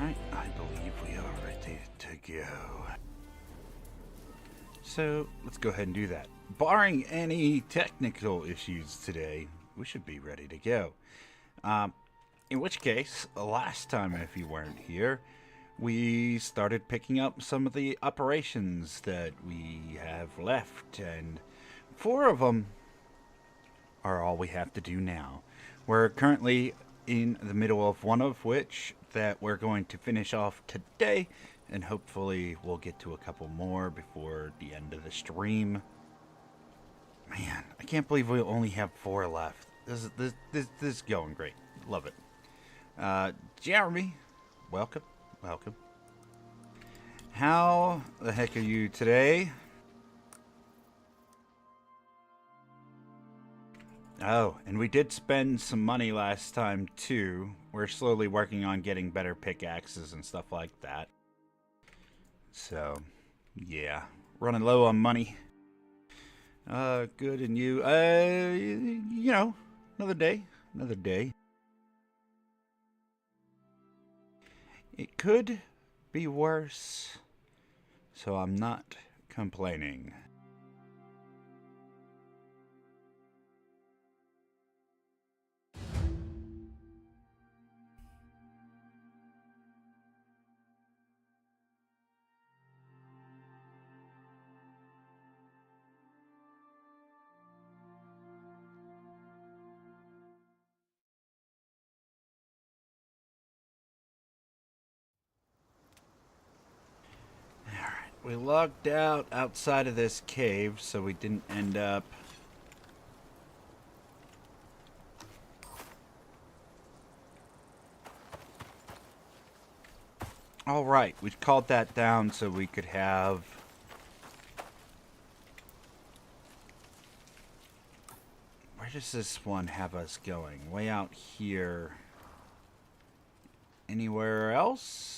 Alright, I believe we are ready to go. So, let's go ahead and do that. Barring any technical issues today, we should be ready to go. In which case, last time if you weren't here, we started picking up some of the operations that we have left, and 4 of them are all we have to do now. We're currently in the middle of one of which that we're going to finish off today, and hopefully we'll get to a couple more before the end of the stream. Man, I can't believe we only have 4 left. This is going great. Love it. Jeremy, welcome. How the heck are you today? Oh, and we did spend some money last time too. We're slowly working on getting better pickaxes and stuff like that. So, yeah, running low on money. Good, and you? You know, another day. It could be worse, so I'm not complaining. We logged out outside of this cave, so we didn't end up... Alright, we called that down so we could have... Where does this one have us going? Way out here. Anywhere else?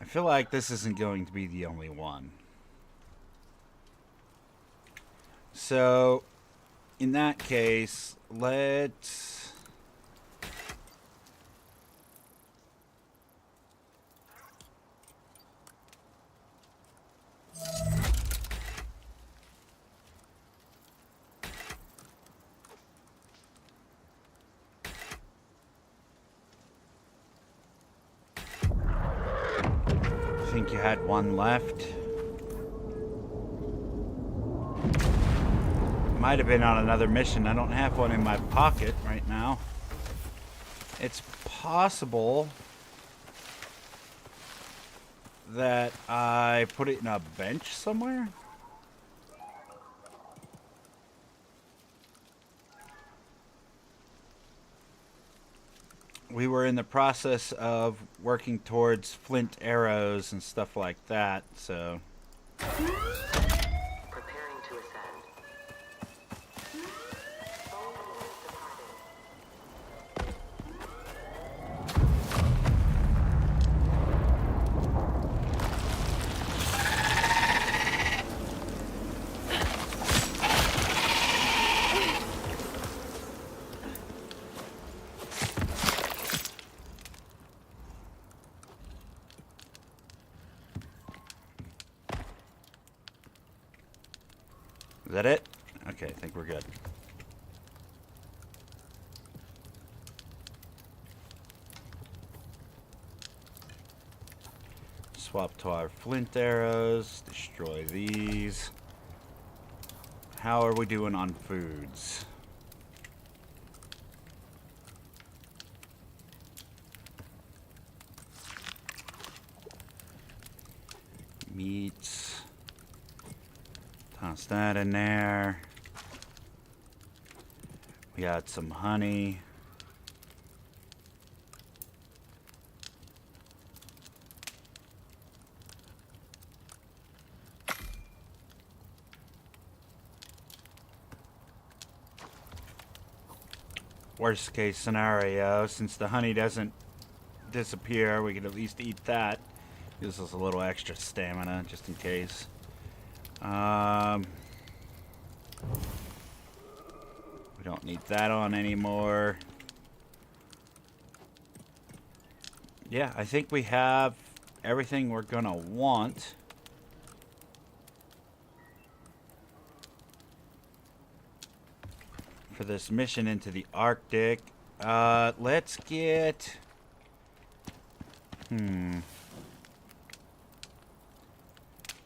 I feel like this isn't going to be the only one. So, in that case, let's... I think you had one left. Might have been on another mission. I don't have one in my pocket right now. It's possible that I put it in a bench somewhere. We were in the process of working towards flint arrows and stuff like that, so... Preparing to ascend. Is that it? Okay, I think we're good. Swap to our flint arrows. Destroy these. How are we doing on foods? Meats. Toss that in there. We got some honey. Worst case scenario, since the honey doesn't disappear, we could at least eat that. Gives us a little extra stamina just in case. We don't need that on anymore. yeah, I think we have everything we're gonna want. For this mission into the Arctic. Let's get...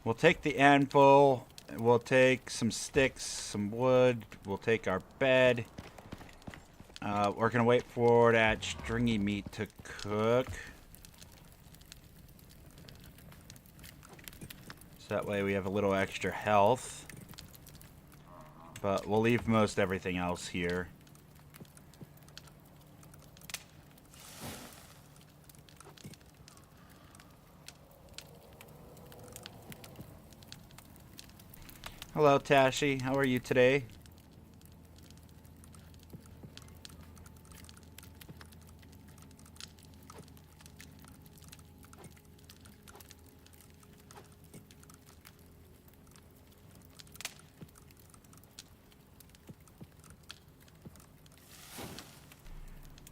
We'll take the anvil. We'll take some sticks, some wood. We'll take our bed. We're gonna wait for that stringy meat to cook. So that way we have a little extra health. But we'll leave most everything else here. Hello, Tashi. How are you today?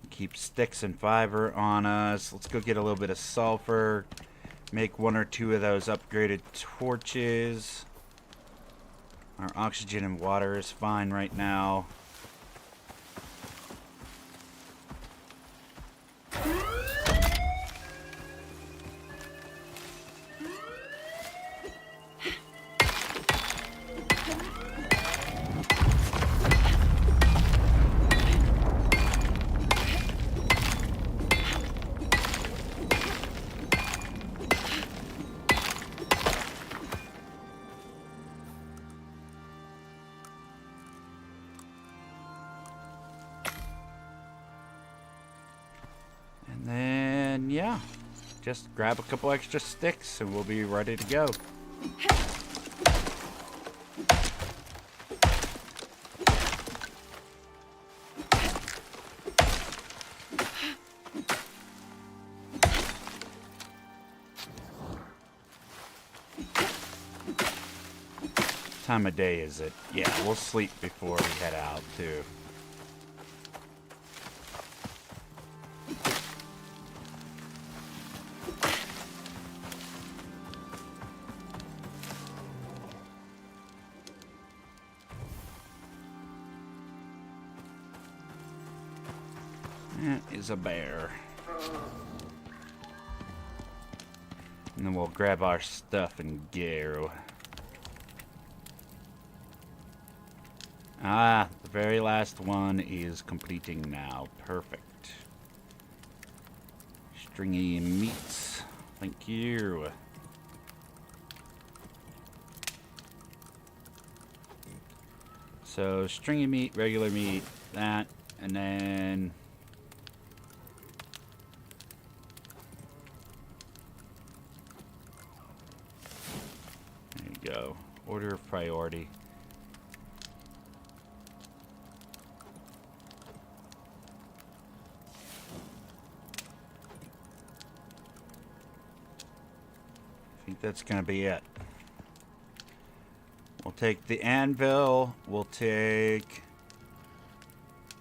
Keep sticks and fiber on us. Let's go get a little bit of sulfur. Make 1 or 2 of those upgraded torches. Our oxygen and water is fine right now. And then, yeah, just grab a couple extra sticks and we'll be ready to go. Time of day is it? Yeah, we'll sleep before we head out too. That is a bear. And then we'll grab our stuff and go. Ah, the very last one is completing now. Perfect. Stringy meats. Thank you. So, stringy meat, regular meat, that, and then... There you go. Order of priority. I think that's gonna be it. We'll take the anvil. We'll take...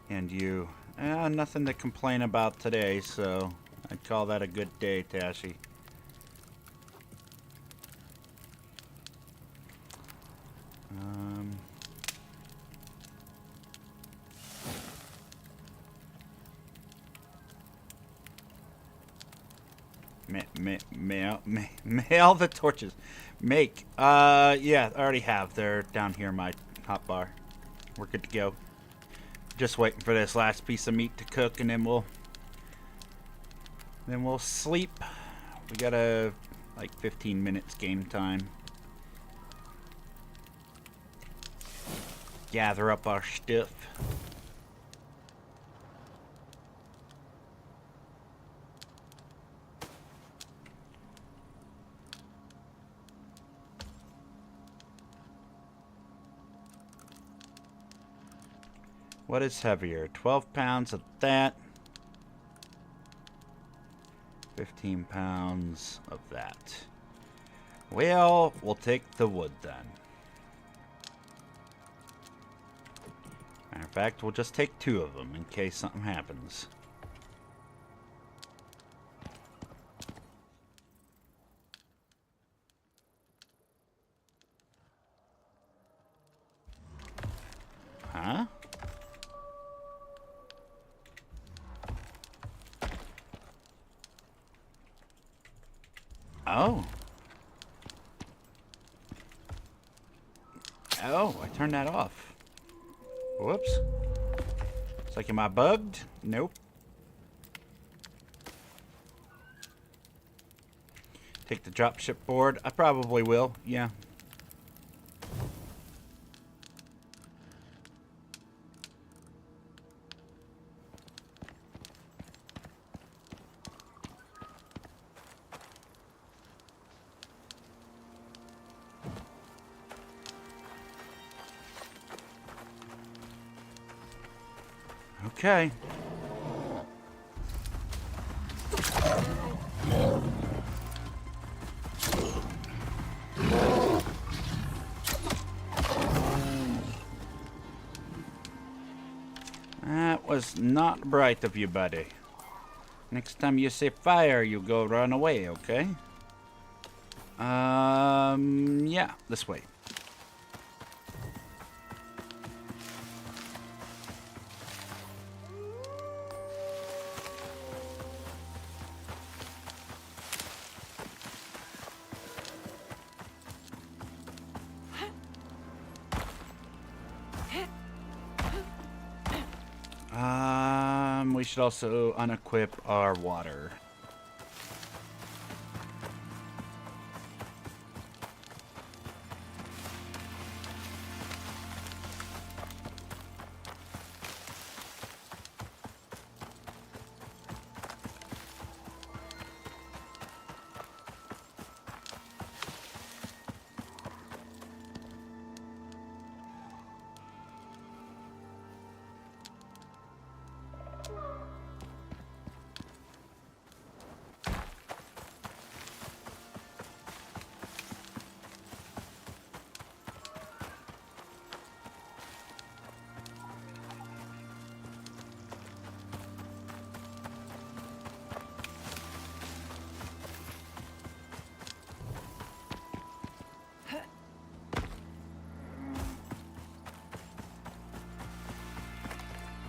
And you. Nothing to complain about today, so I'd call that a good day, Tashi. Mail the torches. Make. Yeah, I already have. They're down here in my hotbar. We're good to go. Just waiting for this last piece of meat to cook, and then we'll sleep. We got like 15 minutes game time. Gather up our stuff. What is heavier? 12 pounds of that. 15 pounds of that. Well, we'll take the wood then. Matter of fact, we'll just take 2 of them in case something happens. Huh? Oh. Oh, I turned that off. Whoops. It's like, am I bugged? Nope. Take the dropship board. I probably will, yeah. Okay. That was not bright of you, buddy. Next time you see fire, you go run away, okay? Yeah, this way. We should also unequip our water.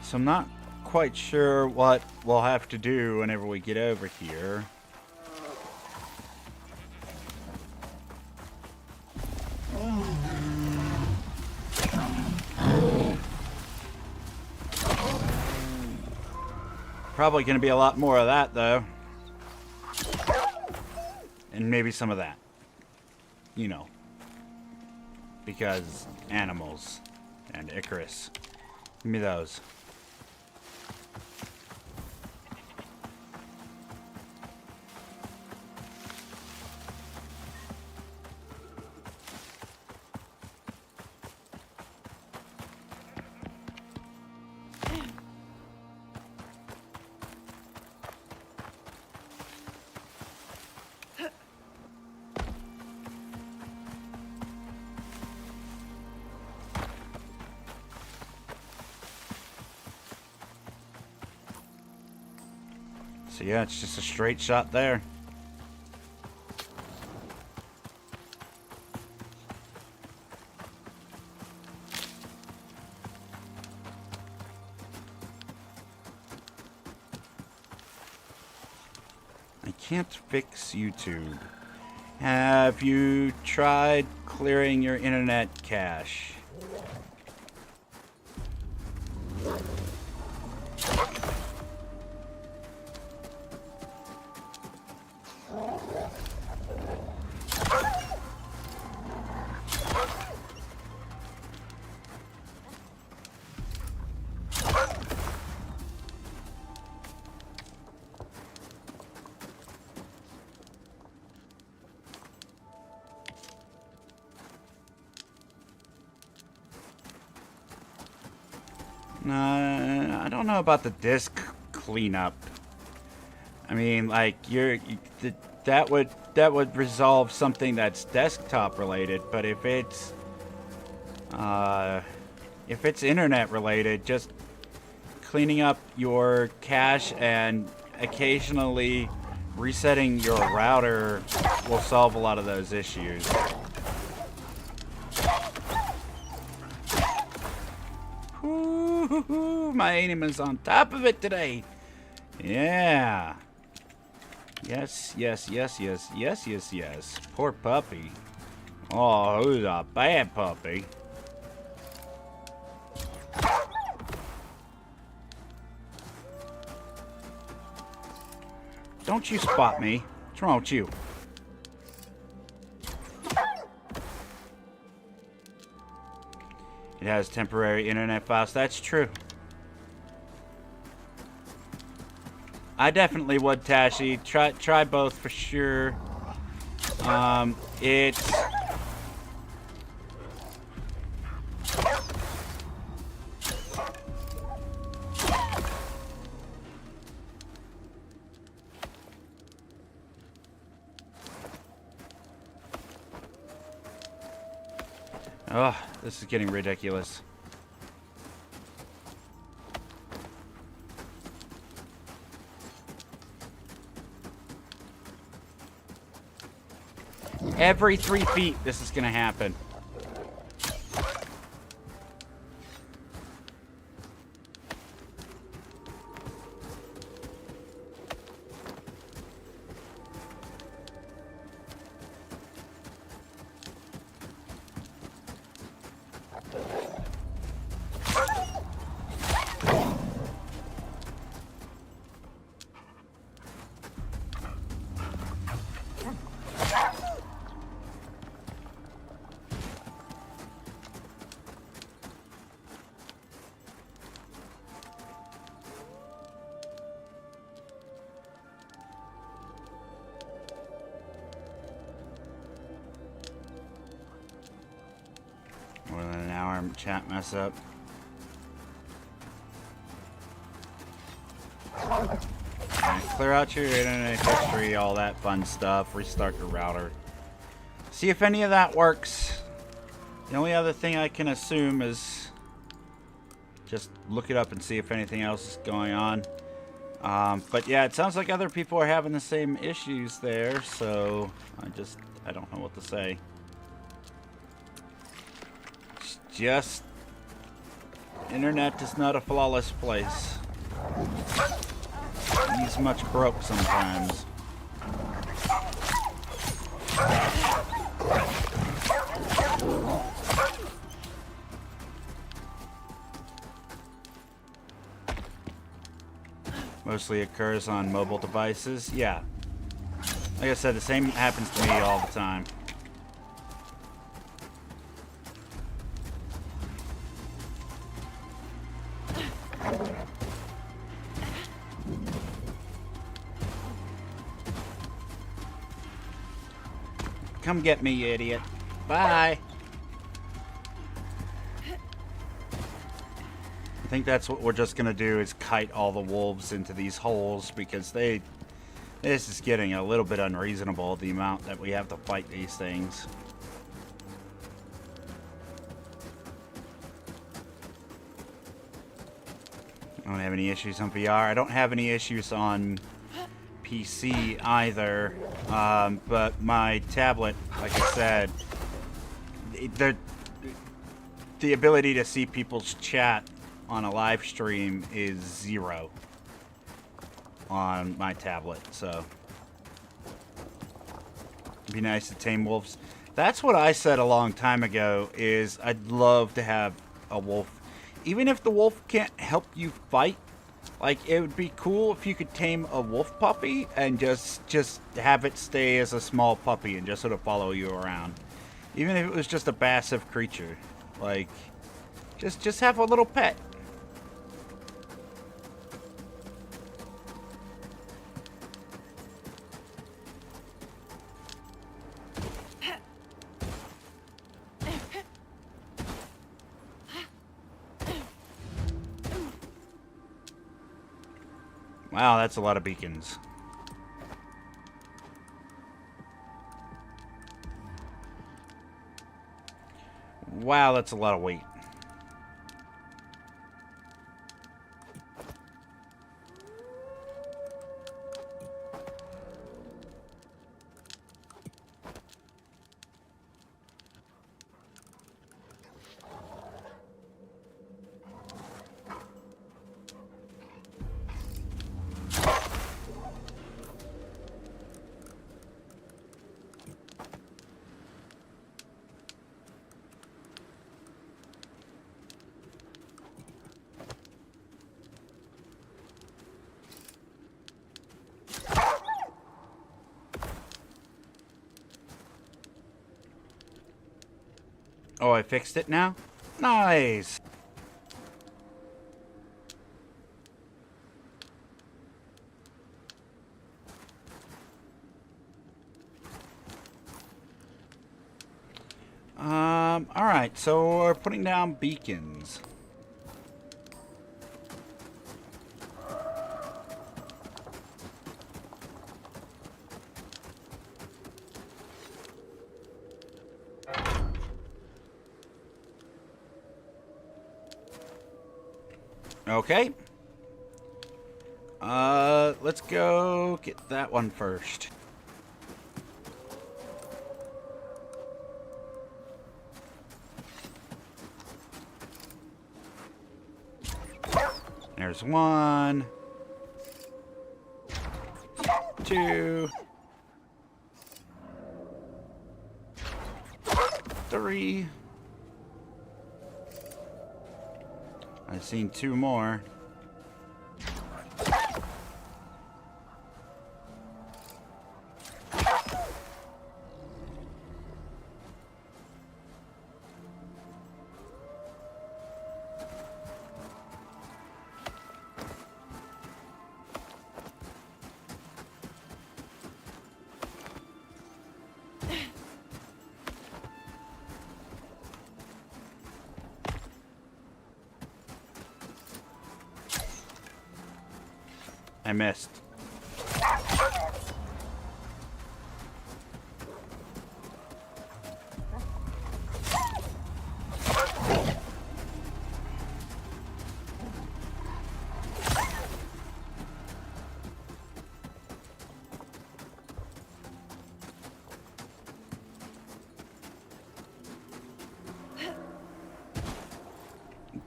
So I'm not quite sure what we'll have to do whenever we get over here. Probably going to be a lot more of that, though. And maybe some of that. You know. Because animals and Icarus. Give me those. So yeah, it's just a straight shot there. I can't fix YouTube. Have you tried clearing your internet cache? I don't know about the disk cleanup. I mean, like that would resolve something that's desktop related, but if it's internet related, just cleaning up your cache and occasionally resetting your router will solve a lot of those issues. Whew. Woo-hoo-hoo-hoo-hoo. My aim is on top of it today. Yeah. Yes, yes, yes, yes, yes, yes, yes. Poor puppy. Oh, who's a bad puppy? Don't you spot me. What's wrong with you? It has temporary internet files. That's true. I definitely would, Tashi. Try both for sure. It's... Oh, this is getting ridiculous. Every 3 feet, this is gonna happen. More than an hour, chat mess up. Alright, clear out your internet history, all that fun stuff. Restart your router. See if any of that works. The only other thing I can assume is just look it up and see if anything else is going on. But yeah, it sounds like other people are having the same issues there, so I don't know what to say. Just internet is not a flawless place. He's much broke sometimes. Mostly occurs on mobile devices. Yeah. Like I said, the same happens to me all the time. Come get me, you idiot. Bye. I think that's what we're just gonna do, is kite all the wolves into these holes, because this is getting a little bit unreasonable, the amount that we have to fight these things. I don't have any issues on VR. I don't have any issues on PC either, but my tablet, like I said, the ability to see people's chat on a live stream is 0 on my tablet, so it'd be nice to tame wolves. That's what I said a long time ago, is I'd love to have a wolf. Even if the wolf can't help you fight, like, it would be cool if you could tame a wolf puppy and just have it stay as a small puppy and just sort of follow you around. Even if it was just a passive creature. Like, just have a little pet. Wow, that's a lot of beacons. Wow, that's a lot of weight. Oh, I fixed it now? Nice! Alright, so we're putting down beacons. Okay. Let's go get that one first. There's 1, 2, 3. I've seen 2 more. I missed.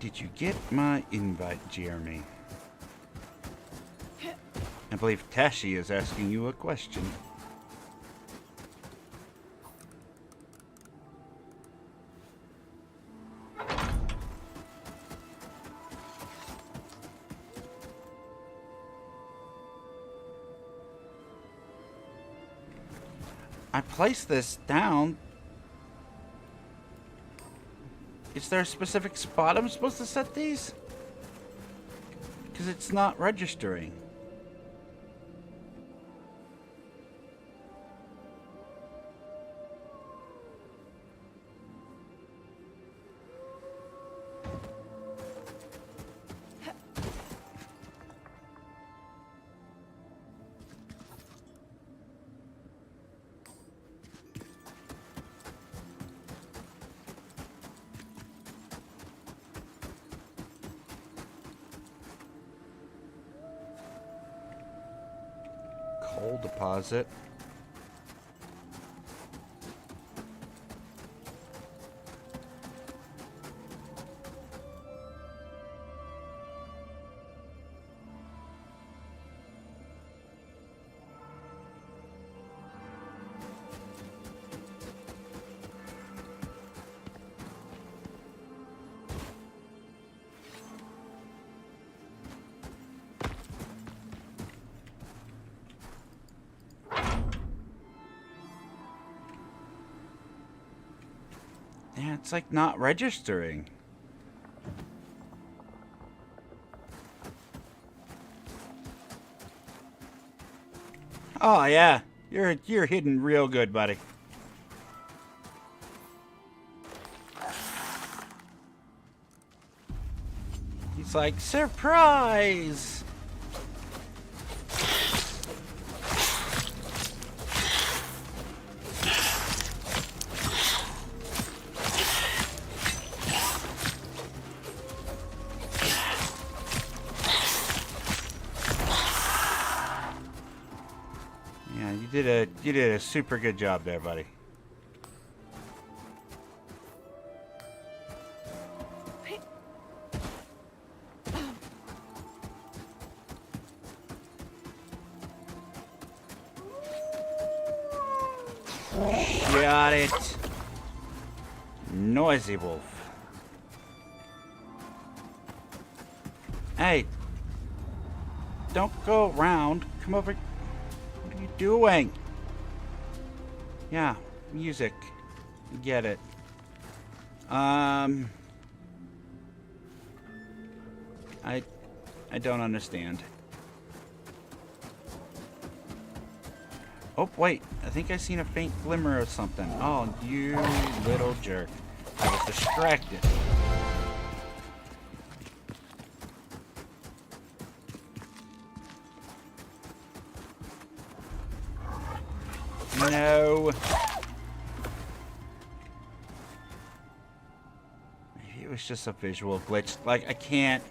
Did you get my invite, Jeremy? I believe Tashi is asking you a question. I placed this down. Is there a specific spot I'm supposed to set these? Because it's not registering. Coal deposit. Yeah, it's like not registering. Oh yeah, you're hidden real good, buddy. He's like, surprise! You did a super good job there, buddy. Got it. Noisy wolf. Hey. Don't go around. Come over. What are you doing? Yeah, music. Get it. I don't understand. Oh, wait. I think I seen a faint glimmer of something. Oh, you little jerk. I was distracted. No. Maybe it was just a visual glitch. Like, I can't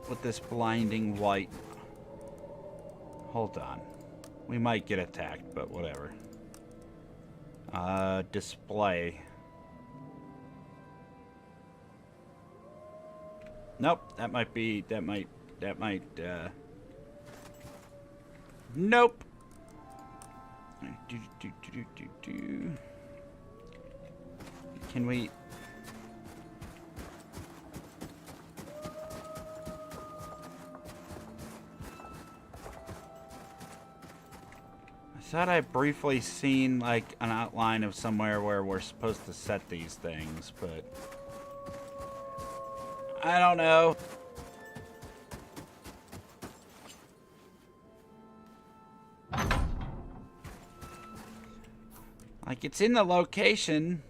with this blinding white. Hold on. We might get attacked, but whatever. Display. Nope, that might, nope. Can we... I thought I briefly seen, like, an outline of somewhere where we're supposed to set these things, but... I don't know. Like, it's in the location.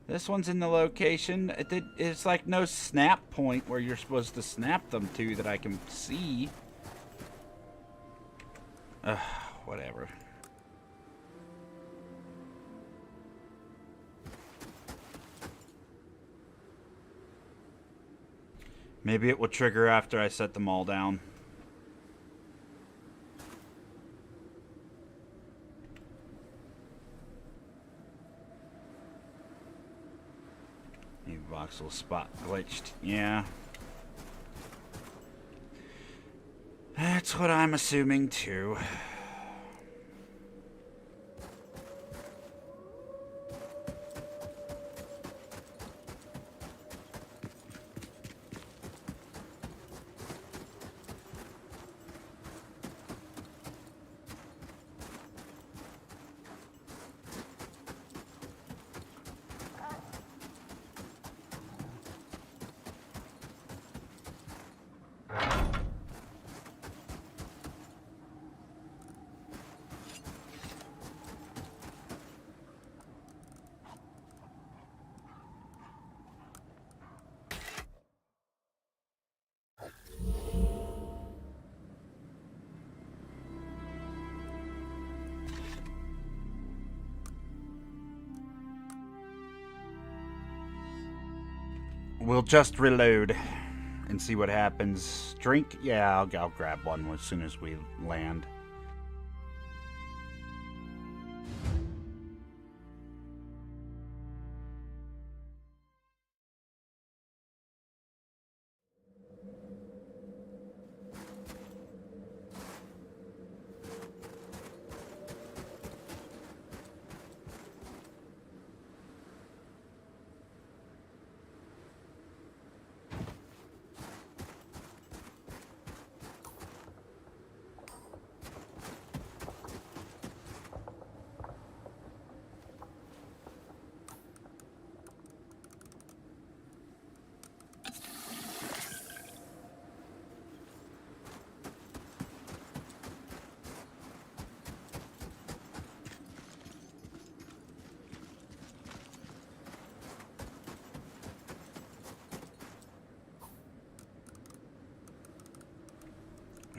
This one's in the location. It's like no snap point where you're supposed to snap them to that I can see. Whatever. Maybe it will trigger after I set them all down. Maybe voxel spot glitched. Yeah. That's what I'm assuming too. We'll just reload and see what happens. Drink? Yeah, I'll grab one as soon as we land.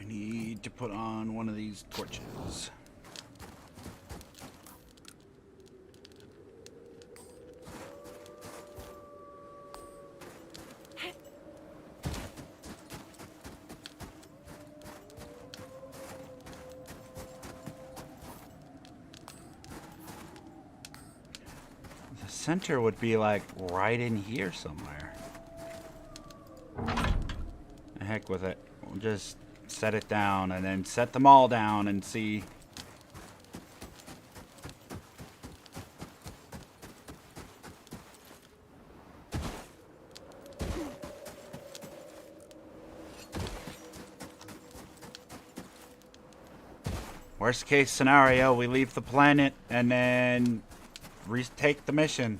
Need to put on one of these torches. The center would be like right in here somewhere. The heck with it. We'll just set it down and then set them all down and see. Worst case scenario, we leave the planet and then retake the mission.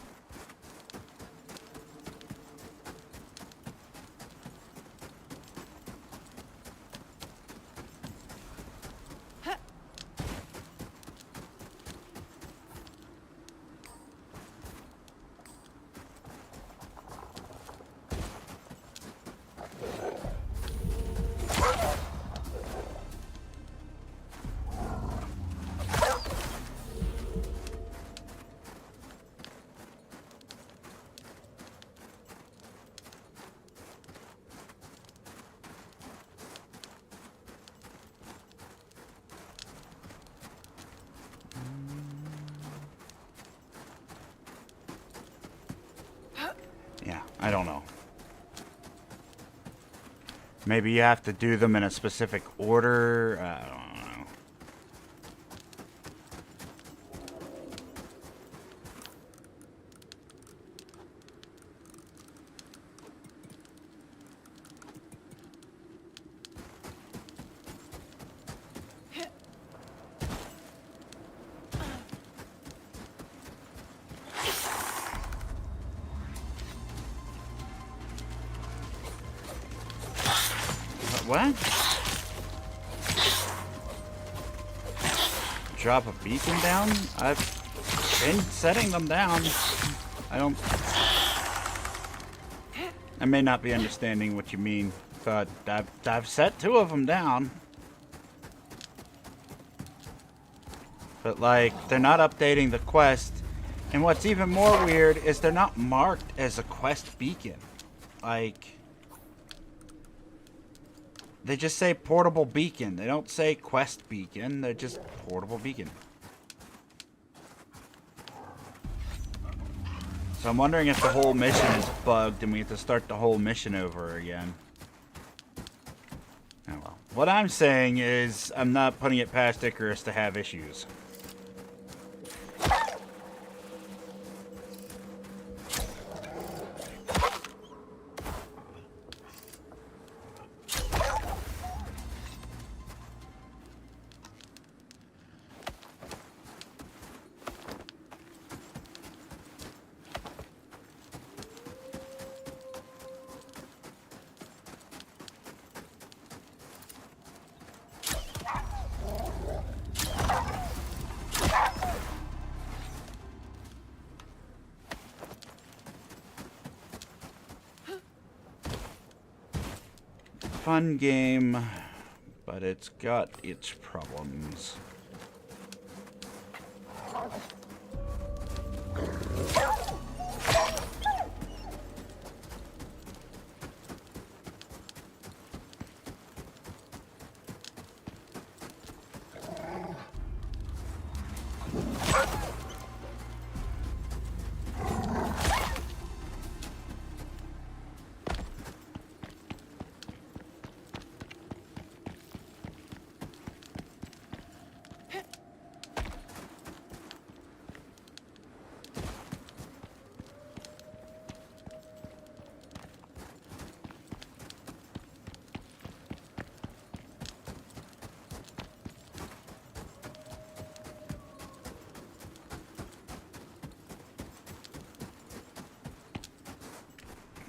Yeah, I don't know. Maybe you have to do them in a specific order. I don't know. What? Drop a beacon down? I've been setting them down. I may not be understanding what you mean, but I've set 2 of them down. But, like, they're not updating the quest. And what's even more weird is they're not marked as a quest beacon. Like, they just say portable beacon. They don't say quest beacon. They're just portable beacon. So I'm wondering if the whole mission is bugged and we have to start the whole mission over again. Oh well. What I'm saying is I'm not putting it past Icarus to have issues. Fun game, but it's got its problems.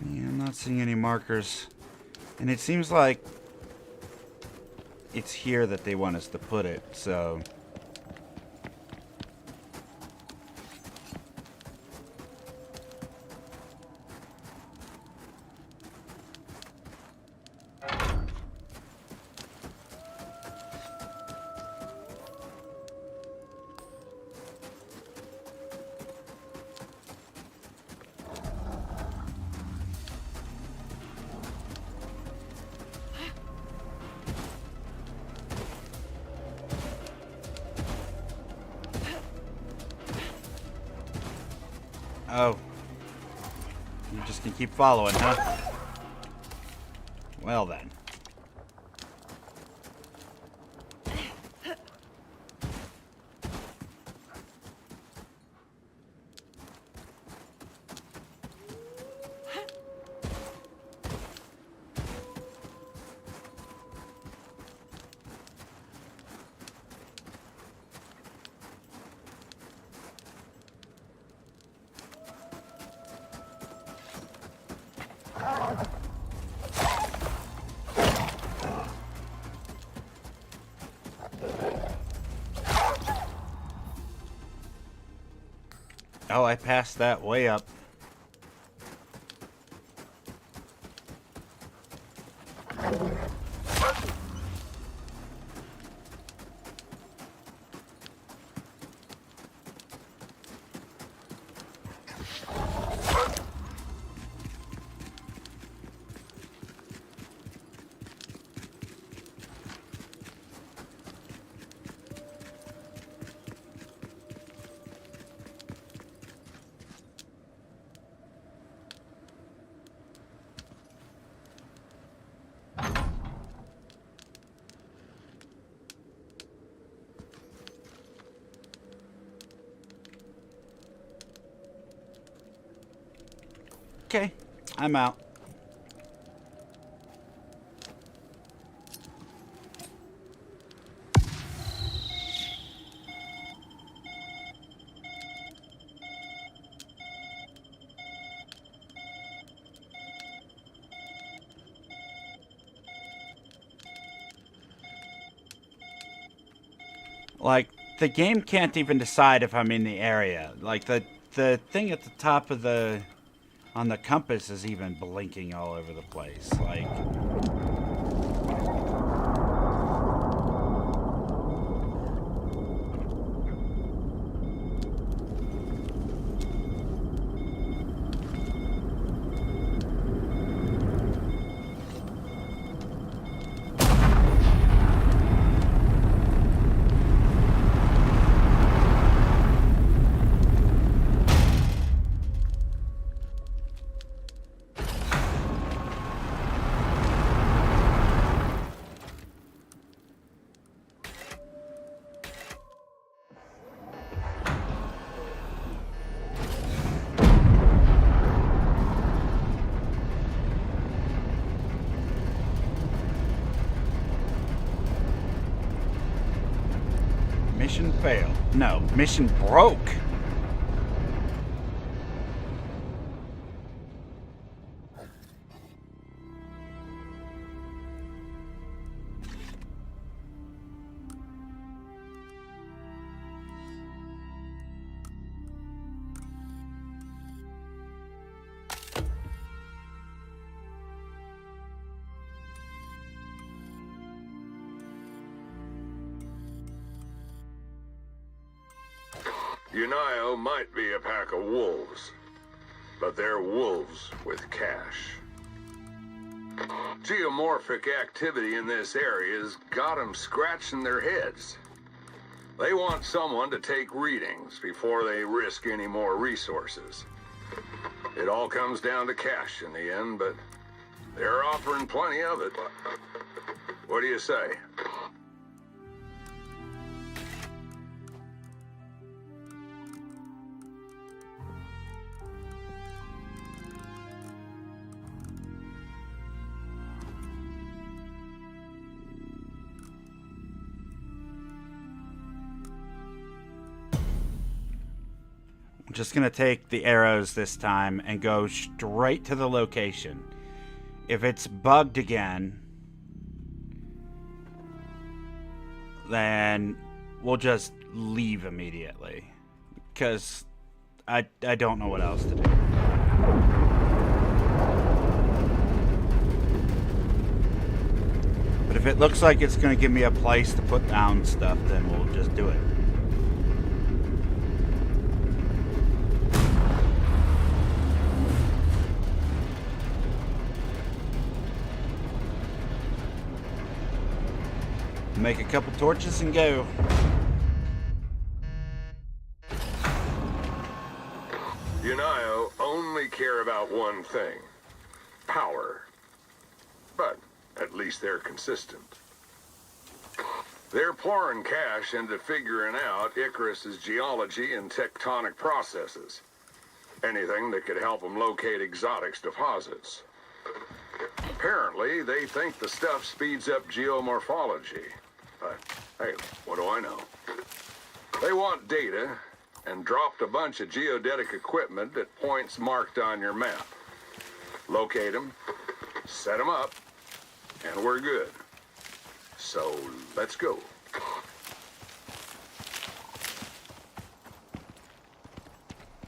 Yeah, I'm not seeing any markers. And it seems like it's here that they want us to put it, so... Oh. You're just gonna keep following, huh? Well then. Oh, I passed that way up. Okay, I'm out. Like, the game can't even decide if I'm in the area. Like, the thing at the top of on the compass is even blinking all over the place. Like... Mission failed. No, mission broke. Unio might be a pack of wolves, but they're wolves with cash. Geomorphic activity in this area has got them scratching their heads. They want someone to take readings before they risk any more resources. It all comes down to cash in the end, but they're offering plenty of it. What do you say? I'm just going to take the arrows this time and go straight to the location. If it's bugged again, then we'll just leave immediately. Because I don't know what else to do. But if it looks like it's going to give me a place to put down stuff, then we'll just do it. Make a couple torches and go. Unio only care about one thing. Power. But at least they're consistent. They're pouring cash into figuring out Icarus's geology and tectonic processes. Anything that could help them locate exotics deposits. Apparently, they think the stuff speeds up geomorphology. But, hey, what do I know? They want data and dropped a bunch of geodetic equipment at points marked on your map. Locate them, set them up, and we're good. So, let's go.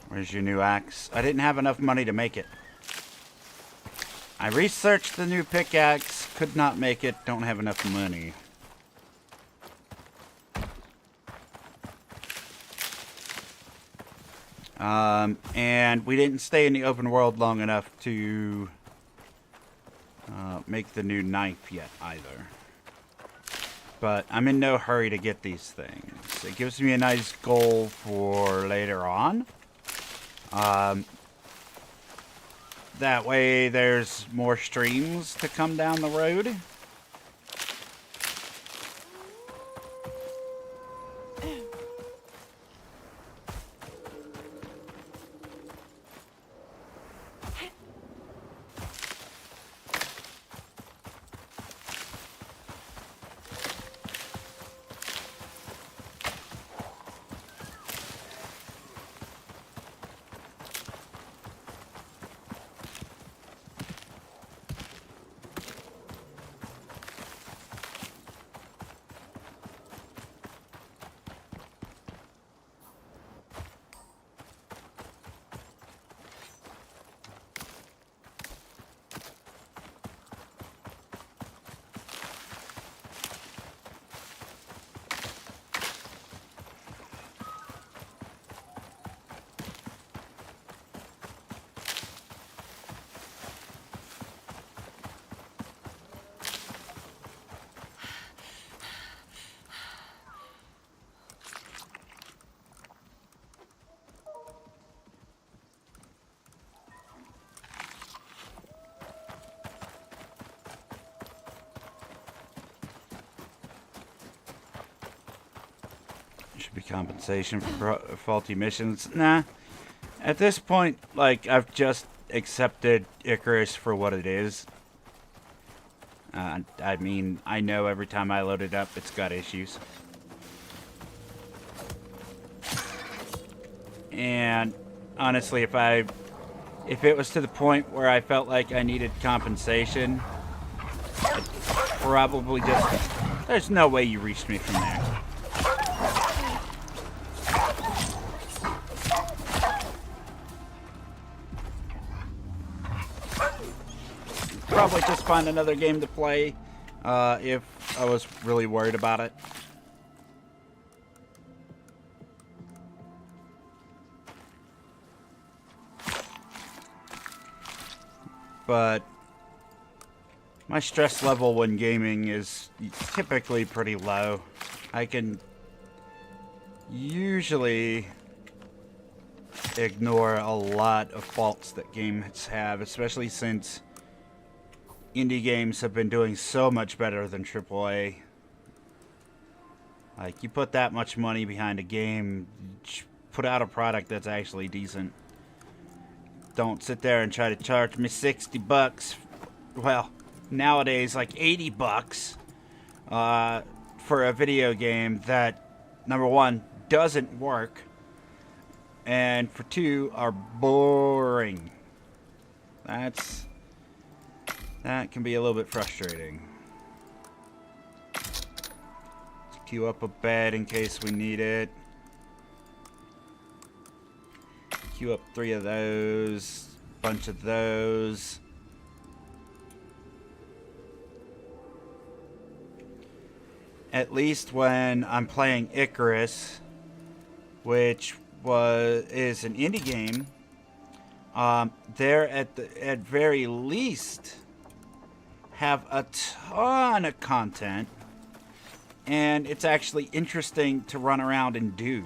Where's your new axe? I didn't have enough money to make it. I researched the new pickaxe, could not make it, don't have enough money. And we didn't stay in the open world long enough to make the new knife yet either. But I'm in no hurry to get these things. It gives me a nice goal for later on. That way there's more streams to come down the road. Should be compensation for faulty missions. Nah. At this point, like, I've just accepted Icarus for what it is. I mean, I know every time I load it up, it's got issues. And honestly, if it was to the point where I felt like I needed compensation, I'd probably just... There's no way you reached me from there. Probably just find another game to play if I was really worried about it. But my stress level when gaming is typically pretty low. I can usually ignore a lot of faults that games have, especially since indie games have been doing so much better than AAA. Like, you put that much money behind a game, put out a product that's actually decent. Don't sit there and try to charge me $60. Well, nowadays, like $80 for a video game that, number one, doesn't work, and for two, are boring. That can be a little bit frustrating. Let's queue up a bed in case we need it. Queue up 3 of those, bunch of those. At least when I'm playing Icarus, which is an indie game, they're at very least have a ton of content, and it's actually interesting to run around and do.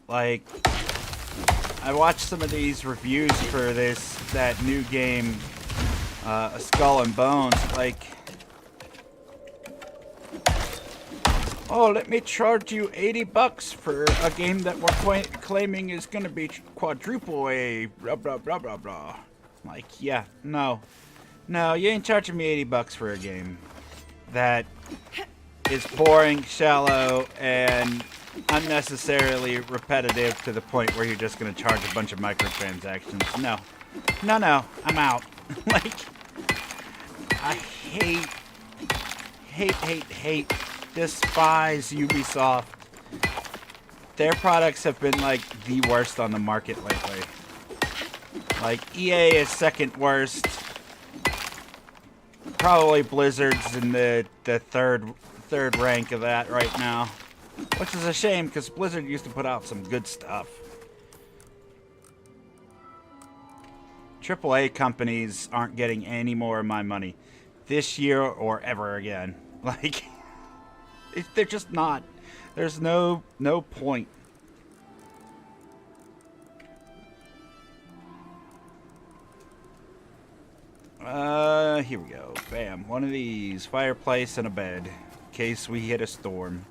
Like, I watched some of these reviews for that new game, Skull and Bones. Like, oh, let me charge you $80 for a game that we're claiming is gonna be quadruple A, blah blah blah blah blah. Like, yeah, no, you ain't charging me $80 for a game that is boring, shallow, and unnecessarily repetitive to the point where you're just going to charge a bunch of microtransactions. No, I'm out. Like, I hate, despise Ubisoft. Their products have been, like, the worst on the market lately. Like, EA is second worst. Probably Blizzard's in the third rank of that right now. Which is a shame, because Blizzard used to put out some good stuff. AAA companies aren't getting any more of my money this year or ever again. Like, they're just not. There's no point. Here we go. Bam. One of these. Fireplace and a bed. In case we hit a storm.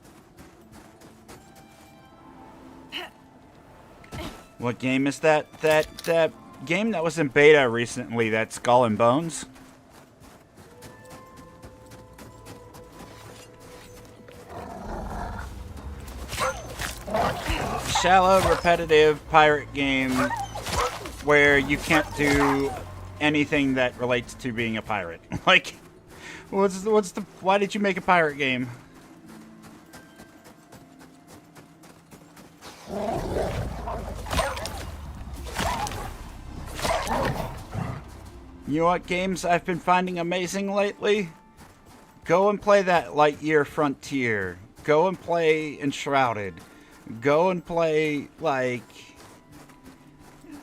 What game is that? That game that was in beta recently, that Skull and Bones? Shallow, repetitive pirate game where you can't do anything that relates to being a pirate. Like, why did you make a pirate game? You know what games I've been finding amazing lately? Go and play that Lightyear Frontier. Go and play Enshrouded. Go and play, like...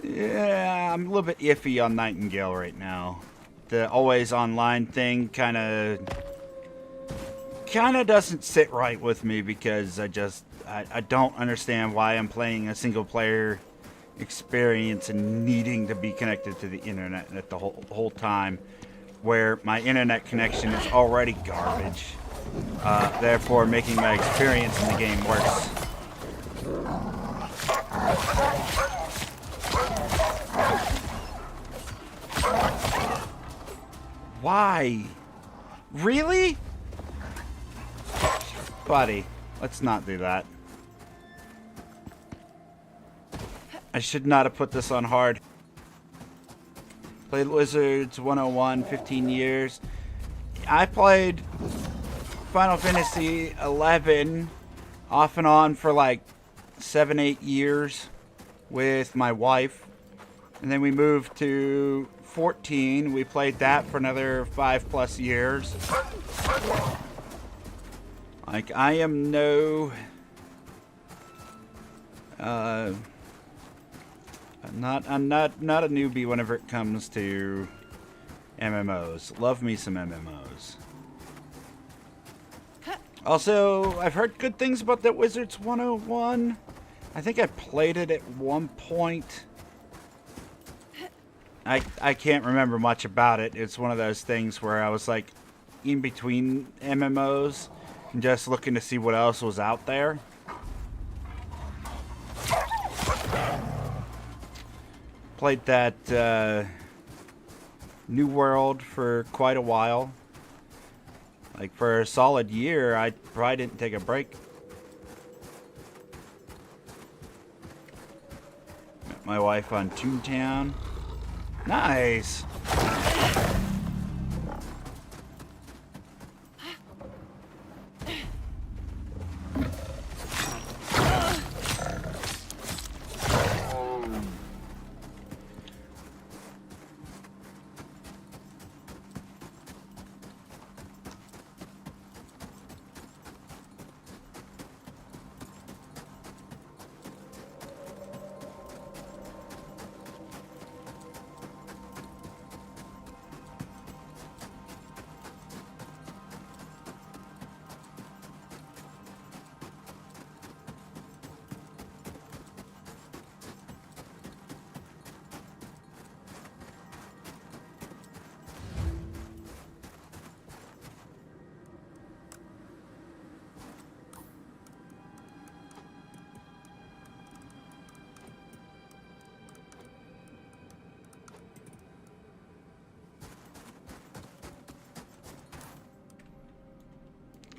Yeah, I'm a little bit iffy on Nightingale right now. The always online thing kind of doesn't sit right with me, because I don't understand why I'm playing a single player experience and needing to be connected to the internet at the whole time, where my internet connection is already garbage. therefore making my experience in the game worse. Why? Really? Buddy, let's not do that. I should not have put this on hard. Played Wizards 101, 15 years. I played Final Fantasy 11 off and on for like 7-8 years with my wife. And then we moved to 14. We played that for another 5+ years. Like, I am no... I'm not a newbie whenever it comes to MMOs. Love me some MMOs. Also, I've heard good things about that Wizards 101. I think I played it at one point. I can't remember much about it. It's one of those things where I was like in between MMOs and just looking to see what else was out there. Played that New World for quite a while. Like for a solid year, I probably didn't take a break. Met my wife on Toontown. Nice.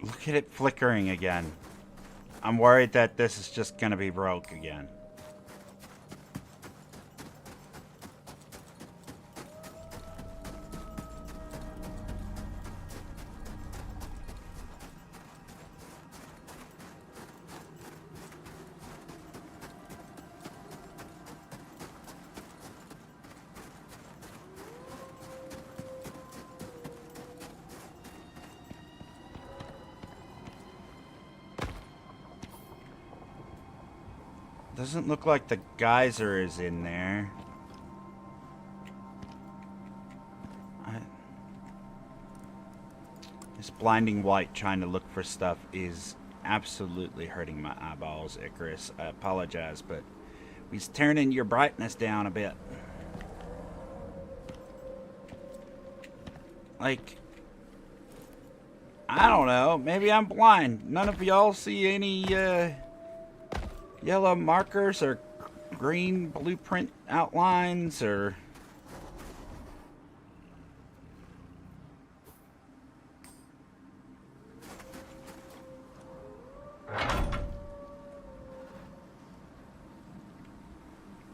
Look at it flickering again. I'm worried that this is just gonna be broke again. Doesn't look like the geyser is in there. This blinding white trying to look for stuff is absolutely hurting my eyeballs, Icarus. I apologize, but he's turning your brightness down a bit. Like, I don't know. Maybe I'm blind. None of y'all see any, yellow markers or green blueprint outlines or...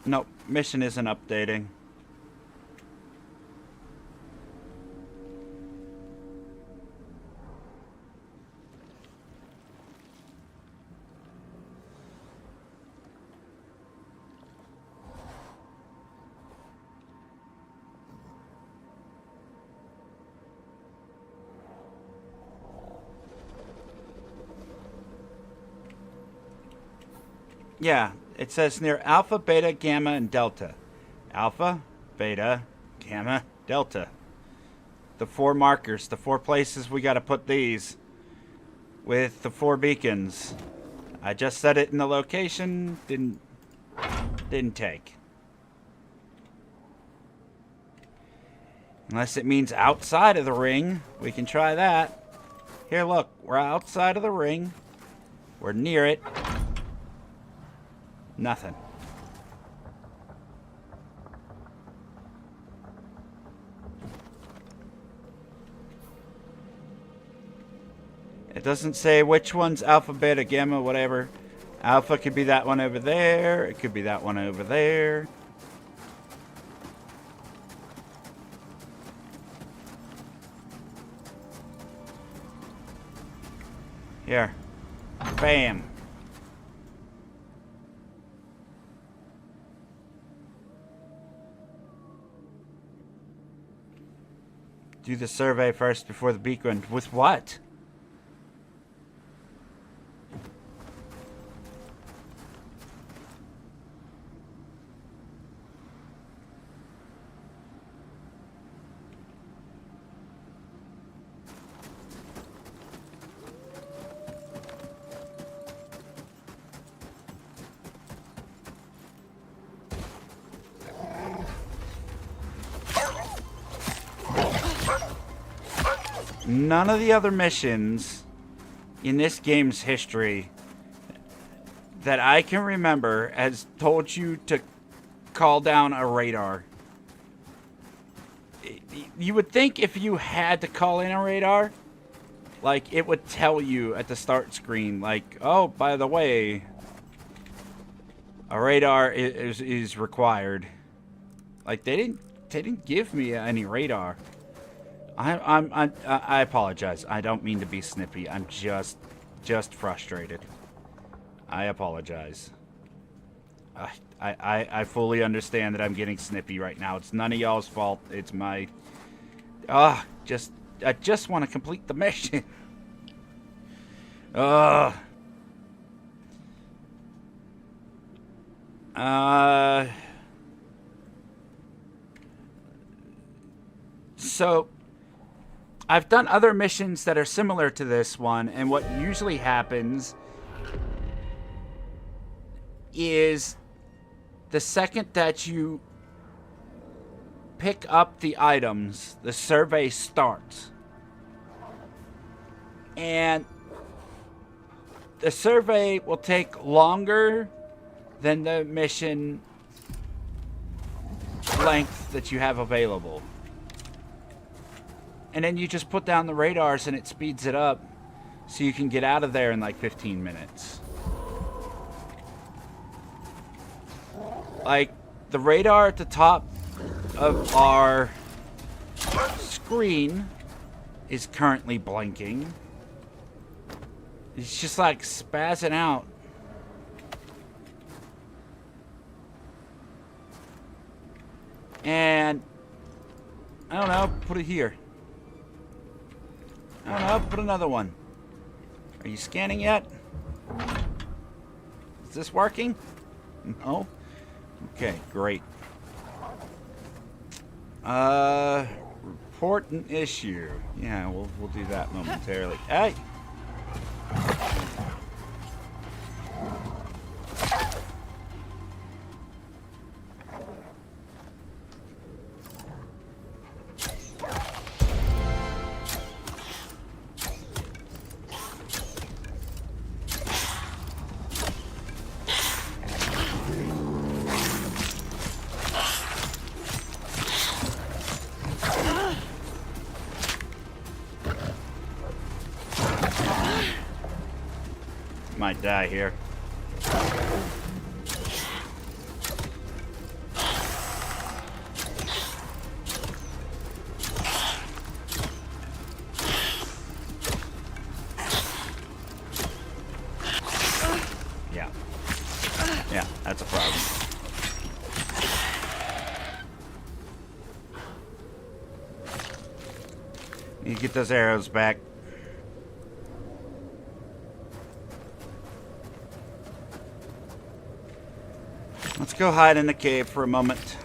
Nope, mission isn't updating. Yeah, it says near Alpha, Beta, Gamma, and Delta. Alpha, Beta, Gamma, Delta. The 4 markers, the 4 places we gotta put these. With the 4 beacons. I just set it in the location, didn't take. Unless it means outside of the ring, we can try that. Here, look. We're outside of the ring. We're near it. Nothing. It doesn't say which one's alpha, beta, gamma, whatever. Alpha could be that one over there. It could be that one over there. Here. Bam. Do the survey first before the beacon. With what? None of the other missions in this game's history that I can remember has told you to call down a radar. You would think if you had to call in a radar, like, it would tell you at the start screen, like, oh, by the way, a radar is required. Like, they didn't give me any radar. I apologize. I don't mean to be snippy. I'm just frustrated. I apologize. I fully understand that I'm getting snippy right now. It's none of y'all's fault. It's my... I just want to complete the mission. So... I've done other missions that are similar to this one, and what usually happens is the second that you pick up the items, the survey starts. And the survey will take longer than the mission length that you have available. And then you just put down the radars and it speeds it up so you can get out of there in like 15 minutes. Like, the radar at the top of our screen is currently blinking. It's just like spazzing out. And I don't know, put it here. I don't know, put another one. Are you scanning yet? Is this working? No? Okay, great. Report an issue. Yeah, we'll do that momentarily. Hey! Might die here. Yeah, that's a problem. Need to get those arrows back. Let's go hide in the cave for a moment.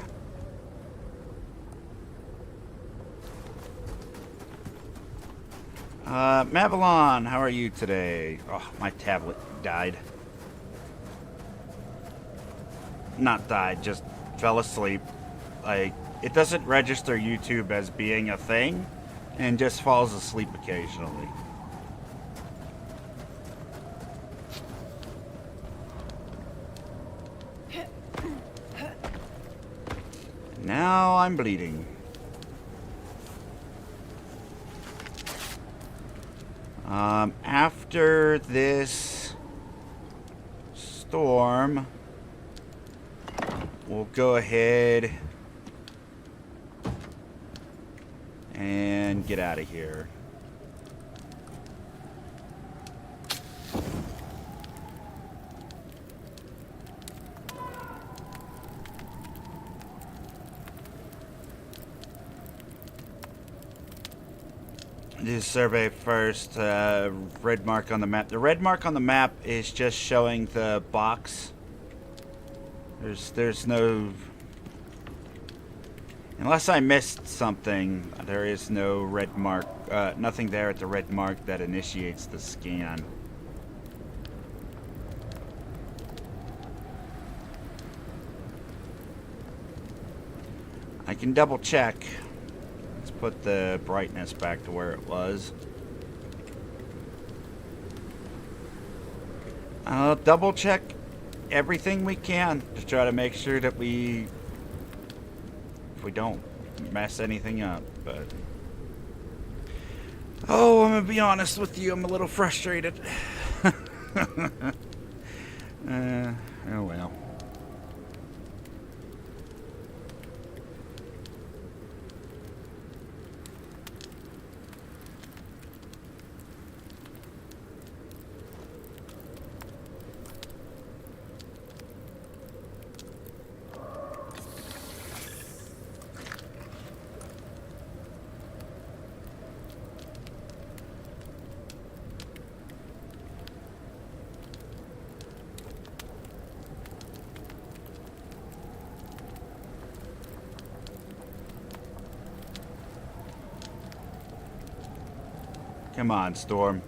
Mavalon, how are you today? Oh, my tablet died. Not died, just fell asleep. Like, it doesn't register YouTube as being a thing, and just falls asleep occasionally. Now I'm bleeding. After this storm, we'll go ahead and get out of here. Do survey first. Red mark on the map. The red mark on the map is just showing the box. There's no... Unless I missed something, there is no red mark. Nothing there at the red mark that initiates the scan. I can double check. Let's put the brightness back to where it was. I'll double check everything we can to try to make sure that we don't mess anything up, but oh, I'm gonna be honest with you, I'm a little frustrated. Oh well. Come on, Storm.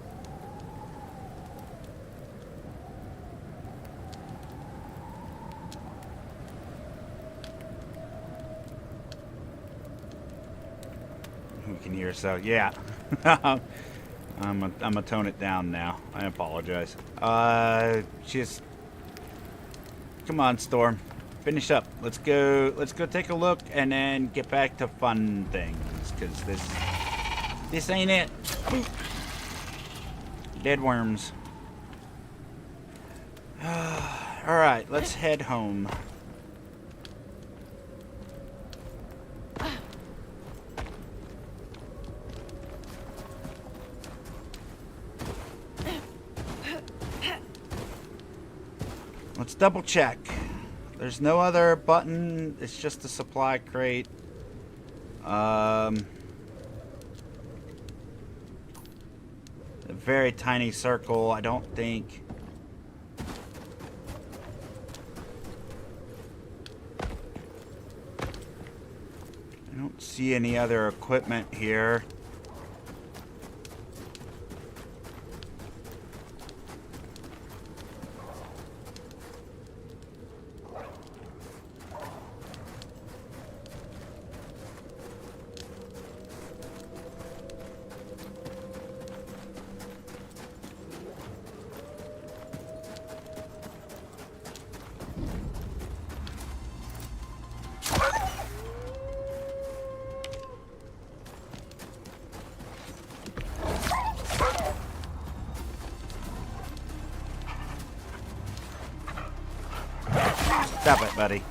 We can hear, so yeah. I'm gonna tone it down now. I apologize. Just come on, Storm. Finish up. Let's go take a look and then get back to fun things, because this ain't it. Dead worms. Alright, let's head home. Let's double check. There's no other button. It's just a supply crate. A very tiny circle. I don't think... I don't see any other equipment here. Stop it, buddy.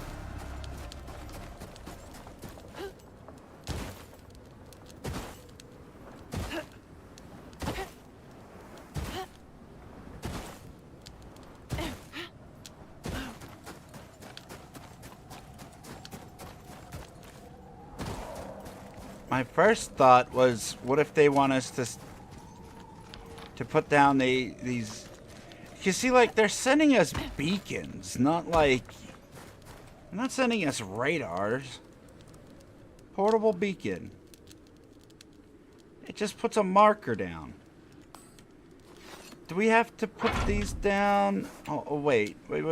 My first thought was, what if they want us to put down these... You see, like, they're sending us beacons, not like... They're not sending us radars. Portable beacon. It just puts a marker down. Do we have to put these down? Oh, wait. Wait.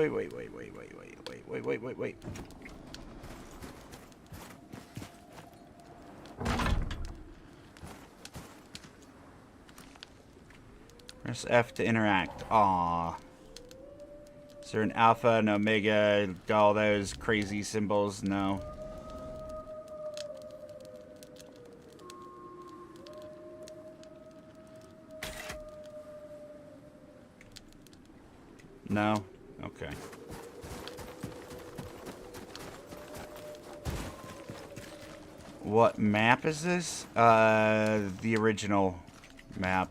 Press F to interact. Aww. Is there an alpha, an omega, all those crazy symbols? No. No? Okay. What map is this? The original map.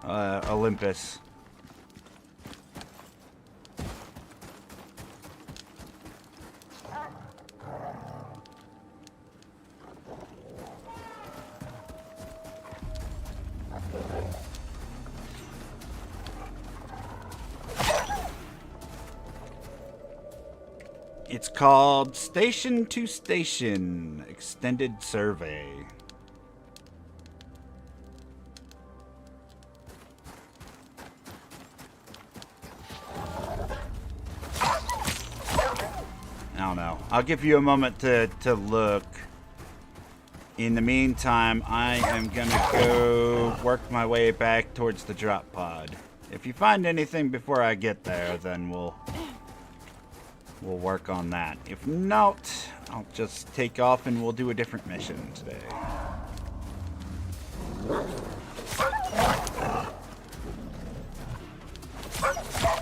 Olympus. It's called Station to Station Extended Survey. I don't know. I'll give you a moment to look. In the meantime, I am gonna go work my way back towards the drop pod. If you find anything before I get there, then we'll work on that. If not, I'll just take off and we'll do a different mission today.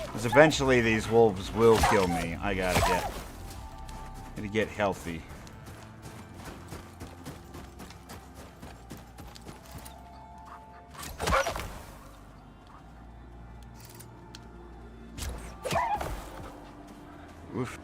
Because eventually these wolves will kill me. I gotta get healthy. Oof.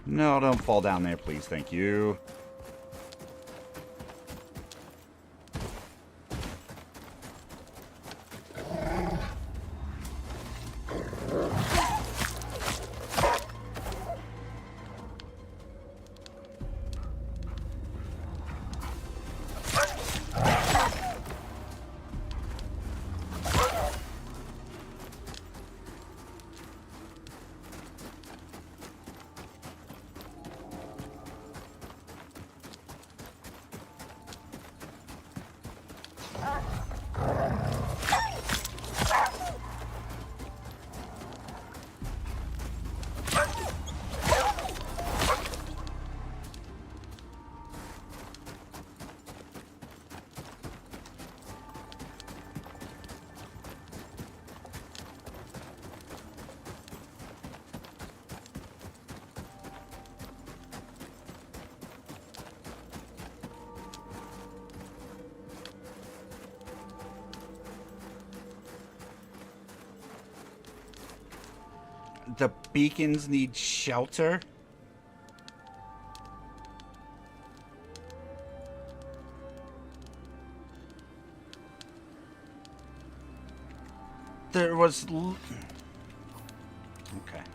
No, don't fall down there, please. Thank you. The beacons need shelter? There was... Okay.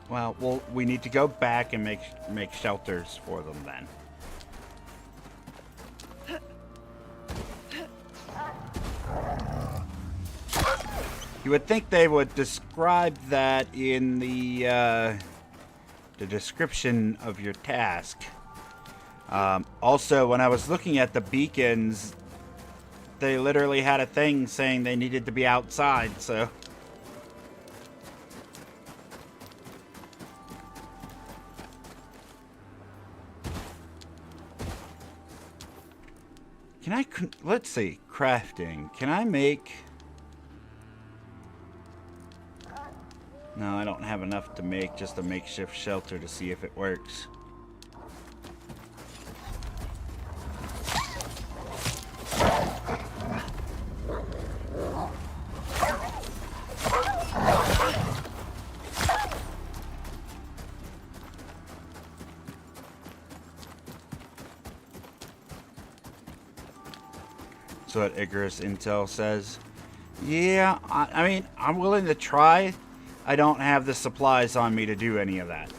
Well, we need to go back and make shelters for them then. You would think they would describe that in the description of your task. Also, when I was looking at the beacons, they literally had a thing saying they needed to be outside, so... Can I... Let's see. Crafting. Can I make... No, I don't have enough to make just a makeshift shelter to see if it works. So what Icarus Intel says. Yeah, I mean, I'm willing to try. I don't have the supplies on me to do any of that.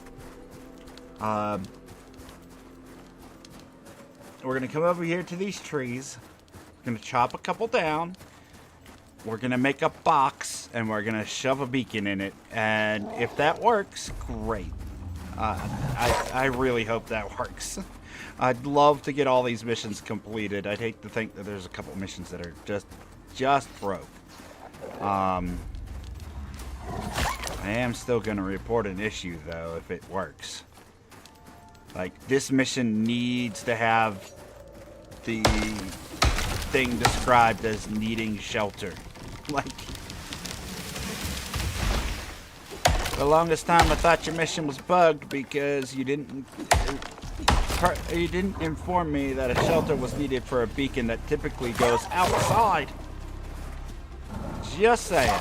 We're going to come over here to these trees. We're going to chop a couple down. We're going to make a box, and we're going to shove a beacon in it. And if that works, great. I really hope that works. I'd love to get all these missions completed. I'd hate to think that there's a couple missions that are just broke. I am still going to report an issue, though, if it works. Like, this mission needs to have the thing described as needing shelter. Like, for the longest time, I thought your mission was bugged because you didn't inform me that a shelter was needed for a beacon that typically goes outside. Just saying.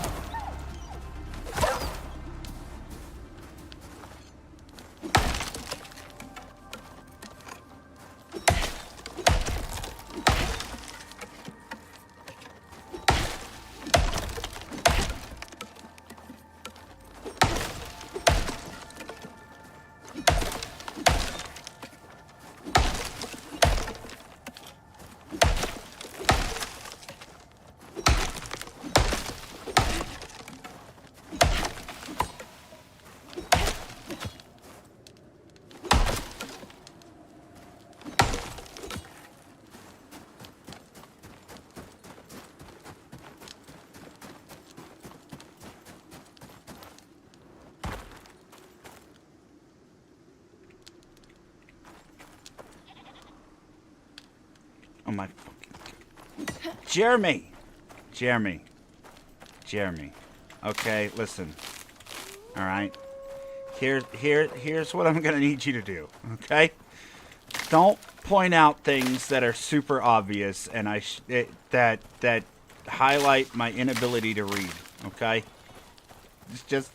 Oh my fucking... Jeremy! Okay, listen. Alright? Here's what I'm gonna need you to do, okay? Don't point out things that are super obvious and that highlight my inability to read, okay? Just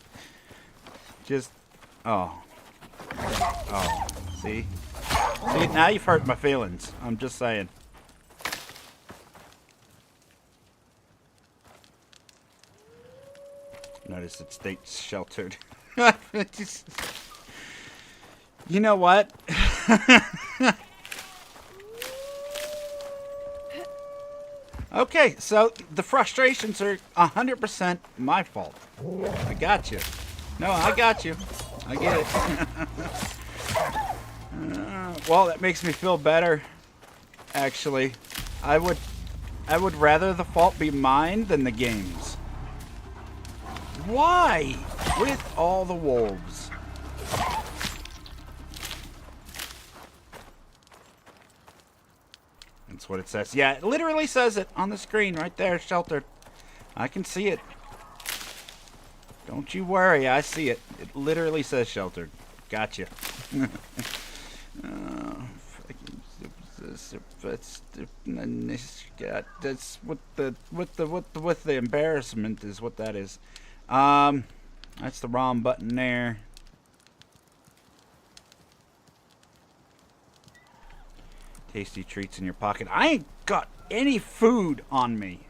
oh. See, now you've hurt my feelings. I'm just saying. Notice it states sheltered. You know what? Okay, so the frustrations are 100% my fault. I got you. No, I got you. I get it. Well, that makes me feel better. Actually, I would rather the fault be mine than the game's. Why? With all the wolves. That's what it says. Yeah, it literally says it on the screen right there, sheltered. I can see it. Don't you worry, I see it. It literally says sheltered. Gotcha. That's what the embarrassment is what that is. That's the wrong button there. Tasty treats in your pocket. I ain't got any food on me.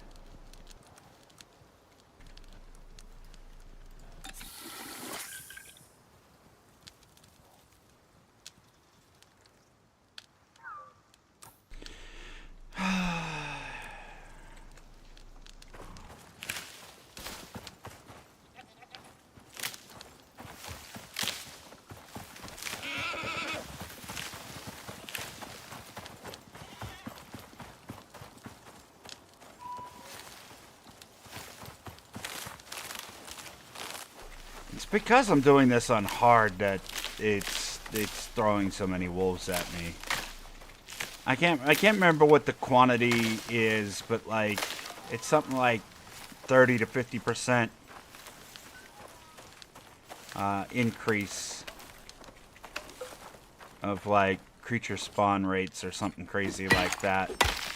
It's because I'm doing this on hard that it's throwing so many wolves at me. I can't remember what the quantity is, but like it's something like 30 to 50% increase of like creature spawn rates or something crazy like that.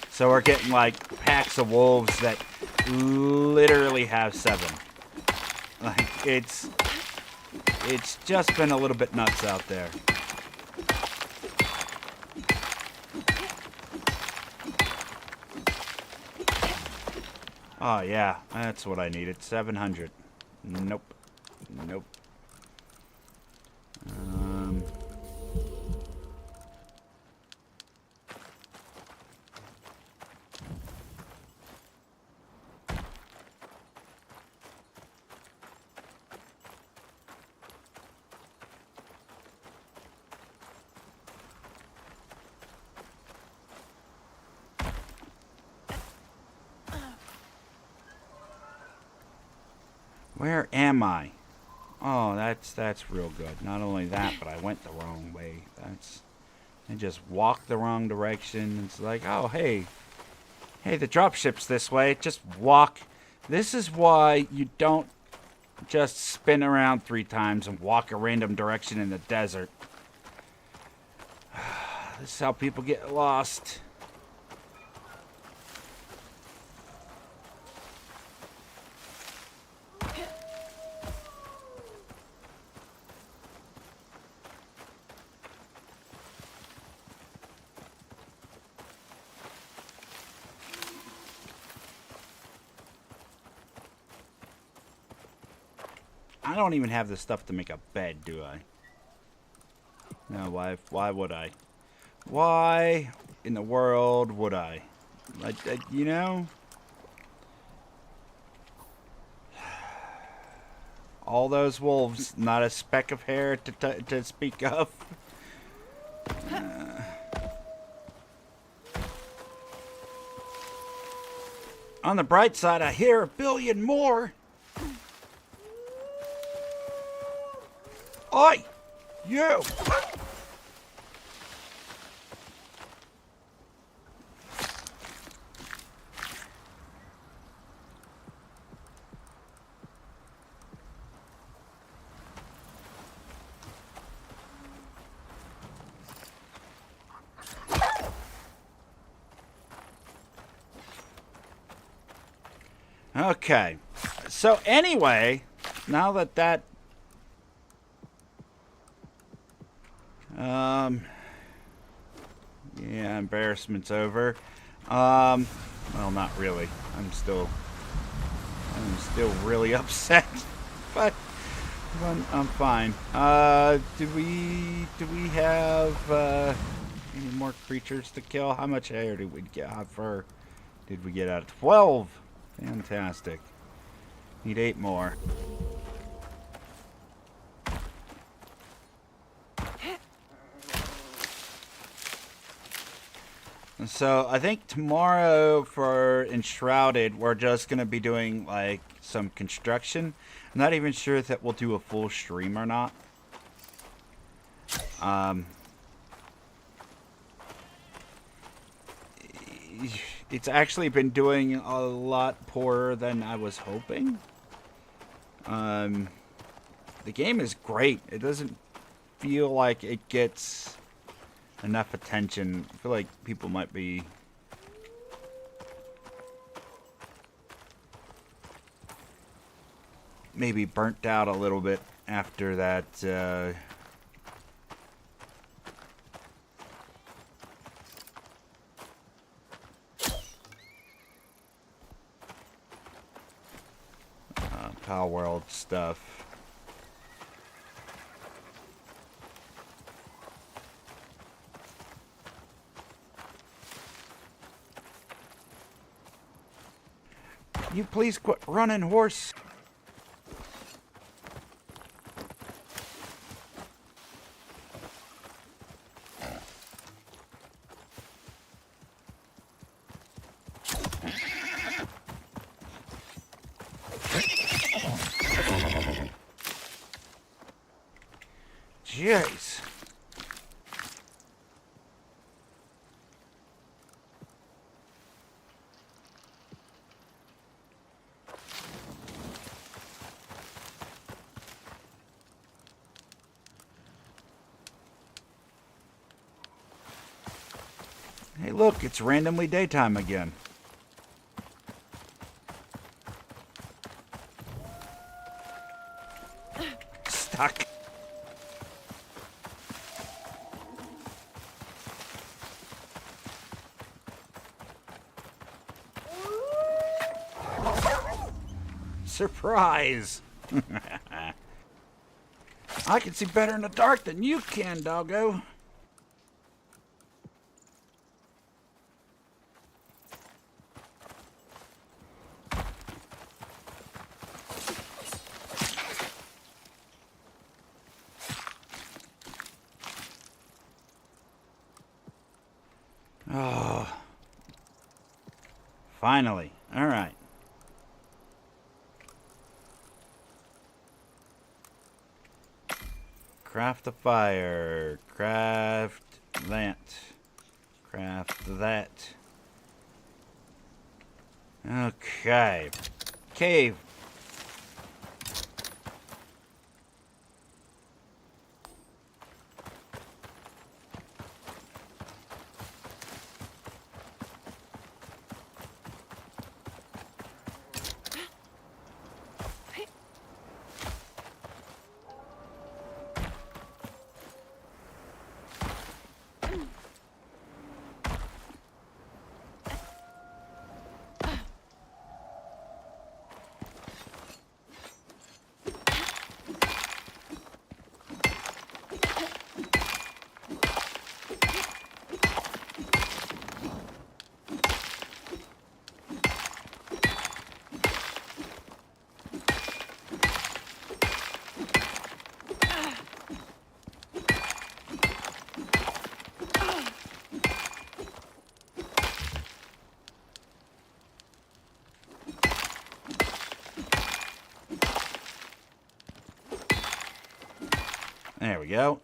So we're getting like packs of wolves that literally have 7. Like it's just been a little bit nuts out there. Oh yeah, that's what I needed. 700. Nope. Where am I? Oh, that's real good. Not only that, but I went the wrong way. I just walked the wrong direction. It's like, oh, hey, the dropship's this way. Just walk. This is why you don't just spin around 3 times and walk a random direction in the desert. This is how people get lost. I don't even have the stuff to make a bed, do I? No, why would I? Why in the world would I? Like, you know? All those wolves, not a speck of hair to speak of. On the bright side, I hear 1 billion more. Oi! You! Okay. So anyway, now that yeah, embarrassment's over. Well, not really. I'm still really upset, but I'm fine. Do we have any more creatures to kill? How much hair did we get? How far did we get out of 12? Fantastic. Need 8 more. So I think tomorrow for Enshrouded, we're just going to be doing like some construction. I'm not even sure if that we'll do a full stream or not. It's actually been doing a lot poorer than I was hoping. The game is great. It doesn't feel like it gets enough attention. I feel like people might be maybe burnt out a little bit after that Power World stuff. You please quit running, horse. Jeez. Hey, look, it's randomly daytime again. Stuck. Surprise! I can see better in the dark than you can, doggo. Oh. Finally. All right. Craft a fire. Craft that. Craft that. Okay. Cave. There we go.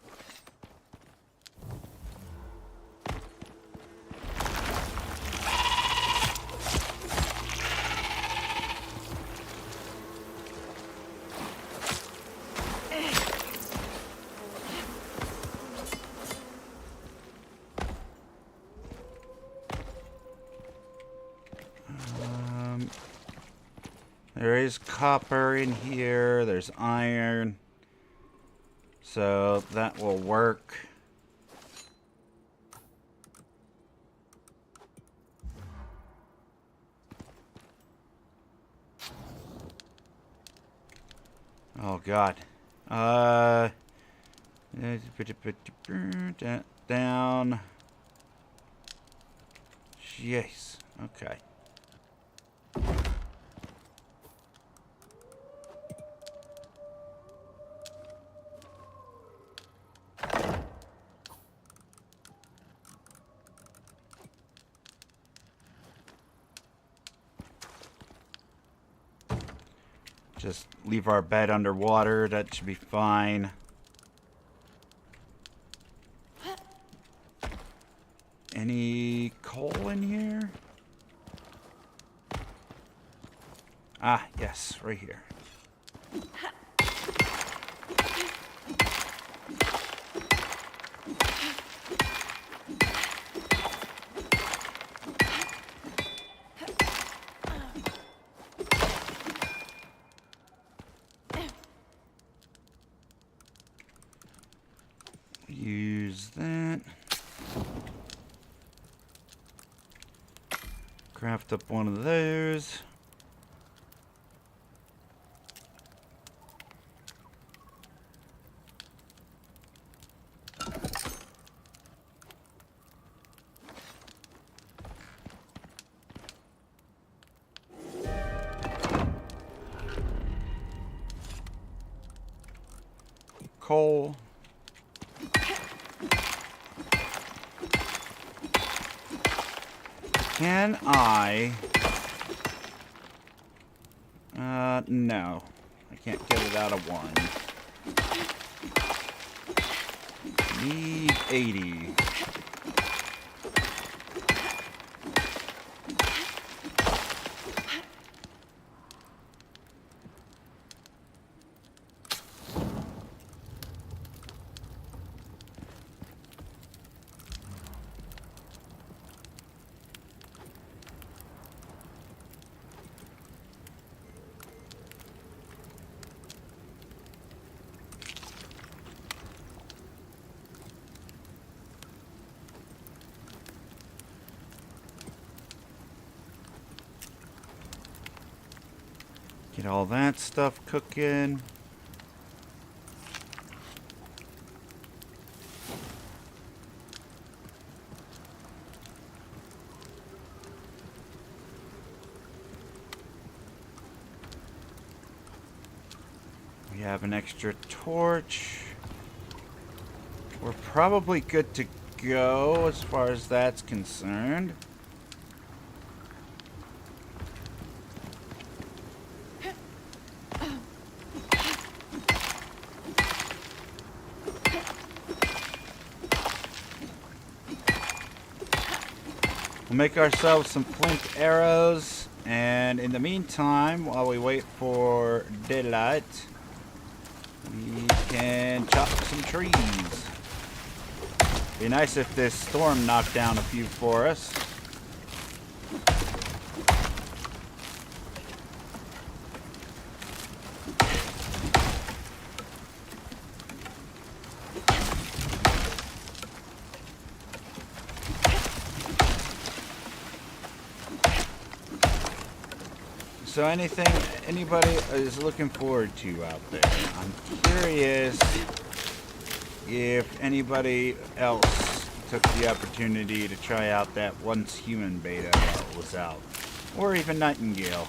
There is copper in here. There's iron. So that will work. Oh God. Down. Jeez. Okay. Just leave our bed underwater. That should be fine. Any coal in here? Ah, yes, right here. Use that. Craft up one of those. Coal. Can I? No. I can't get it out of one. Need 80. Get all that stuff cooking. We have an extra torch. We're probably good to go as far as that's concerned. We'll make ourselves some flint arrows, and in the meantime, while we wait for daylight, we can chop some trees. Be nice if this storm knocked down a few for us. So anybody is looking forward to out there? I'm curious if anybody else took the opportunity to try out that Once Human beta that was out. Or even Nightingale.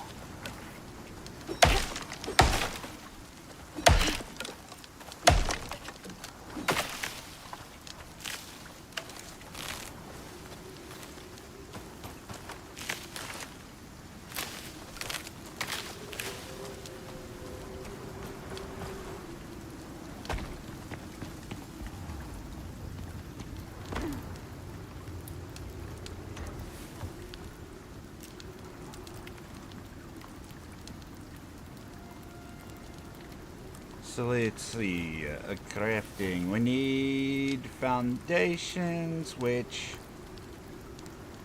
So let's see, crafting. We need foundations, which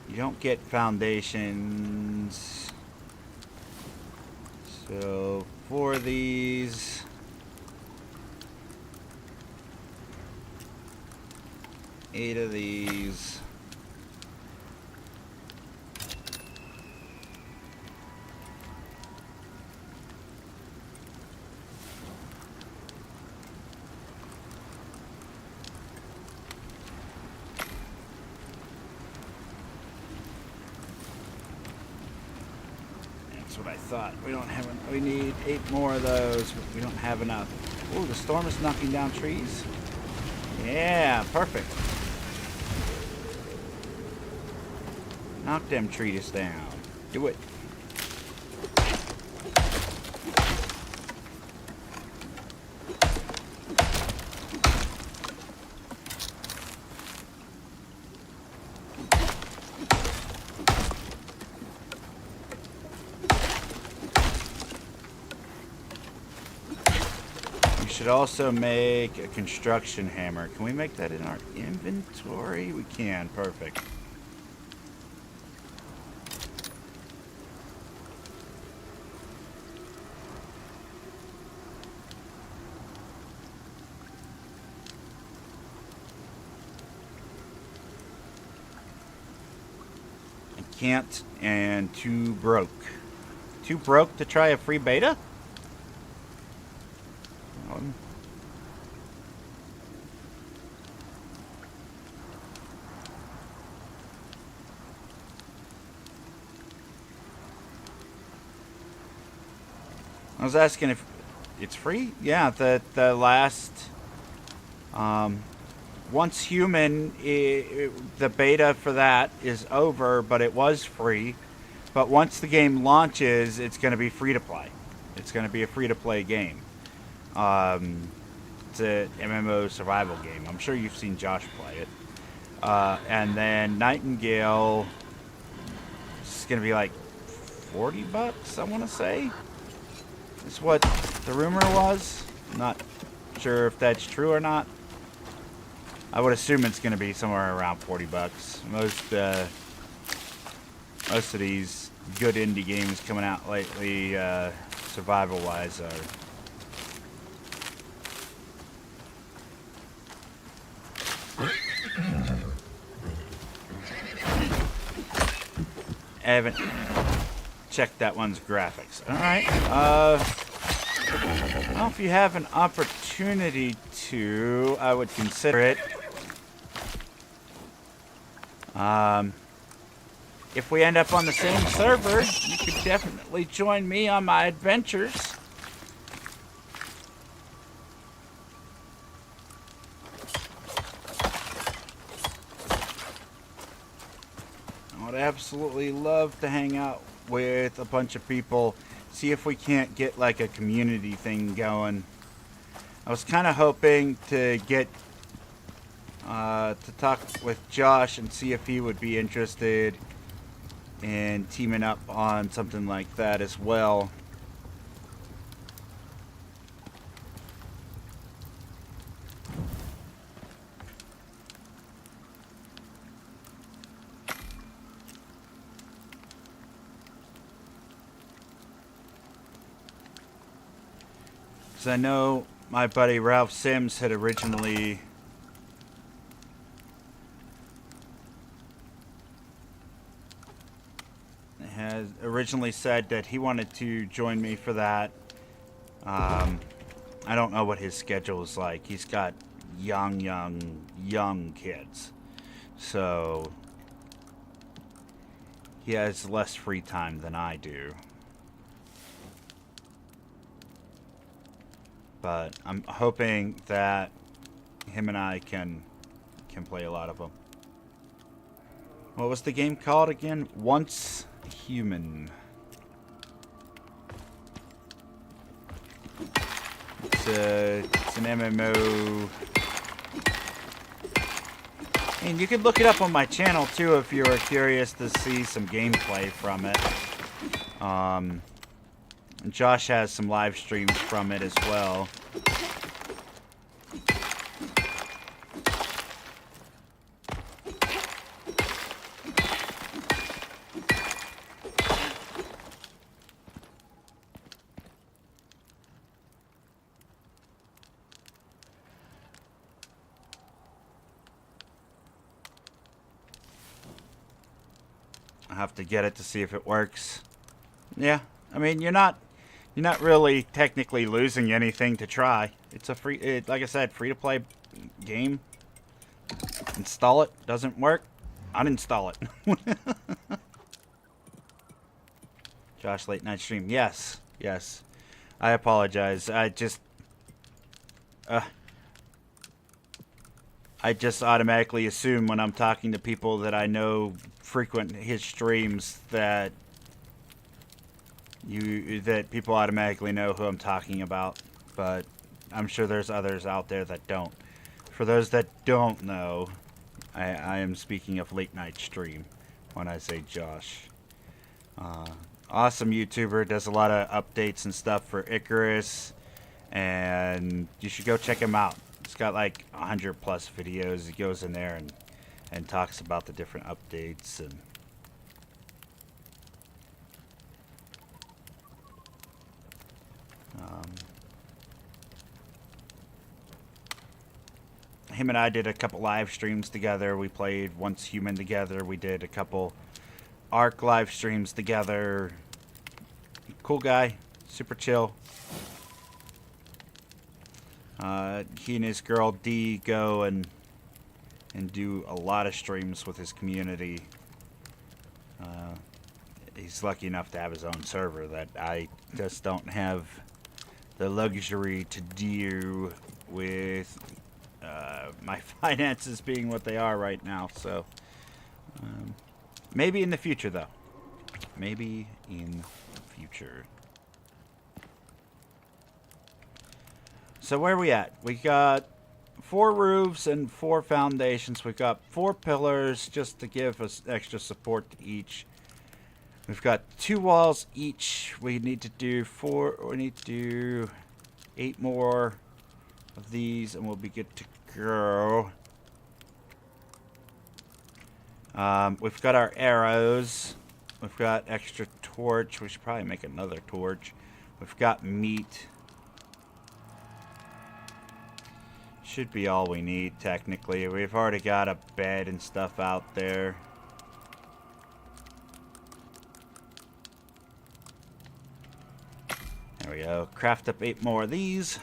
you don't get foundations. So for these, eight of these. What I thought. We don't have. We need 8 more of those. But we don't have enough. Oh, the storm is knocking down trees. Yeah, perfect. Knock them trees down. Do it. Should also make a construction hammer. Can we make that in our inventory? We can. Perfect. I can't, and too broke. Too broke to try a free beta? I was asking if it's free. Yeah, the last Once Human, the beta for that is over, but it was free. But once the game launches, it's going to be free to play. It's going to be a free to play game. It's a MMO survival game. I'm sure you've seen Josh play it. And then Nightingale is going to be like $40, I want to say. Is what the rumor was. I'm not sure if that's true or not. I would assume it's going to be somewhere around $40. Most of these good indie games coming out lately, survival-wise, are. I haven't checked that one's graphics. Alright, I don't know if you have an opportunity to, I would consider it. If we end up on the same server, you could definitely join me on my adventures. I would absolutely love to hang out with a bunch of people, see if we can't get like a community thing going. I was kind of hoping to get to talk with Josh and see if he would be interested in teaming up on something like that as well. Because I know my buddy Ralph Sims had originally said that he wanted to join me for that. I don't know what his schedule is like. He's got young kids. So he has less free time than I do. But I'm hoping that him and I can play a lot of them. What was the game called again? Once Human. It's an MMO. And you could look it up on my channel too if you were curious to see some gameplay from it. Josh has some live streams from it as well. I have to get it to see if it works. Yeah, I mean, you're not really technically losing anything to try. It's a free, like I said, free to play game. Install it. Doesn't work, uninstall it. Josh late night stream. Yes. I apologize. I just automatically assume when I'm talking to people that I know frequent his streams that people automatically know who I'm talking about, but I'm sure there's others out there that don't. For those that don't know, I am speaking of late night stream when I say Josh. Awesome YouTuber, does a lot of updates and stuff for Icarus, and you should go check him out. He's got like 100 plus videos. He goes in there and talks about the different updates and him and I did a couple live streams together. We played Once Human together. We did a couple Ark live streams together. Cool guy, super chill. He and his girl D go and do a lot of streams with his community. He's lucky enough to have his own server that I just don't have the luxury to do with my finances being what they are right now. So maybe in the future, though. Maybe in the future. So where are we at? We got 4 roofs and 4 foundations. We've got 4 pillars just to give us extra support to each. We've got 2 walls each. We need to do 8 more of these and we'll be good to go. We've got our arrows. We've got extra torch. We should probably make another torch. We've got meat. Should be all we need, technically. We've already got a bed and stuff out there. There we go. Craft up 8 more of these.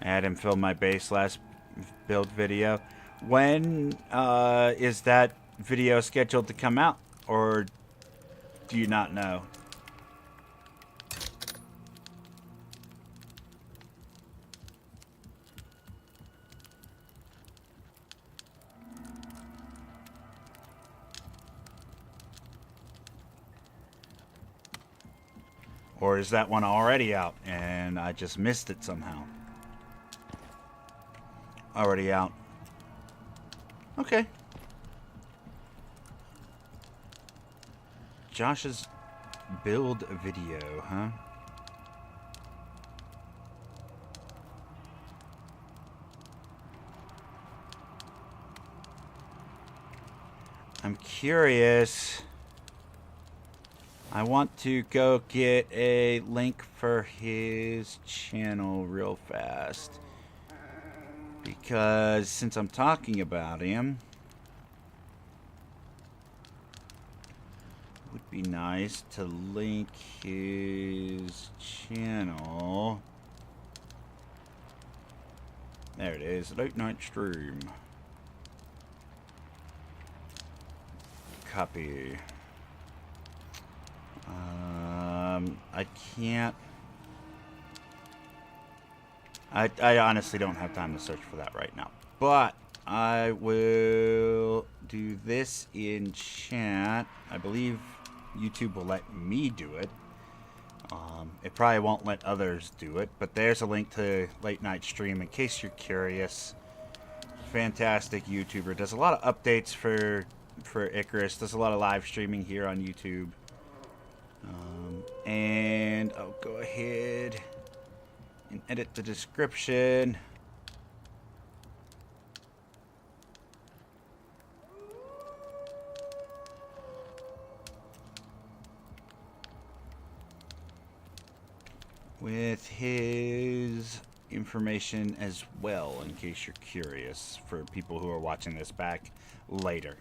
I had him film my base last build video. When is that video scheduled to come out? Or do you not know? Or is that one already out and I just missed it somehow? Already out. Okay. Josh's build video, huh? I'm curious. I want to go get a link for his channel real fast. Because since I'm talking about him, it would be nice to link his channel. There it is, Late Night Stream. Copy. I can't. I honestly don't have time to search for that right now. But I will do this in chat. I believe YouTube will let me do it. It probably won't let others do it. But there's a link to Late Night Stream in case you're curious. Fantastic YouTuber. Does a lot of updates for Icarus. Does a lot of live streaming here on YouTube. And I'll go ahead and edit the description. With his information as well, in case you're curious, for people who are watching this back later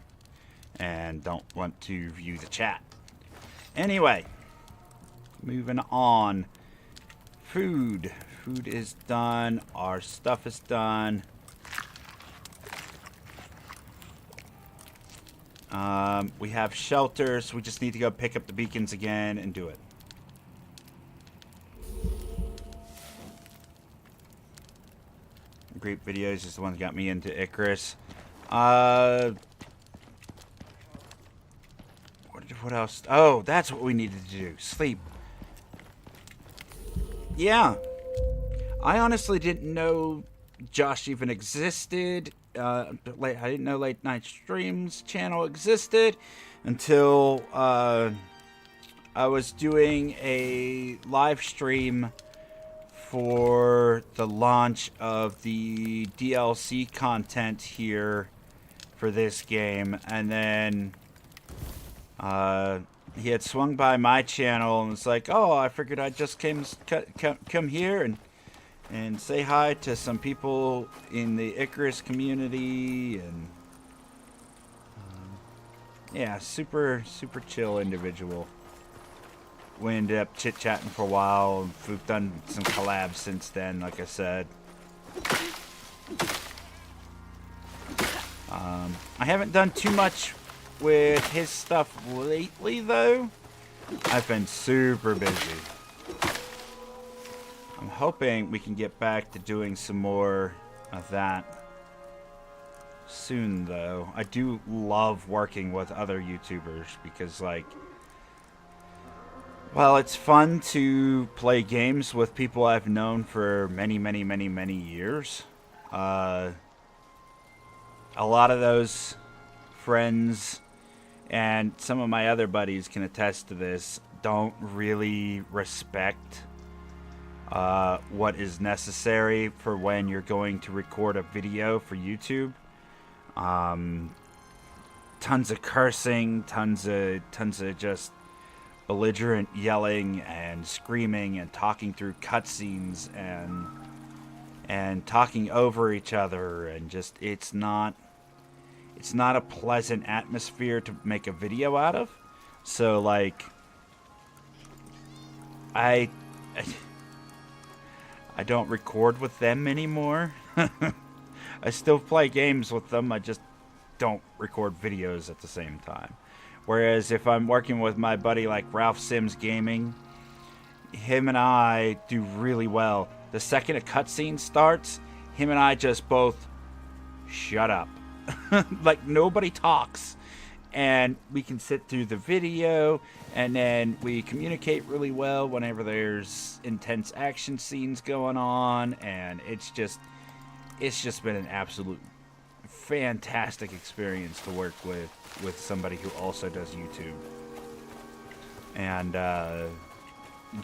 and don't want to view the chat. Anyway, moving on. Food. Food is done. Our stuff is done. We have shelters. We just need to go pick up the beacons again and do it. Great videos is the one that got me into Icarus. What else? Oh, that's what we needed to do. Sleep. Yeah. I honestly didn't know Josh even existed. I didn't know Late Night Streams channel existed until I was doing a live stream for the launch of the DLC content here for this game, and then he had swung by my channel and was like, "Oh, I figured I'd just come here and say hi to some people in the Icarus community," and yeah, super chill individual. We ended up chit-chatting for a while. We've done some collabs since then, like I said. I haven't done too much with his stuff lately, though. I've been super busy. I'm hoping we can get back to doing some more of that soon, though. I do love working with other YouTubers because, like, well, it's fun to play games with people I've known for many years. A lot of those friends and some of my other buddies can attest to this, don't really respect what is necessary for when you're going to record a video for YouTube. Tons of cursing, tons of just belligerent yelling and screaming and talking through cutscenes and talking over each other, and just it's not a pleasant atmosphere to make a video out of. So, like, I don't record with them anymore. I still play games with them, I just don't record videos at the same time. Whereas if I'm working with my buddy like Ralph Sims Gaming, him and I do really well. The second a cutscene starts, him and I just both shut up. Like, nobody talks. And we can sit through the video, and then we communicate really well whenever there's intense action scenes going on, and it's just been an absolute fantastic experience to work with somebody who also does YouTube. And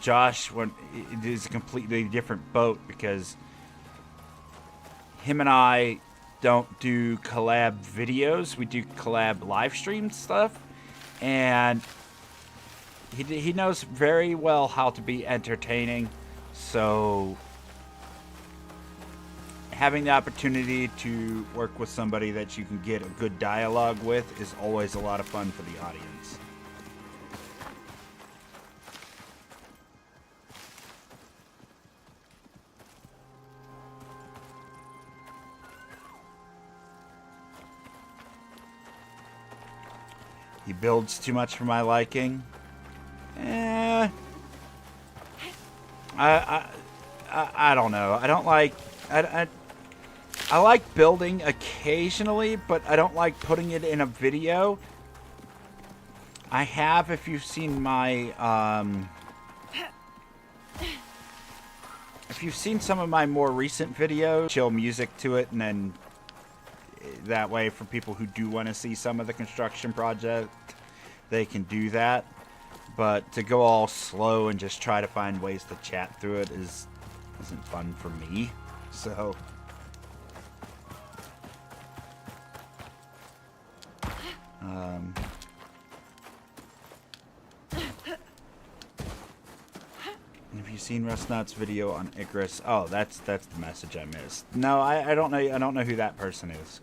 Josh it is a completely different boat because him and I don't do collab videos. We do collab live stream stuff, and he knows very well how to be entertaining. So having the opportunity to work with somebody that you can get a good dialogue with is always a lot of fun for the audience. He builds too much for my liking. I don't know. I don't like... I like building occasionally, but I don't like putting it in a video. I have, if you've seen my... if you've seen some of my more recent videos, chill music to it, and then... that way, for people who do want to see some of the construction project, they can do that. But to go all slow and just try to find ways to chat through it isn't fun for me. So, have you seen Rustnut's video on Icarus? Oh, that's the message I missed. No, I don't know. I don't know who that person is.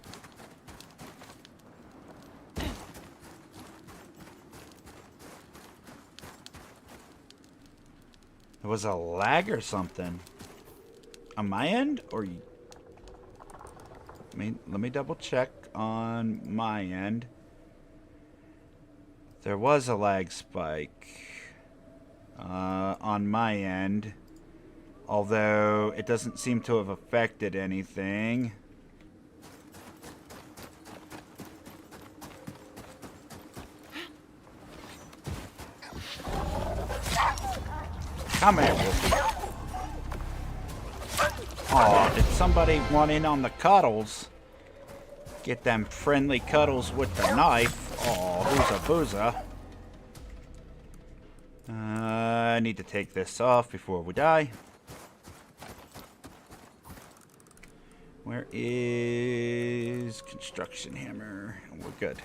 There was a lag or something on my end, or you... let me double check on my end. There was a lag spike on my end, although it doesn't seem to have affected anything. Come here, Wolfie. Aw, did somebody want in on the cuddles? Get them friendly cuddles with the knife. Aw, booza. I need to take this off before we die. Where is construction hammer? We're good.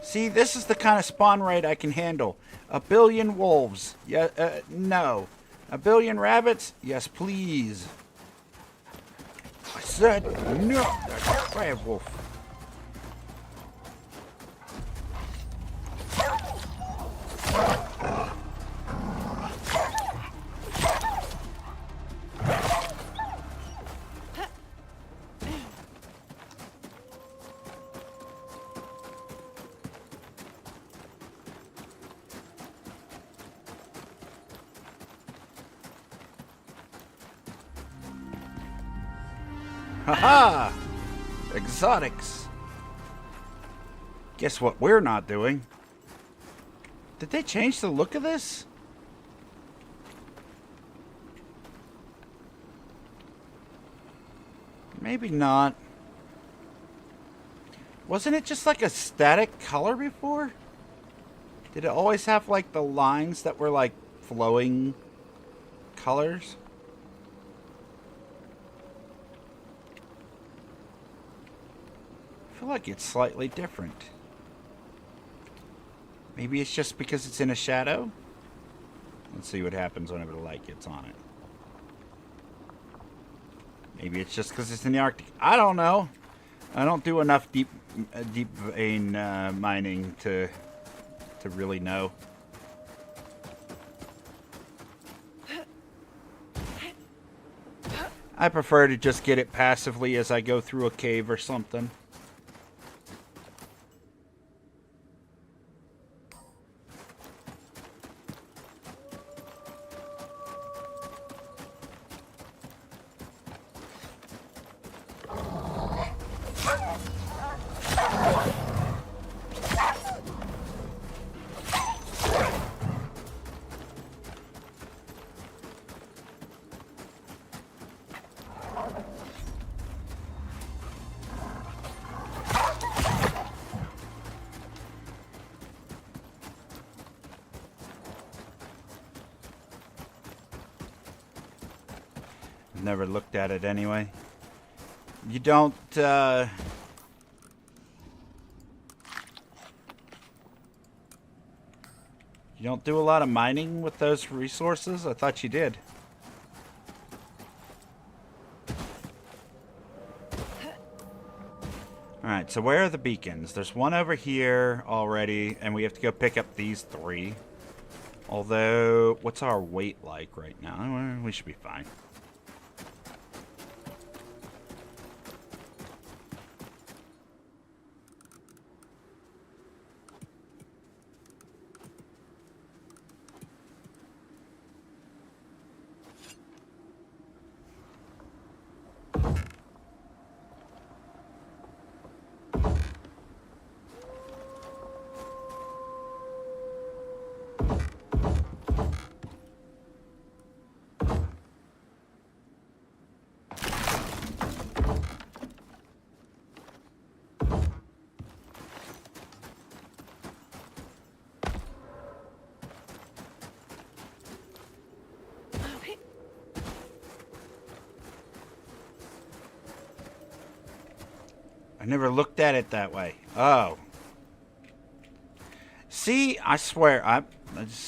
See, this is the kind of spawn rate I can handle. 1 billion wolves. Yeah, no. 1 billion rabbits? Yes, please. I said no. That's a werewolf. Haha! Exotics. Guess what we're not doing? Did they change the look of this? Maybe not. Wasn't it just like a static color before? Did it always have like the lines that were like flowing colors? I feel like it's slightly different. Maybe it's just because it's in a shadow? Let's see what happens whenever the light gets on it. Maybe it's just because it's in the Arctic. I don't know. I don't do enough deep vein mining to really know. I prefer to just get it passively as I go through a cave or something. never looked at it anyway. You don't, you don't do a lot of mining with those resources? I thought you did. Alright, so where are the beacons? There's one over here already, and we have to go pick up these 3. Although, what's our weight like right now? We should be fine. I never looked at it that way. Oh. See, I swear,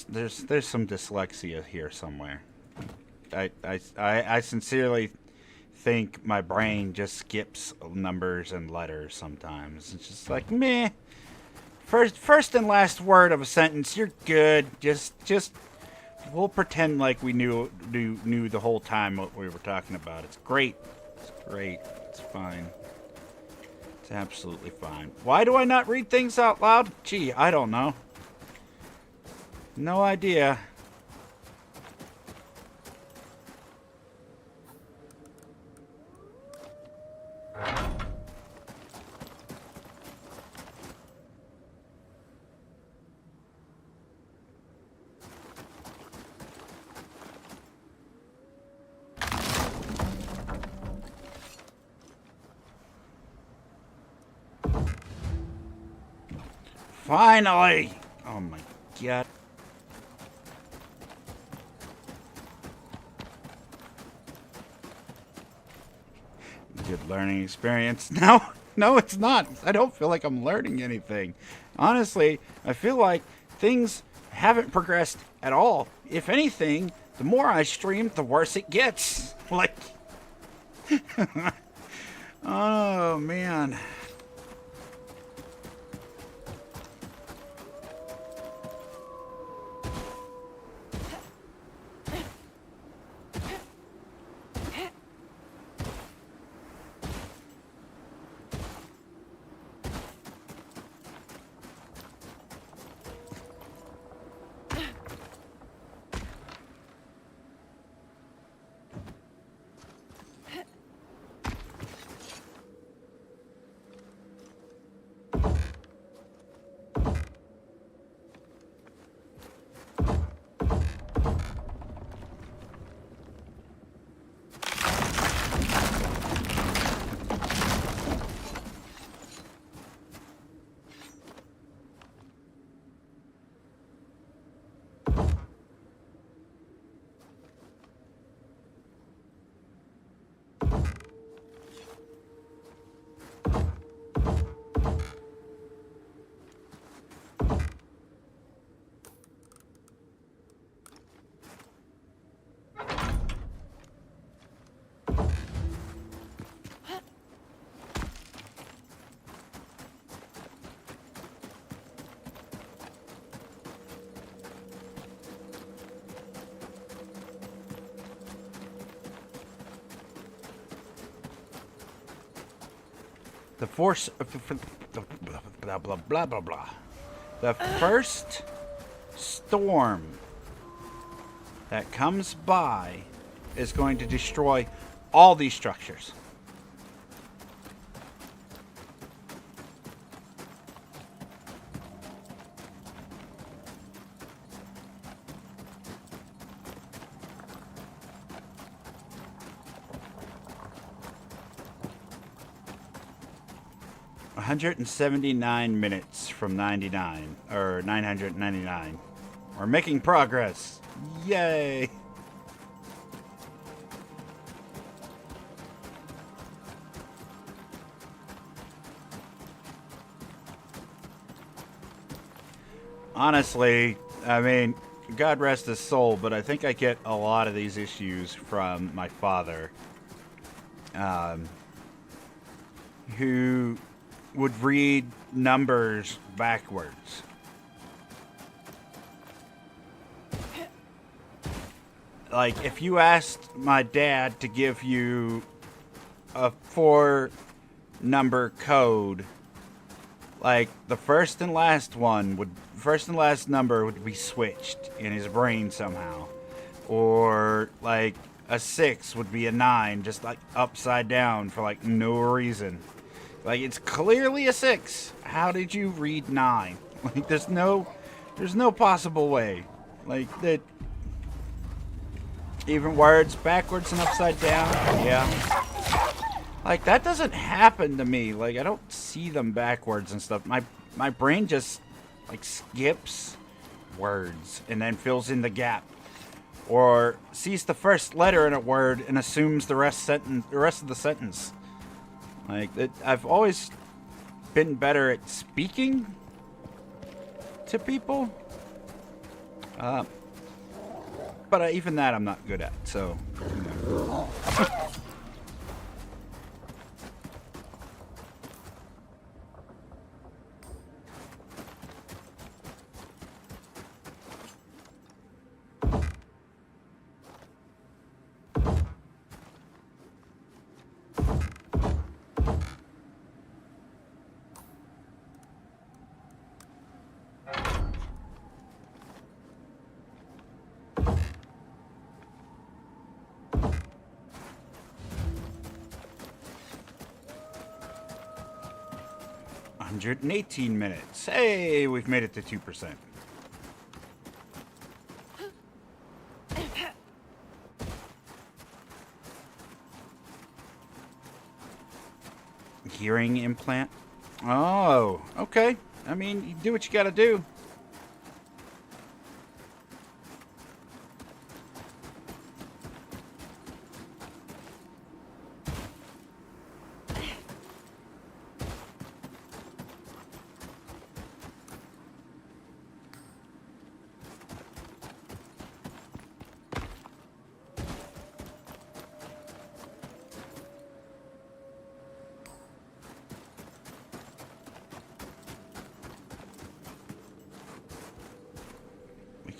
there's some dyslexia here somewhere. I sincerely think my brain just skips numbers and letters sometimes. It's just like, meh. First and last word of a sentence, you're good. Just we'll pretend like we knew the whole time what we were talking about. It's great. It's great. It's fine. It's absolutely fine. Why do I not read things out loud? Gee, I don't know. No idea. Finally! Oh my god. Good learning experience. No, it's not. I don't feel like I'm learning anything. Honestly, I feel like things haven't progressed at all. If anything, the more I stream, the worse it gets. Like... oh, man. The force... blah, blah, blah, blah, blah. The first storm that comes by is going to destroy all these structures. $179 minutes from 99, or 999. We're making progress. Yay! honestly, I mean, God rest his soul, but I think I get a lot of these issues from my father, who would read numbers backwards. Like, if you asked my dad to give you a 4-number code, like, the first and last number would be switched in his brain somehow. Or, like, a 6 would be a 9, just, like, upside down for, like, no reason. Like, it's clearly a 6. How did you read 9? Like, there's no possible way. Like, that... Even words backwards and upside down? Yeah. Like, that doesn't happen to me. Like, I don't see them backwards and stuff. My brain just, like, skips words and then fills in the gap. Or sees the first letter in a word and assumes the rest of the sentence. Like, I've always been better at speaking to people. But even that I'm not good at, so... You know. 118 minutes. Hey, we've made it to 2%. Hearing implant? Oh, okay. I mean, you do what you gotta do.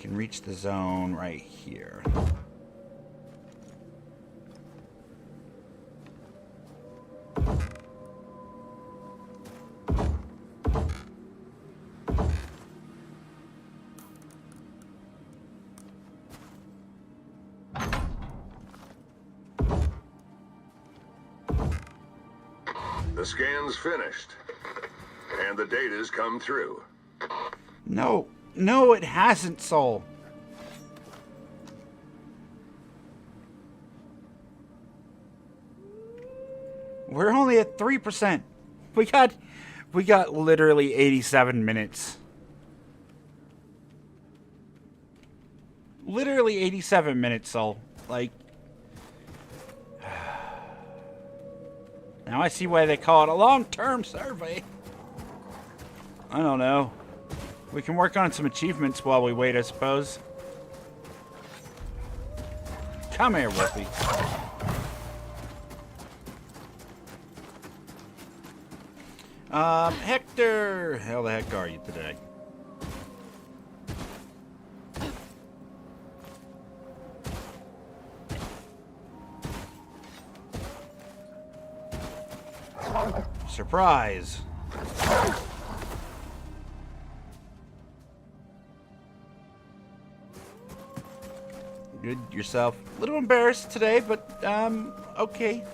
Can reach the zone right here. The scan's finished, and the data's come through. No, it hasn't, Soul. We're only at 3%. We got literally 87 minutes. Literally 87 minutes, Soul. Like... Now I see why they call it a long-term survey. I don't know. We can work on some achievements while we wait, I suppose. Come here, Wolfie. Hector! How the heck are you today? Surprise! Good yourself. A little embarrassed today, but okay.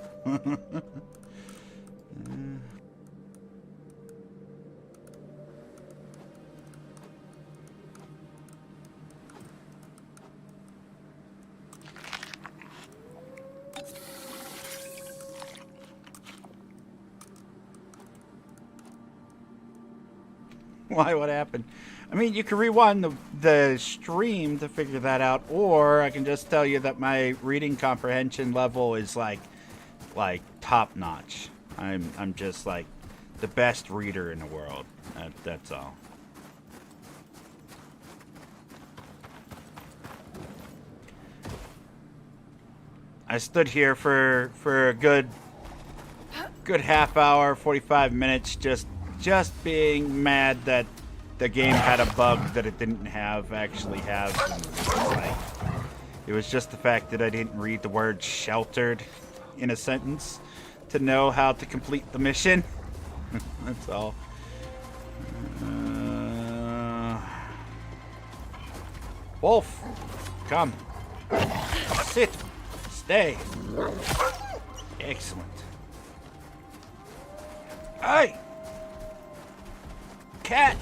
Why? What happened? I mean, you can rewind the stream to figure that out, or I can just tell you that my reading comprehension level is like top notch. I'm just like the best reader in the world. That's all. I stood here for a good half hour, 45 minutes, just being mad that the game had a bug that it didn't actually have. It was just the fact that I didn't read the word sheltered in a sentence to know how to complete the mission. That's all. Wolf, come. Sit. Stay. Excellent. Hey! Cat!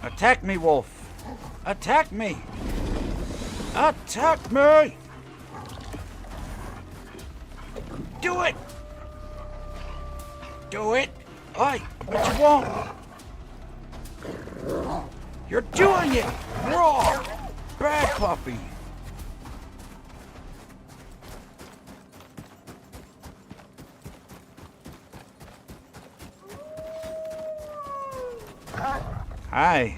Attack me, wolf! Attack me! Attack me! Do it! Do it! Aye, but you won't! You're doing it! Raw! Bad puppy! Hi.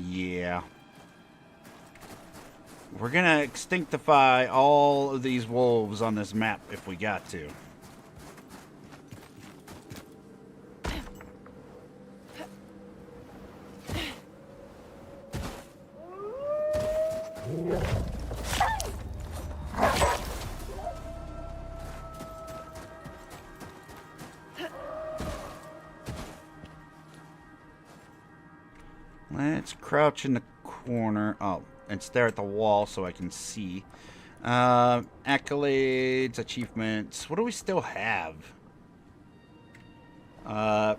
Yeah. We're gonna extinctify all of these wolves on this map if we got to. Let's crouch in the corner. Oh, and stare at the wall so I can see. Accolades, achievements. What do we still have?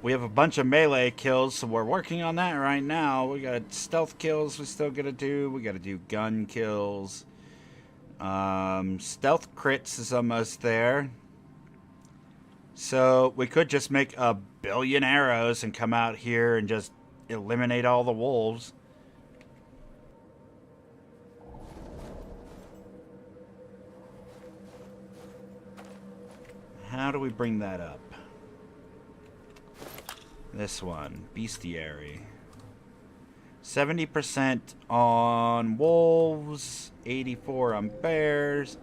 We have a bunch of melee kills, so we're working on that right now. We got stealth kills we still gotta do. We gotta do gun kills. Stealth crits is almost there. So we could just make 1 billion arrows and come out here and just eliminate all the wolves. How do we bring that up? This one, bestiary. 70% on wolves, 84 on bears,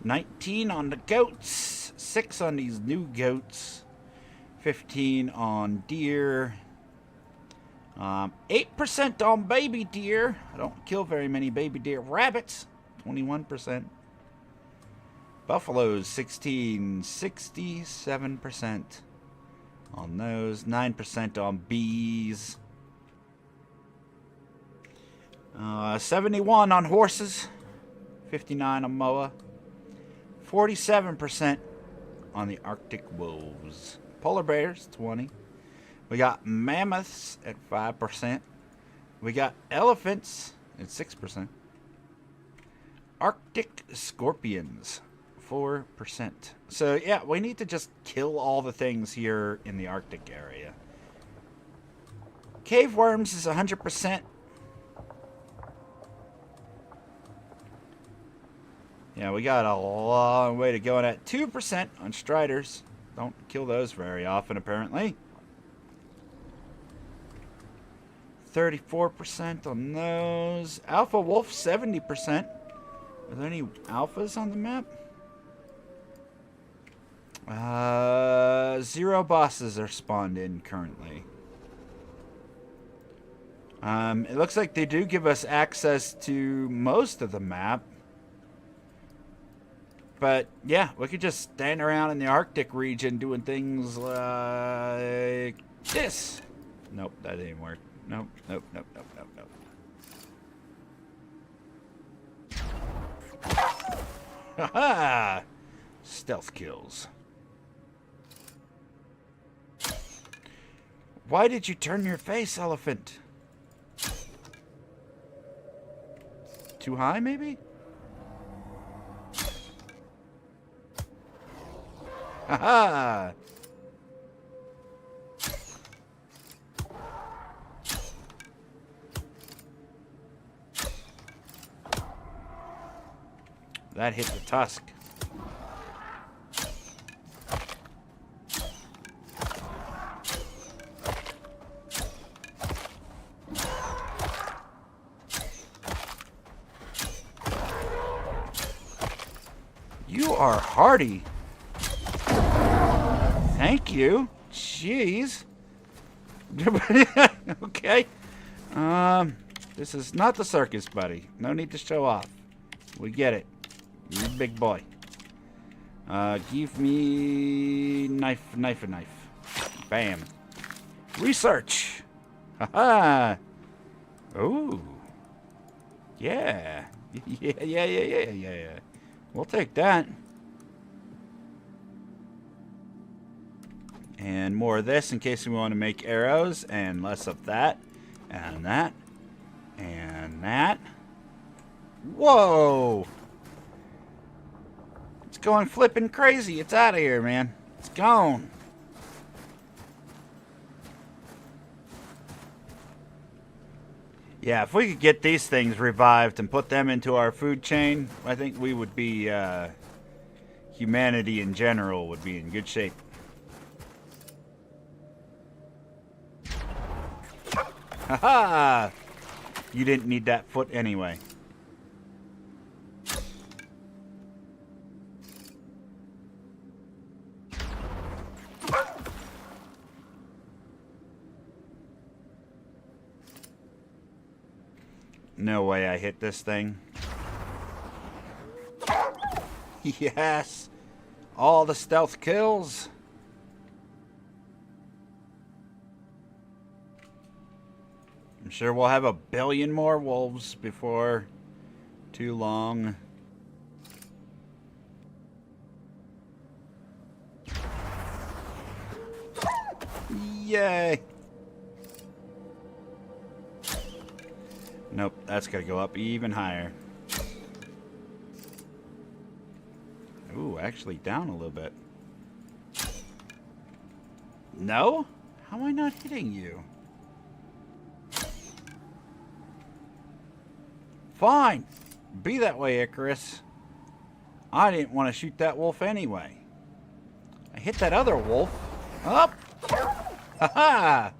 19 on the goats, 6 on these new goats, 15 on deer, 8% on baby deer. I don't kill very many baby deer. Rabbits, 21%. Buffaloes, 16, 67% on those. 9% on bees. 71 on horses. 59 on moa. 47% on the Arctic wolves. Polar bears, 20. We got mammoths at 5%. We got elephants at 6%. Arctic scorpions, 4%. So, yeah, we need to just kill all the things here in the Arctic area. Cave worms is 100%. Yeah, we got a long way to go on that. 2% on striders. Don't kill those very often, apparently. 34% on those. Alpha wolf, 70%. Are there any alphas on the map? 0 bosses are spawned in currently. It looks like they do give us access to most of the map. But yeah, we could just stand around in the Arctic region doing things like this. Nope, that didn't work. Nope, nope, nope, nope, nope, nope. Haha! Stealth kills. Why did you turn your face, elephant? Too high, maybe? Haha! That hit the tusk. You are hardy. Thank you. Jeez. Okay. This is not the circus, buddy. No need to show off. We get it. You're a big boy. Give me knife. Bam. Research. Haha. Ooh. Yeah. Yeah. We'll take that. And more of this in case we want to make arrows, and less of that, and that, and that. Whoa! It's going flipping crazy. It's out of here, man. It's gone. Yeah, if we could get these things revived and put them into our food chain, I think we would be, humanity in general would be in good shape. Haha! You didn't need that foot anyway. No way I hit this thing. Yes! All the stealth kills. I'm sure we'll have a billion more wolves before too long. Yay! Nope, that's gotta go up even higher. Ooh, actually down a little bit. No? How am I not hitting you? Fine. Be that way, Icarus. I didn't want to shoot that wolf anyway. I hit that other wolf. Up! Ha-ha!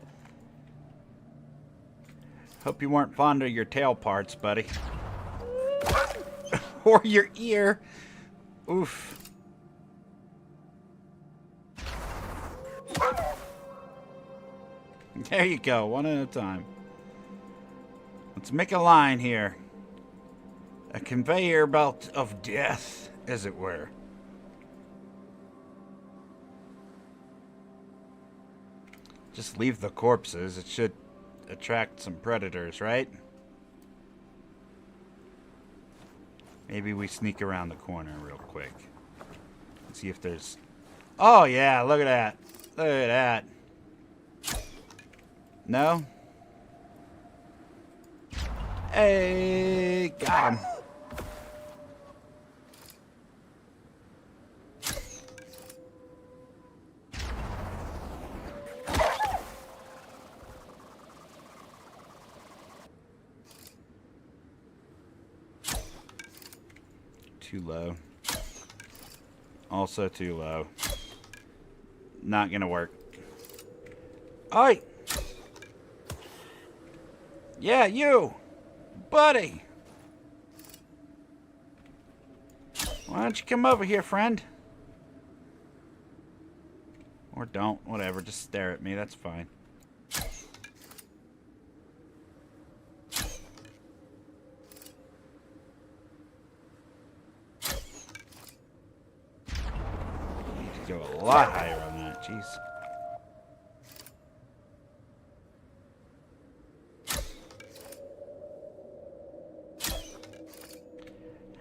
Hope you weren't fond of your tail parts, buddy. Or your ear. Oof. There you go, one at a time. Let's make a line here. A conveyor belt of death, as it were. Just leave the corpses. It should attract some predators, right? Maybe we sneak around the corner real quick. See if there's... Oh, yeah, look at that. Look at that. No? Hey, got him. Too low. Also too low. Not gonna work. Oi! Yeah, you! Buddy! Why don't you come over here, friend? Or don't. Whatever. Just stare at me. That's fine. lot higher on that. Jeez.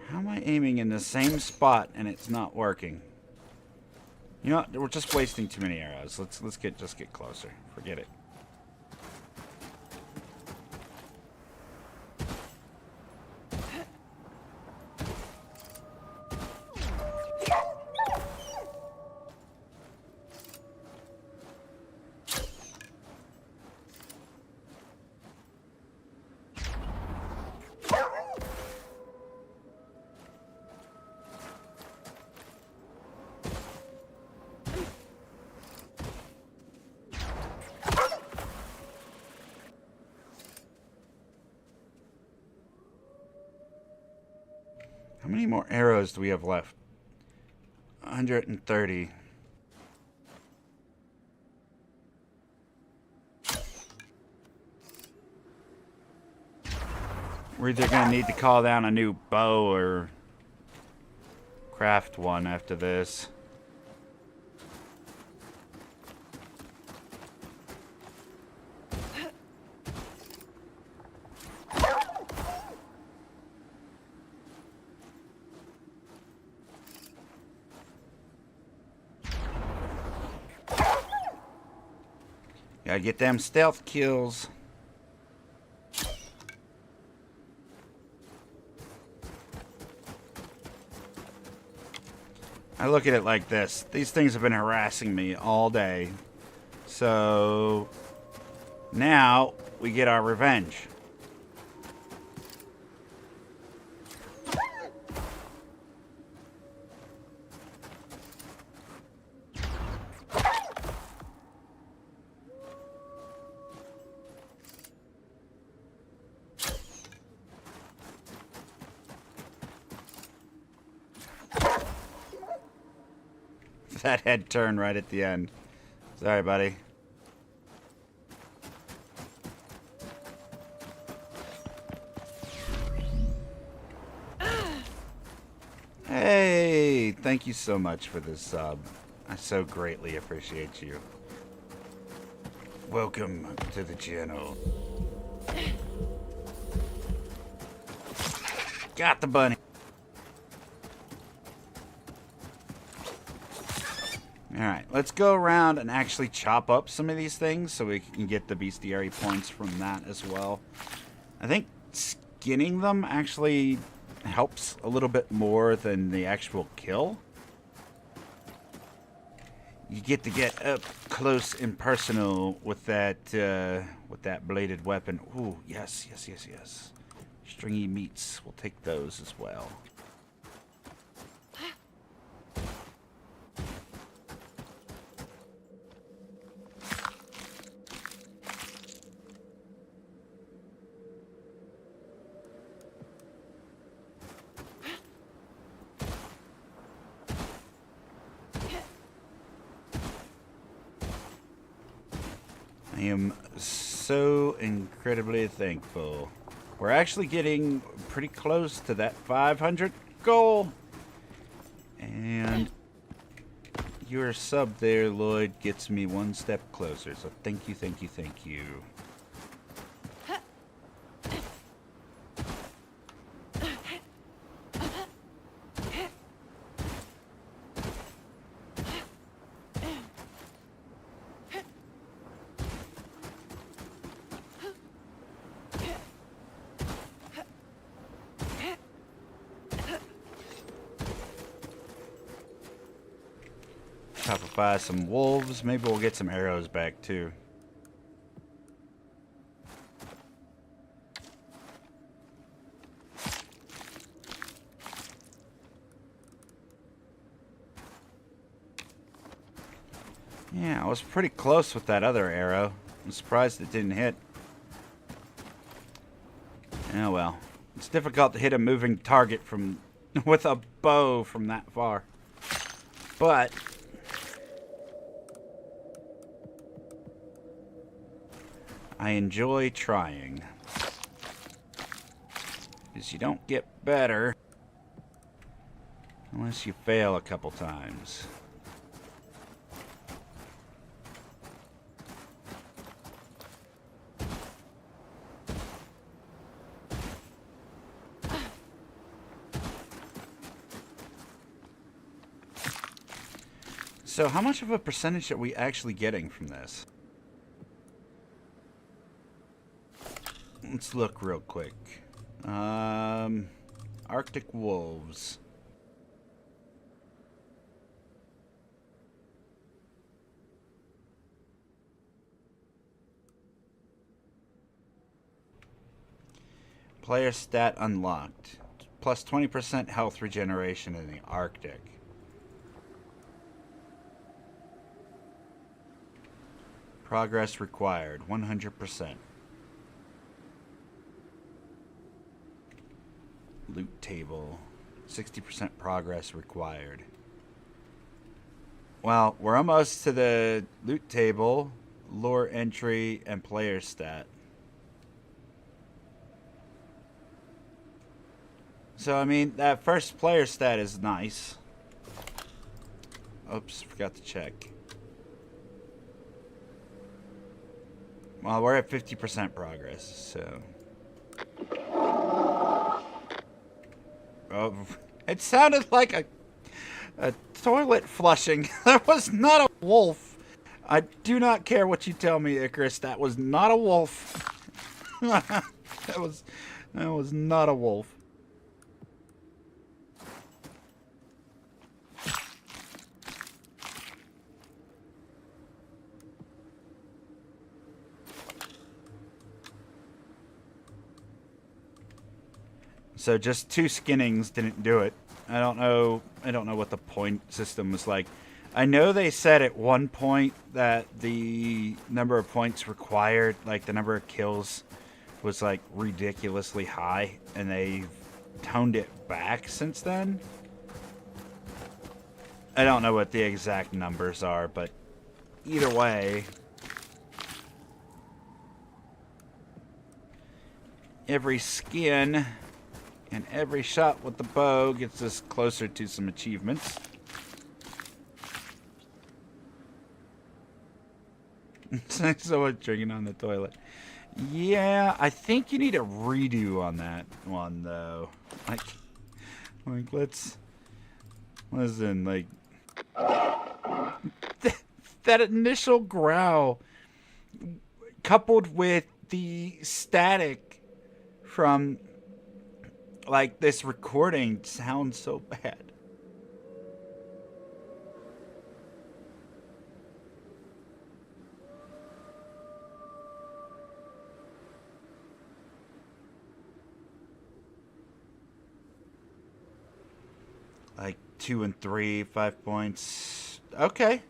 How am I aiming in the same spot and it's not working? You know what? We're just wasting too many arrows. Let's just get closer. Forget it. How many more arrows do we have left? 130. We're either going to need to call down a new bow or craft one after this. Gotta get them stealth kills. I look at it like this. These things have been harassing me all day. So now we get our revenge. That head turned right at the end. Sorry, buddy. Hey, thank you so much for this sub. I so greatly appreciate you. Welcome to the channel. Got the bunny. Alright, let's go around and actually chop up some of these things so we can get the bestiary points from that as well. I think skinning them actually helps a little bit more than the actual kill. You get to get up close and personal with that bladed weapon. Ooh, yes, yes, yes, yes. Stringy meats, we'll take those as well. I am so incredibly thankful. We're actually getting pretty close to that 500 goal. And your sub there, Lloyd, gets me one step closer. So thank you, thank you, thank you. Buy some wolves. Maybe we'll get some arrows back too. Yeah, I was pretty close with that other arrow. I'm surprised it didn't hit. Oh well. It's difficult to hit a moving target from with a bow from that far. But I enjoy trying. Because you don't get better unless you fail a couple times. So how much of a percentage are we actually getting from this? Let's look real quick. Arctic wolves. Player stat unlocked. Plus 20% health regeneration in the Arctic. Progress required, 100%. Loot table, 60% progress required. Well, we're almost to the loot table, lore entry, and player stat. So, I mean, that first player stat is nice. Oops, forgot to check. Well, we're at 50% progress, so... Oh, it sounded like a toilet flushing. That was not a wolf. I do not care what you tell me, Icarus. That was not a wolf. that was not a wolf. So just 2 skinnings didn't do it. I don't know what the point system was like. I know they said at one point that the number of points required, like the number of kills, was like ridiculously high, and they've toned it back since then. I don't know what the exact numbers are, but either way, every skin and every shot with the bow gets us closer to some achievements. Someone drinking on the toilet. Yeah, I think you need a redo on that one, though. Like let's listen. Like that initial growl, coupled with the static from like this recording, sounds so bad. Like 2 and 3, 5 points. Okay.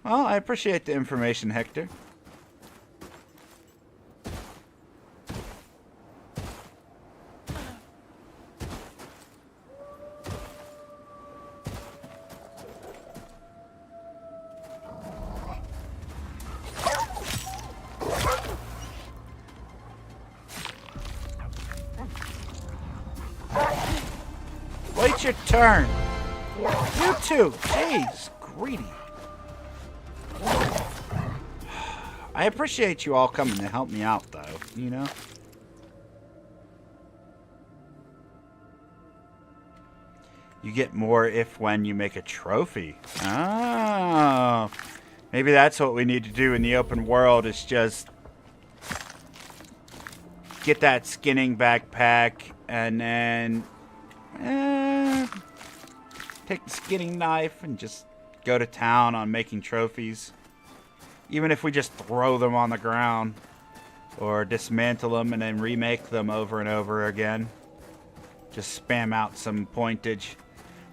Well, I appreciate the information, Hector. Wait your turn. You too. Jeez, greedy. I appreciate you all coming to help me out, though, you know? You get more if when you make a trophy. Oh. Maybe that's what we need to do in the open world, is just get that skinning backpack and then take the skinning knife and just go to town on making trophies. Even if we just throw them on the ground or dismantle them and then remake them over and over again. Just spam out some pointage.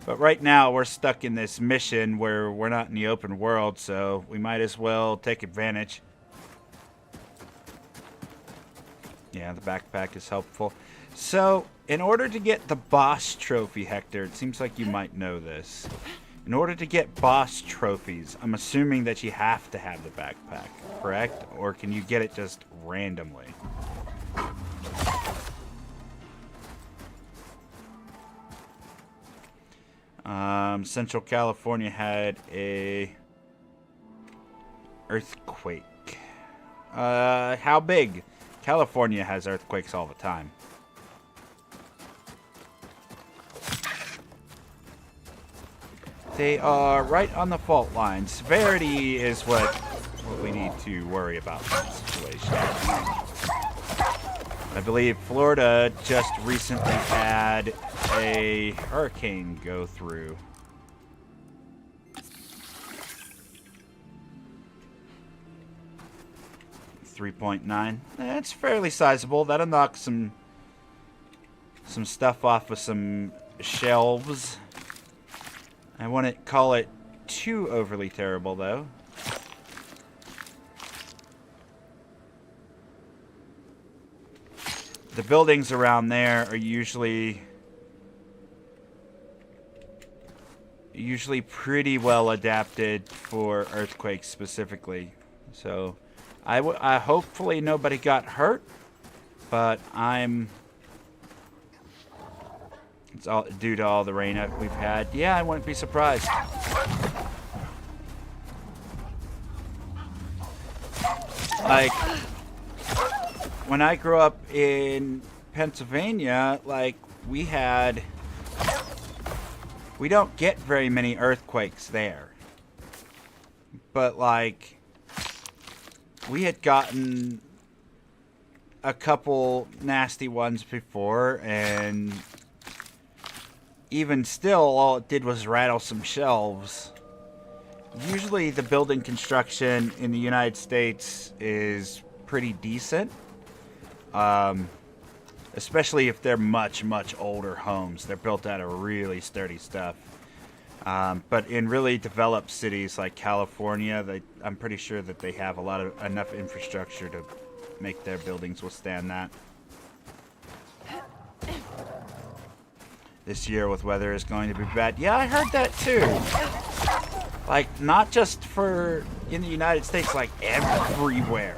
But right now we're stuck in this mission where we're not in the open world, so we might as well take advantage. Yeah, the backpack is helpful. So, in order to get the boss trophy, Hector, it seems like you might know this. In order to get boss trophies, I'm assuming that you have to have the backpack, correct? Or can you get it just randomly? Central California had a earthquake. How big? California has earthquakes all the time. I They are right on the fault line. Severity is what we need to worry about in this situation. I believe Florida just recently had a hurricane go through. 3.9. That's fairly sizable. That'll knock some stuff off of some shelves. I wouldn't call it too overly terrible, though. The buildings around there are usually pretty well adapted for earthquakes specifically. So I hopefully nobody got hurt, but it's all due to all the rain we've had. Yeah, I wouldn't be surprised. Like, when I grew up in Pennsylvania, like, we don't get very many earthquakes there. But, like, we had gotten a couple nasty ones before, and even still, all it did was rattle some shelves. Usually the building construction in the United States is pretty decent. Especially if they're much, much older homes. They're built out of really sturdy stuff. But in really developed cities like California, I'm pretty sure that they have enough infrastructure to make their buildings withstand that. This year with weather is going to be bad. Yeah, I heard that too. Like, not just in the United States, like everywhere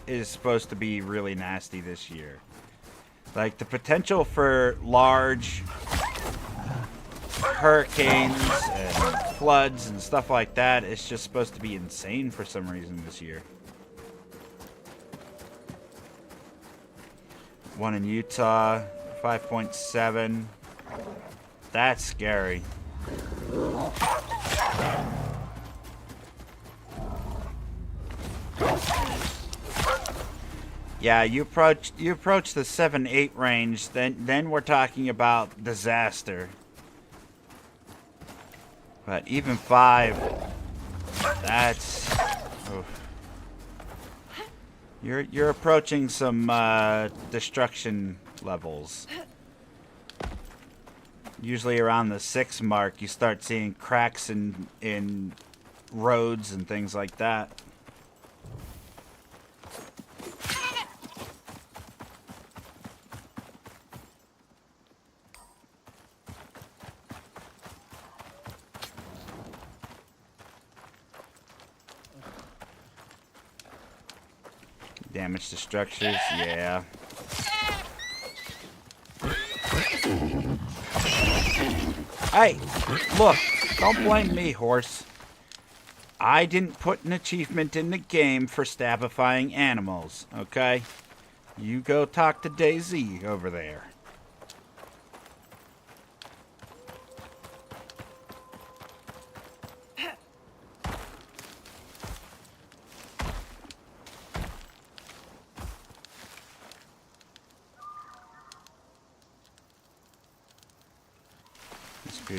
is supposed to be really nasty this year. Like, the potential for large hurricanes and floods and stuff like that is just supposed to be insane for some reason this year. One in Utah, 5.7. That's scary. Yeah, you approach the 7-8 range, then we're talking about disaster. But even 5, that's oof. You're approaching some destruction levels. Usually around the 6 mark, you start seeing cracks in roads and things like that. Damage to structures, yeah. Hey, look, don't blame me, horse. I didn't put an achievement in the game for stabifying animals, okay? You go talk to DayZ over there.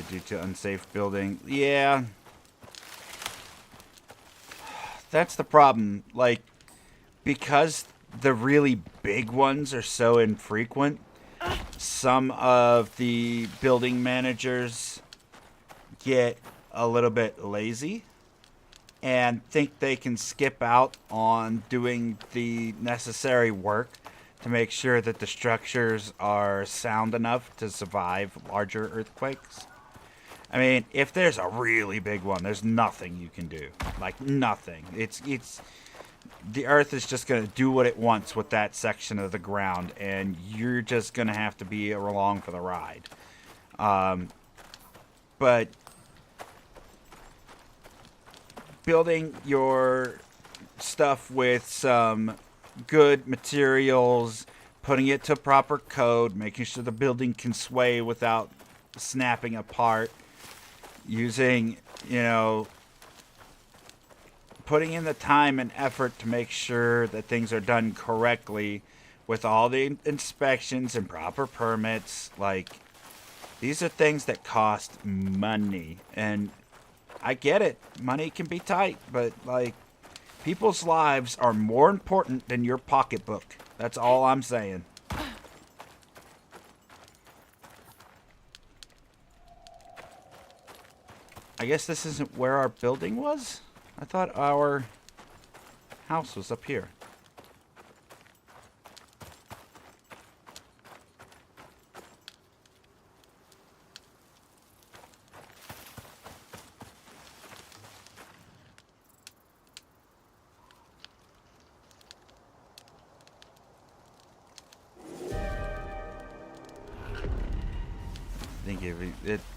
Due to unsafe building. Yeah. That's the problem. Like, because the really big ones are so infrequent, some of the building managers get a little bit lazy and think they can skip out on doing the necessary work to make sure that the structures are sound enough to survive larger earthquakes. I mean, if there's a really big one, there's nothing you can do. Like, nothing. It's the Earth is just going to do what it wants with that section of the ground, and you're just going to have to be along for the ride. But building your stuff with some good materials, putting it to proper code, making sure the building can sway without snapping apart. using, you know, putting in the time and effort to make sure that things are done correctly with all the inspections and proper permits. Like, these are things that cost money. And I get it. Money can be tight, but, like, people's lives are more important than your pocketbook. That's all I'm saying. I guess this isn't where our building was? I thought our house was up here.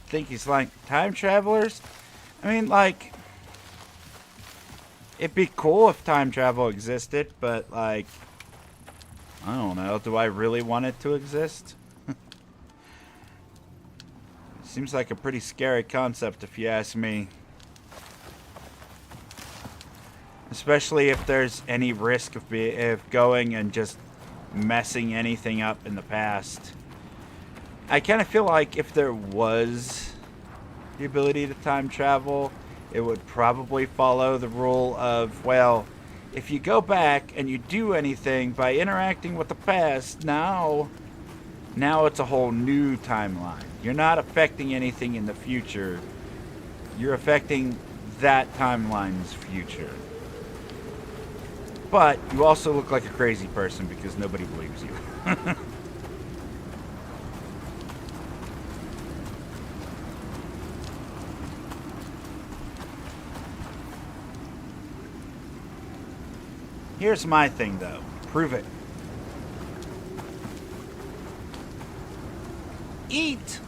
Think he's like time travelers? I mean, like, it'd be cool if time travel existed, but, like, I don't know. Do I really want it to exist? Seems like a pretty scary concept, if you ask me. Especially if there's any risk of going and just messing anything up in the past. I kind of feel like if there was the ability to time travel, it would probably follow the rule of, well, if you go back and you do anything by interacting with the past, now it's a whole new timeline. You're not affecting anything in the future. You're affecting that timeline's future. But you also look like a crazy person because nobody believes you. Here's my thing, though. Prove it. Eat!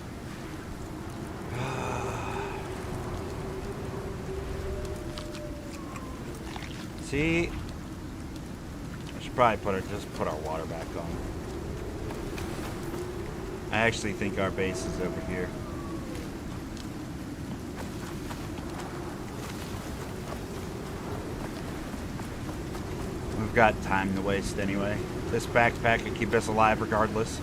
See? I should probably just put our water back on. I actually think our base is over here. We've got time to waste anyway. This backpack can keep us alive regardless.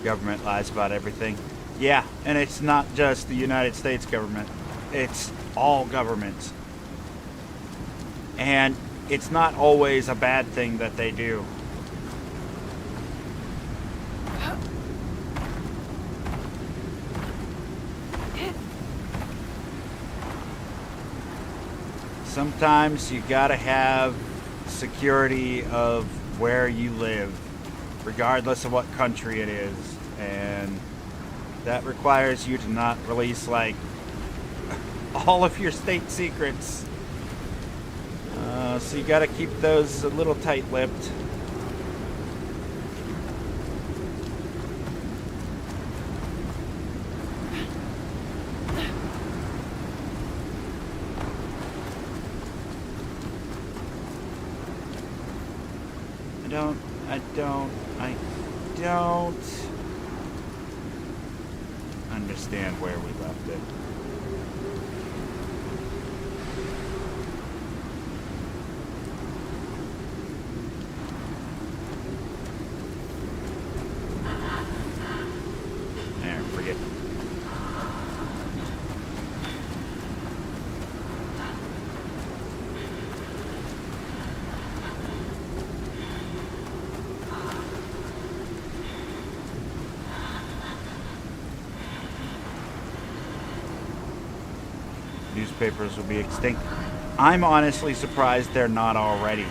Government lies about everything. Yeah, and it's not just the United States government. It's all governments. And it's not always a bad thing that they do. Sometimes you gotta have security of where you live, regardless of what country it is, and that requires you to not release, like, all of your state secrets. So you gotta keep those a little tight-lipped. I don't understand where we left it. There, forget it. Newspapers will be extinct. I'm honestly surprised they're not already.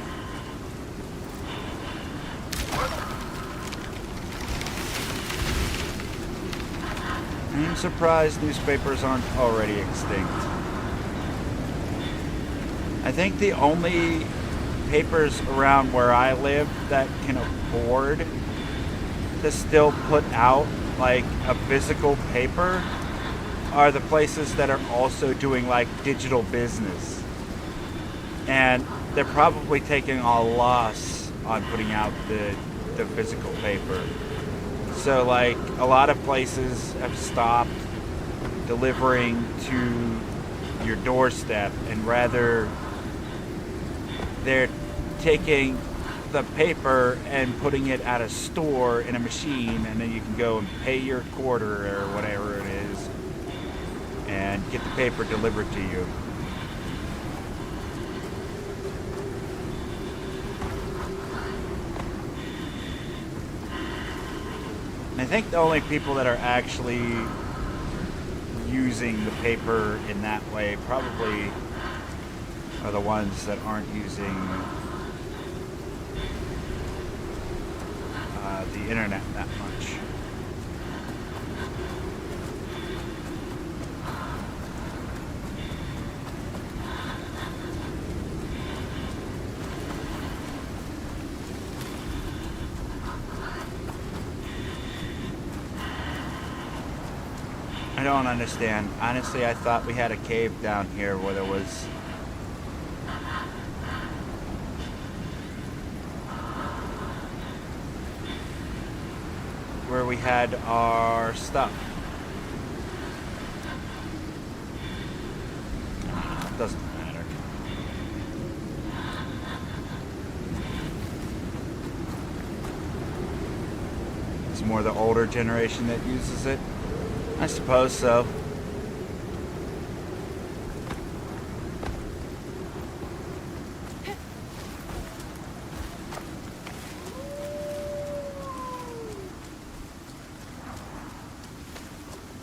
I'm surprised newspapers aren't already extinct. I think the only papers around where I live that can afford to still put out, like, a physical paper are the places that are also doing, like, digital business. And they're probably taking a loss on putting out the physical paper. So, like, a lot of places have stopped delivering to your doorstep, and rather they're taking the paper and putting it at a store in a machine, and then you can go and pay your quarter or whatever it is and get the paper delivered to you. And I think the only people that are actually using the paper in that way probably are the ones that aren't using the internet that much. I don't understand. Honestly, I thought we had a cave down here where there was where we had our stuff. It doesn't matter. It's more the older generation that uses it. I suppose so.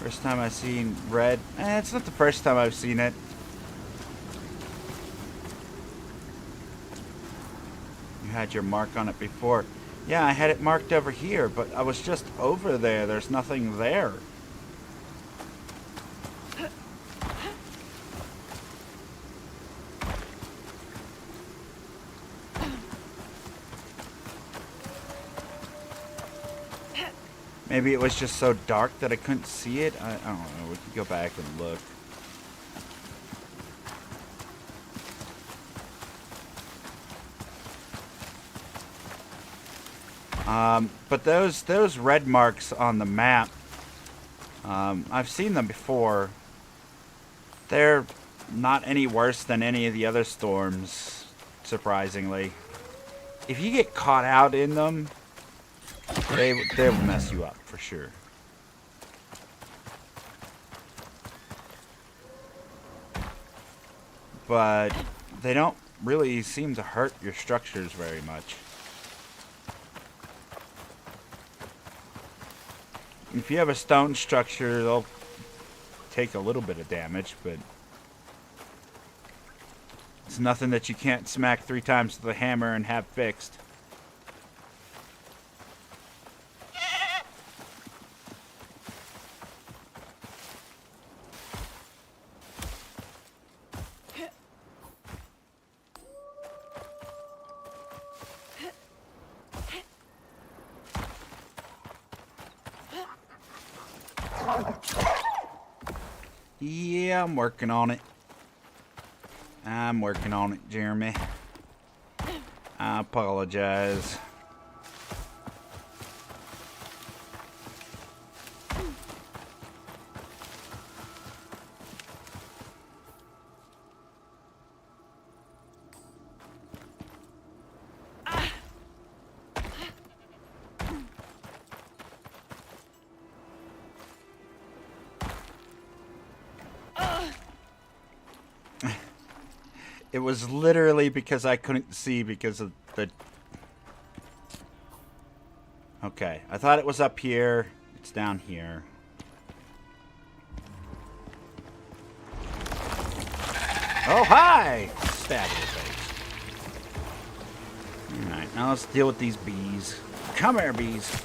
First time I've seen red. It's not the first time I've seen it. You had your mark on it before. Yeah, I had it marked over here, but I was just over there. There's nothing there. Maybe it was just so dark that I couldn't see it. I don't know. We could go back and look. But those red marks on the map, I've seen them before. They're not any worse than any of the other storms, surprisingly. If you get caught out in them, they'll mess you up for sure. But they don't really seem to hurt your structures very much. If you have a stone structure, they'll take a little bit of damage, but it's nothing that you can't smack 3 times with a hammer and have fixed. Yeah, I'm working on it. I'm working on it, Jeremy. I apologize. It was literally because I couldn't see because of the... Okay, I thought it was up here. It's down here. Oh, hi! Stab in the face. Alright, now let's deal with these bees. Come here, bees.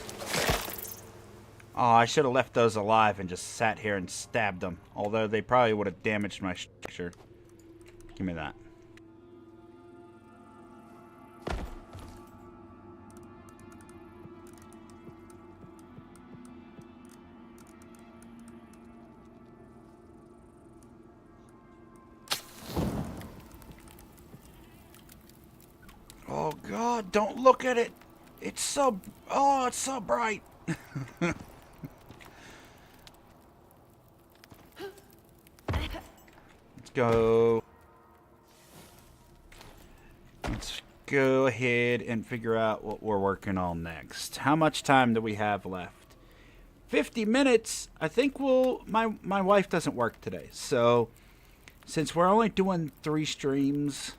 Oh, I should have left those alive and just sat here and stabbed them. Although they probably would have damaged my structure. Give me that. Oh God, don't look at it. It's so, oh, it's so bright. Let's go. Let's go ahead and figure out what we're working on next. How much time do we have left? 50 minutes. I think my wife doesn't work today. So since we're only doing 3 streams,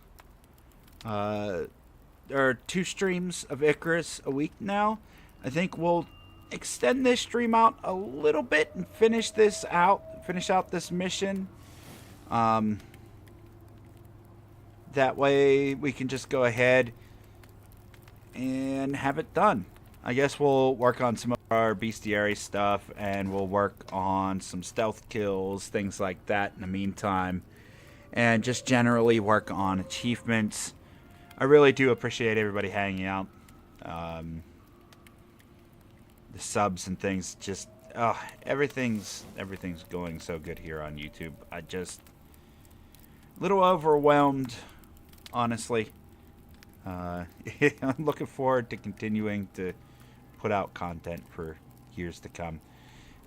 or 2 streams of Icarus a week now, I think we'll extend this stream out a little bit and finish out this mission. That way we can just go ahead and have it done. I guess we'll work on some of our bestiary stuff, and we'll work on some stealth kills, things like that in the meantime, and just generally work on achievements. I really do appreciate everybody hanging out. The subs and things, just everything's going so good here on YouTube. I just a little overwhelmed, honestly. I'm looking forward to continuing to put out content for years to come.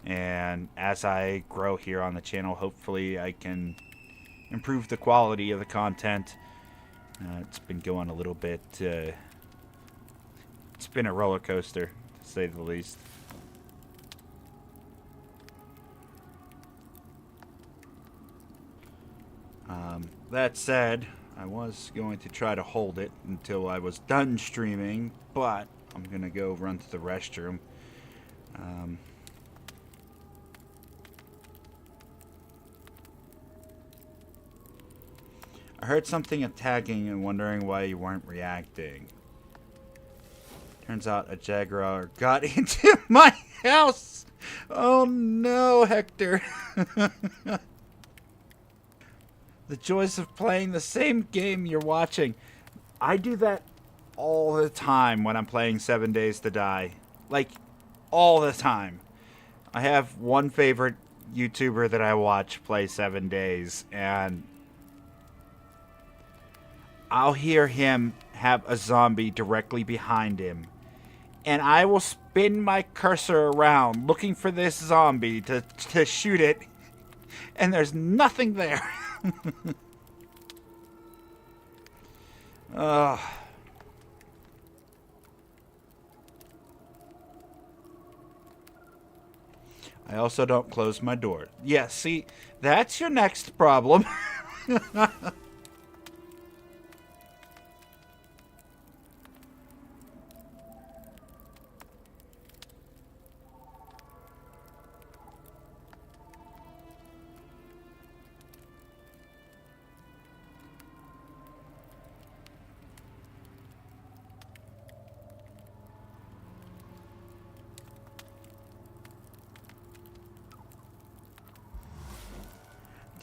And as I grow here on the channel, hopefully I can improve the quality of the content. It's been going a little bit... it's been a roller coaster, to say the least. That said, I was going to try to hold it until I was done streaming, but I'm going to go run to the restroom. I heard something tagging and wondering why you weren't reacting. Turns out a Jaguar got into my house! Oh no, Hector! The joys of playing the same game you're watching. I do that all the time when I'm playing 7 Days to Die. Like, all the time. I have one favorite YouTuber that I watch play 7 Days, and I'll hear him have a zombie directly behind him, and I will spin my cursor around looking for this zombie to shoot it, and there's nothing there. I also don't close my door. Yeah, see, that's your next problem.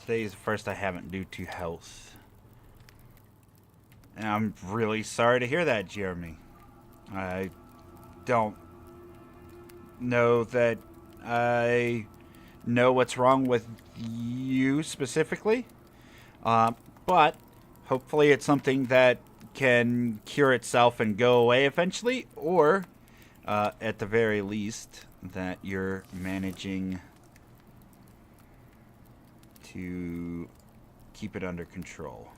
Today is the first I haven't due to health. And I'm really sorry to hear that, Jeremy. I don't know that I know what's wrong with you specifically. But hopefully it's something that can cure itself and go away eventually. Or, at the very least, that you're managing to keep it under control.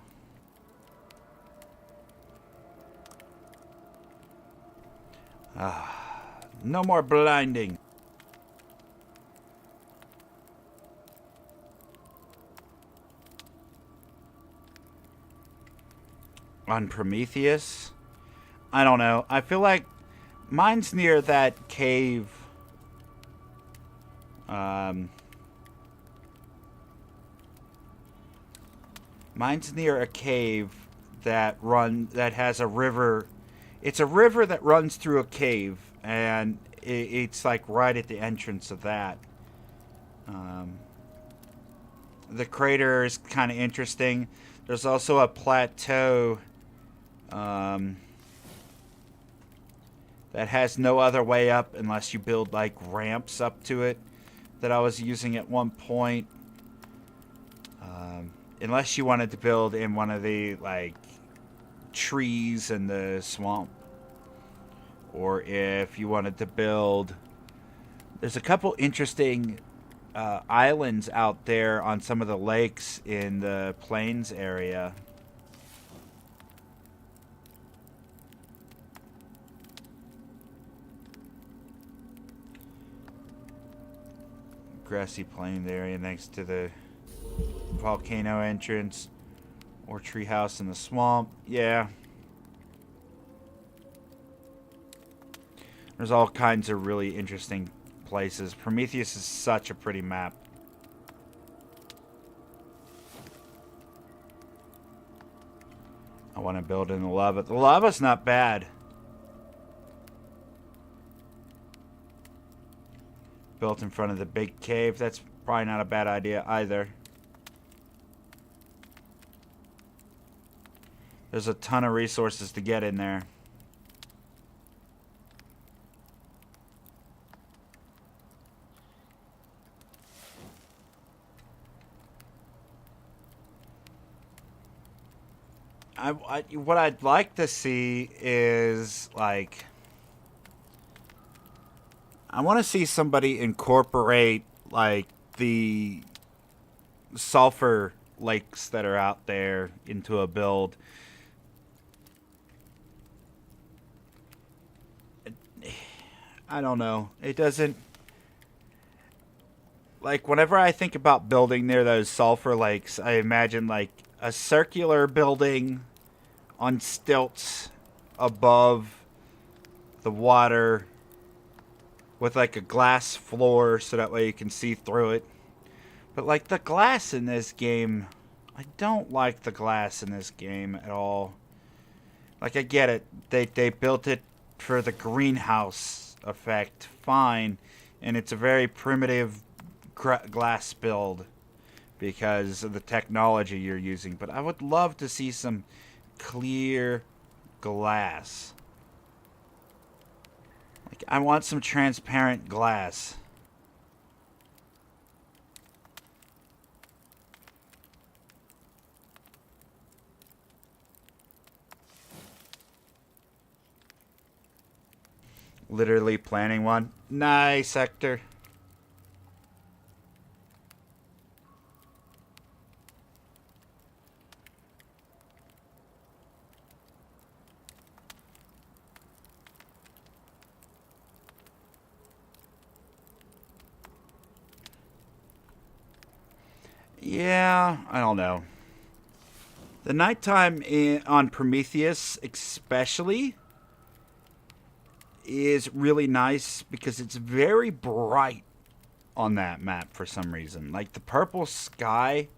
No more blinding. On Prometheus? I don't know. I feel like mine's near that cave. Mine's near a cave that has a river. It's a river that runs through a cave, and it's like right at the entrance of that. The crater is kind of interesting. There's also a plateau that has no other way up unless you build like ramps up to it that I was using at one point. Unless you wanted to build in one of the like trees in the swamp, or if you wanted to build There's a couple interesting islands out there on some of the lakes in the plains area. Grassy plain area next to the volcano entrance, or treehouse in the swamp. Yeah. There's all kinds of really interesting places. Prometheus is such a pretty map. I want to build in the lava. The lava's not bad. Built in front of the big cave. That's probably not a bad idea either. There's a ton of resources to get in there. What I'd like to see is, like, I want to see somebody incorporate, like, the sulfur lakes that are out there into a build. I don't know. It doesn't... Like, whenever I think about building near those sulfur lakes, I imagine, like, a circular building on stilts above the water with, like, a glass floor so that way you can see through it. But, like, the glass in this game, I don't like the glass in this game at all. Like, I get it. They built it for the greenhouse effect. Fine. And it's a very primitive glass build because of the technology you're using. But I would love to see some clear glass. Like, I want some transparent glass. Literally planning one. Nice, Hector. Yeah, I don't know. The nighttime on Prometheus especially is really nice because it's very bright on that map for some reason. Like the purple sky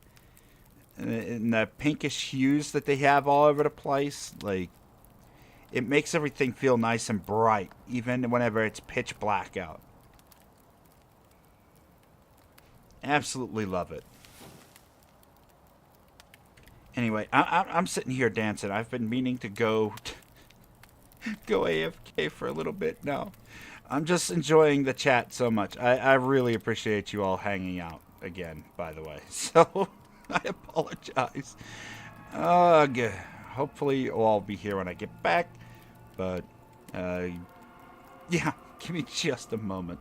and the pinkish hues that they have all over the place, like, it makes everything feel nice and bright even whenever it's pitch black out. Absolutely love it. Anyway, I'm sitting here dancing. I've been meaning to go AFK for a little bit now. I'm just enjoying the chat so much. I really appreciate you all hanging out again, by the way. So, I apologize. Hopefully you'll all be here when I get back. But, yeah, give me just a moment.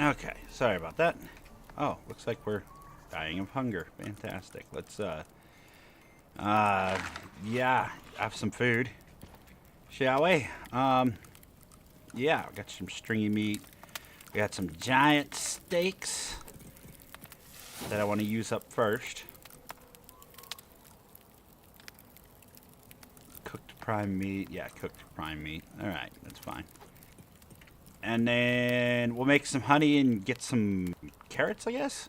Okay, sorry about that. Oh, looks like we're dying of hunger. Fantastic. Let's, yeah, have some food. Shall we? Yeah, we got some stringy meat. We got some giant steaks that I want to use up first. Cooked prime meat. Yeah, cooked prime meat. Alright, that's fine. And then we'll make some honey and get some carrots, I guess?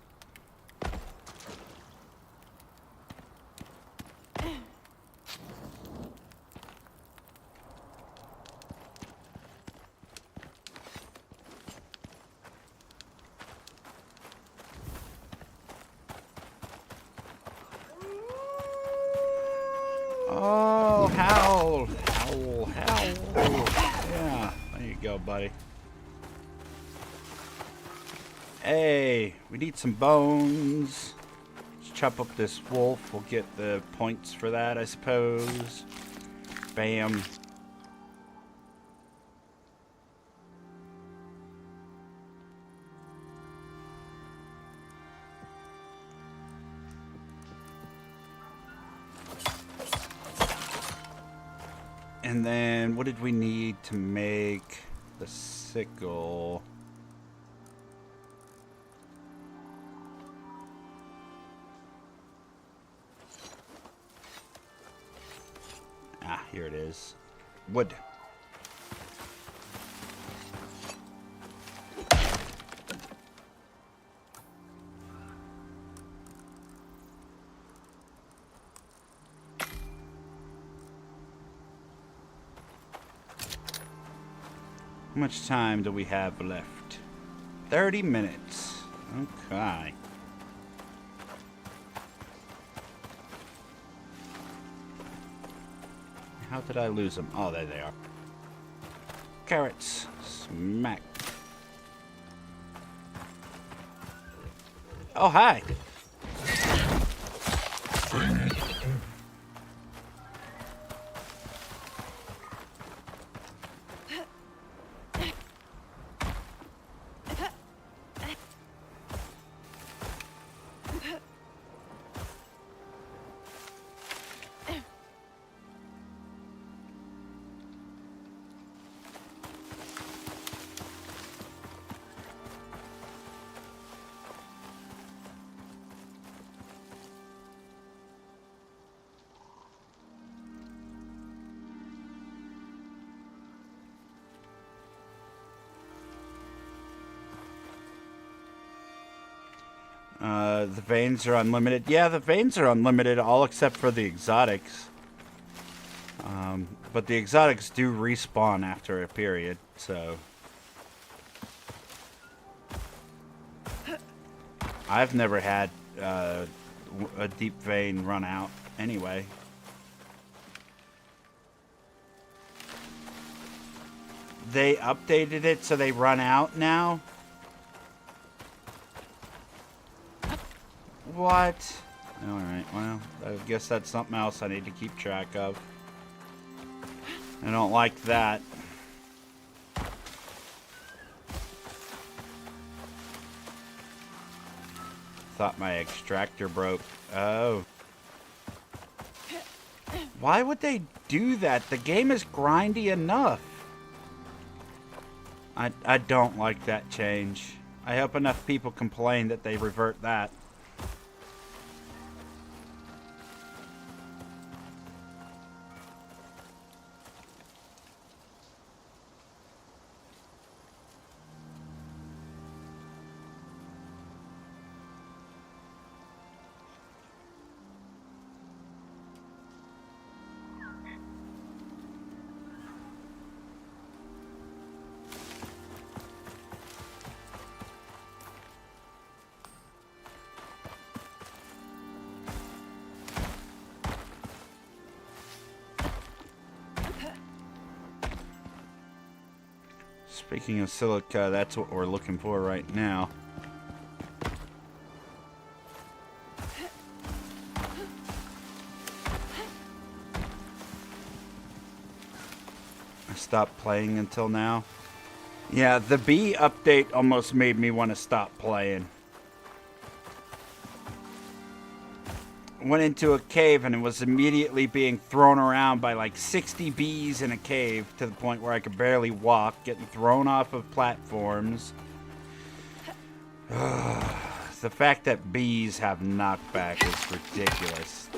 Oh, howl, howl, howl. Yeah, there you go, buddy. Hey, we need some bones. Let's chop up this wolf. We'll get the points for that, I suppose. Bam. And then, what did we need to make the sickle? Ah, here it is. Wood. How much time do we have left? 30 minutes. Okay. How did I lose them? Oh, there they are. Carrots. Smack. Oh, hi. The veins are unlimited. Yeah, the veins are unlimited, all except for the exotics. But the exotics do respawn after a period, so... I've never had a deep vein run out anyway. They updated it so they run out now? What? Alright, well, I guess that's something else I need to keep track of. I don't like that. Thought my extractor broke. Oh. Why would they do that? The game is grindy enough. I don't like that change. I hope enough people complain that they revert that. Speaking of silica, that's what we're looking for right now. I stopped playing until now. Yeah, the bee update almost made me want to stop playing. Went into a cave and it was immediately being thrown around by like 60 bees in a cave to the point where I could barely walk, getting thrown off of platforms. The fact that bees have knockback is ridiculous.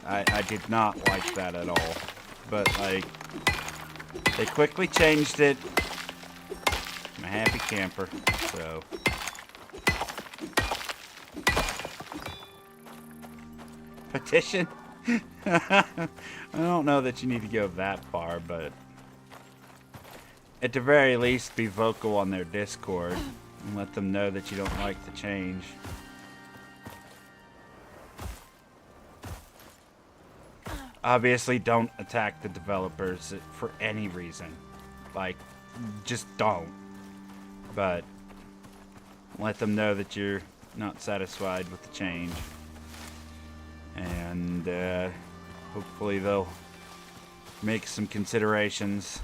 Like, I did not like that at all. But like, they quickly changed it. I'm a happy camper, so... Petition? I don't know that you need to go that far, but... at the very least, be vocal on their Discord and let them know that you don't like the change. Obviously, don't attack the developers for any reason. Like, just don't. But let them know that you're not satisfied with the change. And hopefully they'll make some considerations.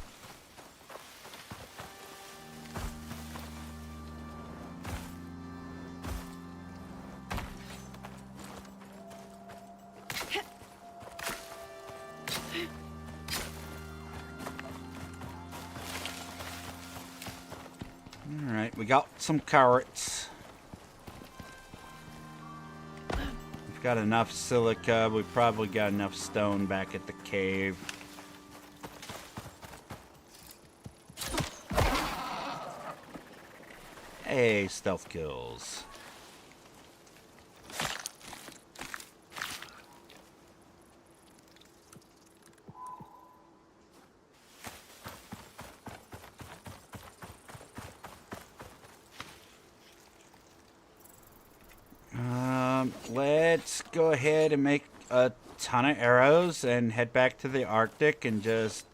Alright, we got some carrots. We've got enough silica. We've probably got enough stone back at the cave. Hey, stealth kills. Let's go ahead and make a ton of arrows and head back to the Arctic and just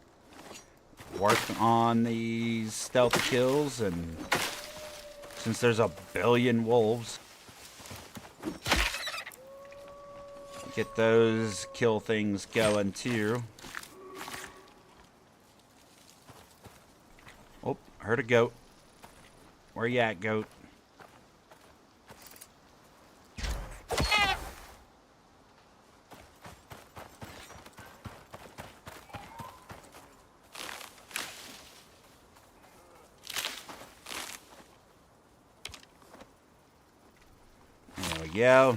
work on these stealth kills. And since there's a billion wolves, get those kill things going too. Oh, heard a goat. Where you at, goat? There we go.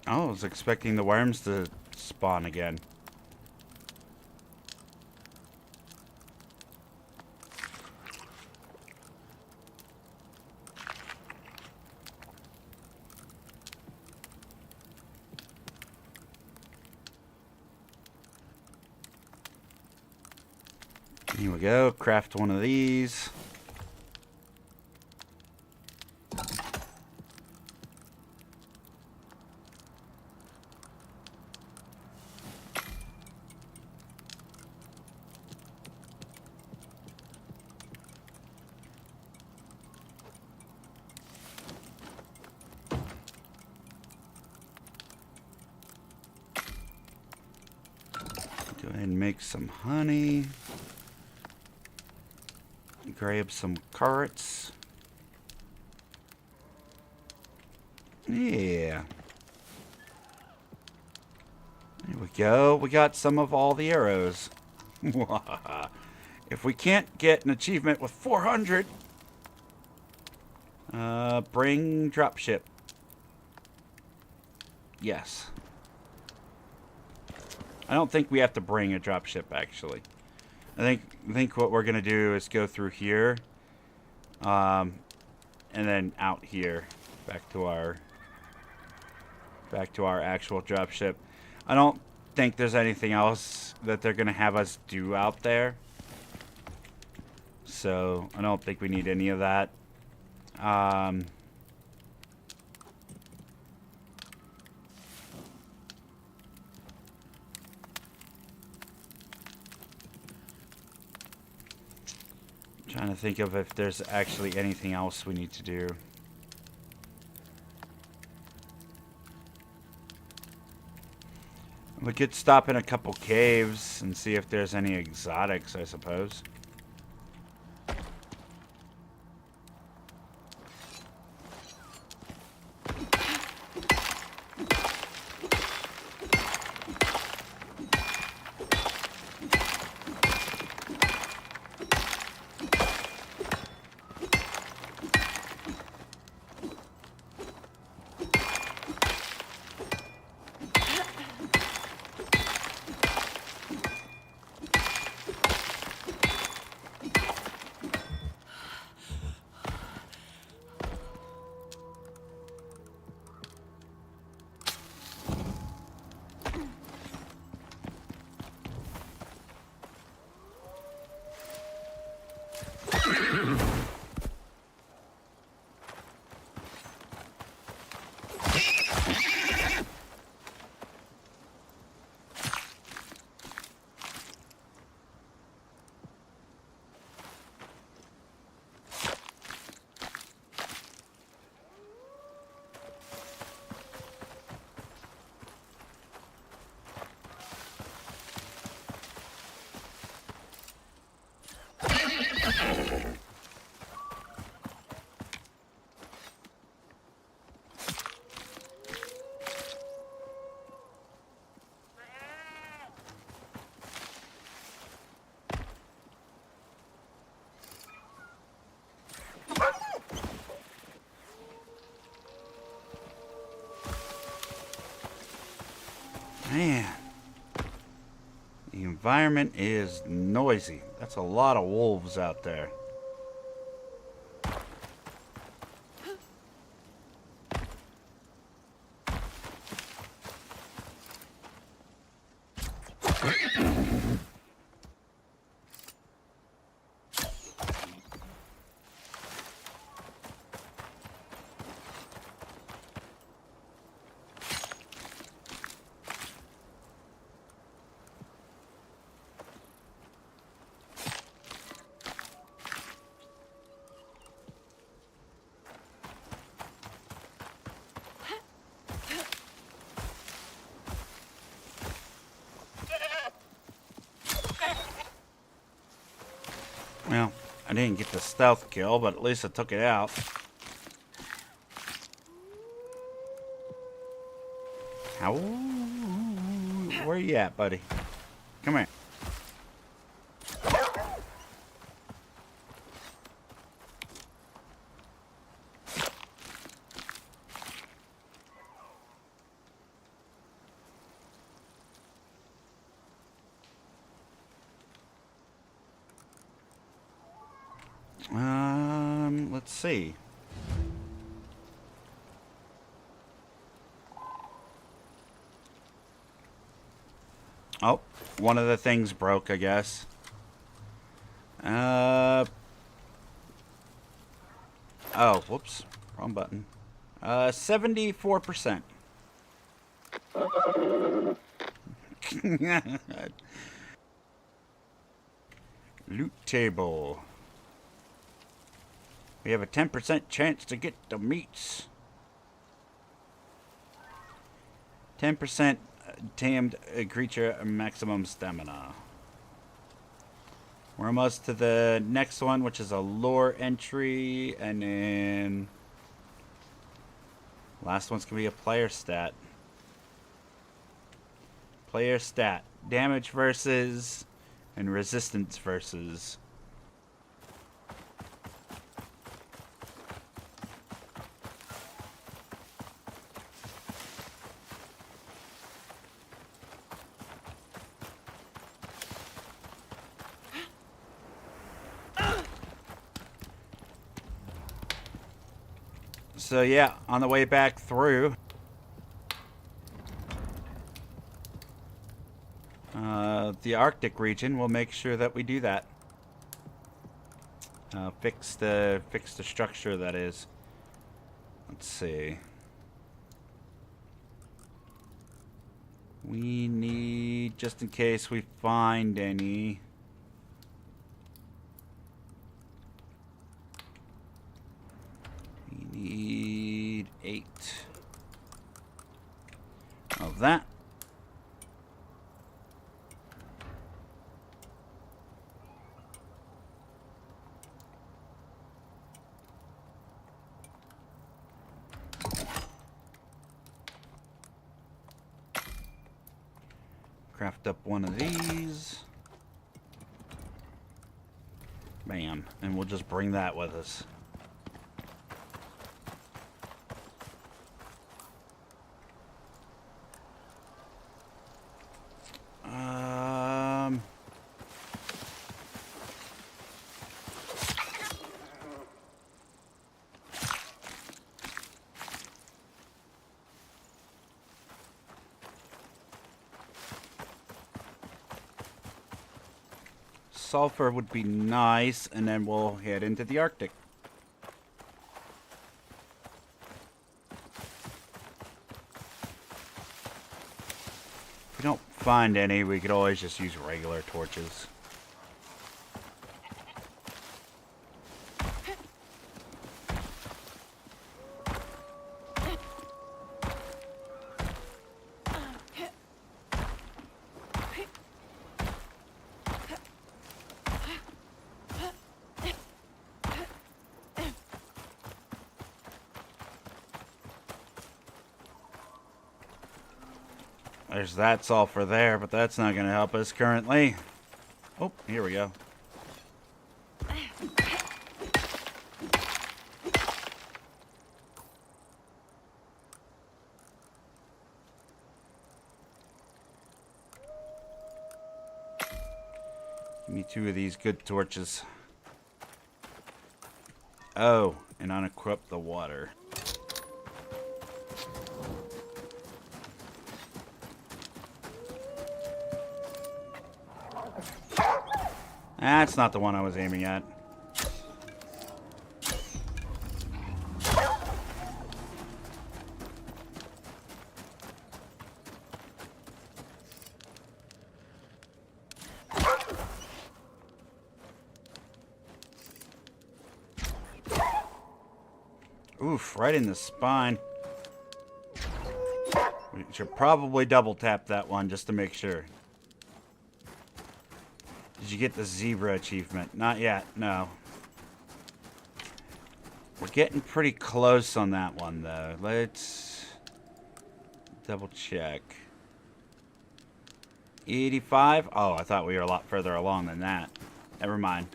Oh, I was expecting the worms to spawn again. Here we go, craft one of these. Go ahead and make some honey. Grab some carrots. Yeah. There we go. We got some of all the arrows. If we can't get an achievement with 400, bring dropship. Yes. I don't think we have to bring a dropship, actually. I think what we're gonna do is go through here, and then out here, back to our actual dropship. I don't think there's anything else that they're going to have us do out there. So, I don't think we need any of that. Trying to think of if there's actually anything else we need to do. We could stop in a couple caves and see if there's any exotics, I suppose. Man, the environment is noisy. That's a lot of wolves out there. Well, I didn't get the stealth kill, but at least I took it out. How? Where you at, buddy? Come here. Let's see. Oh, one of the things broke, I guess. Oh, whoops. Wrong button. 74%. Loot table. We have a 10% chance to get the meats. 10% tamed creature maximum stamina. We're almost to the next one, which is a lore entry, and then last one's gonna be a player stat. Player stat. Damage versus and resistance versus. So yeah, on the way back through, the Arctic region, we'll make sure that we do that. Fix the structure, that is. Let's see. We need, just in case we find any. We need 8 of that. Craft up one of these. Bam. And we'll just bring that with us. Sulfur would be nice, and then we'll head into the Arctic. If we don't find any, we could always just use regular torches. There's that sulfur there, but that's not going to help us currently. Oh, here we go. Give me 2 of these good torches. Oh, and unequip the water. That's not the one I was aiming at. Oof, right in the spine. We should probably double tap that one just to make sure. Did you get the zebra achievement? Not yet, no. We're getting pretty close on that one, though. Let's double check. 85? Oh, I thought we were a lot further along than that. Never mind.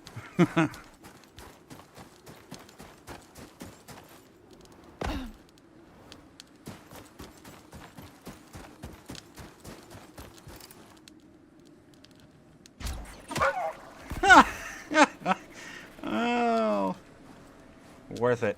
Oh, worth it.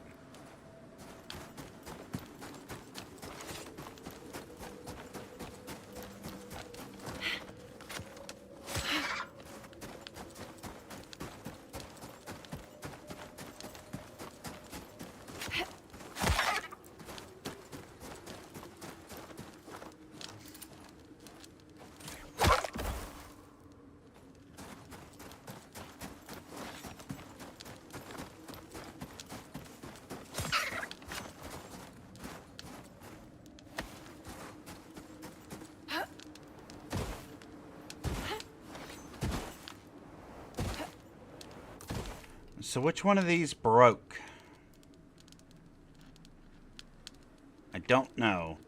So which one of these broke? I don't know.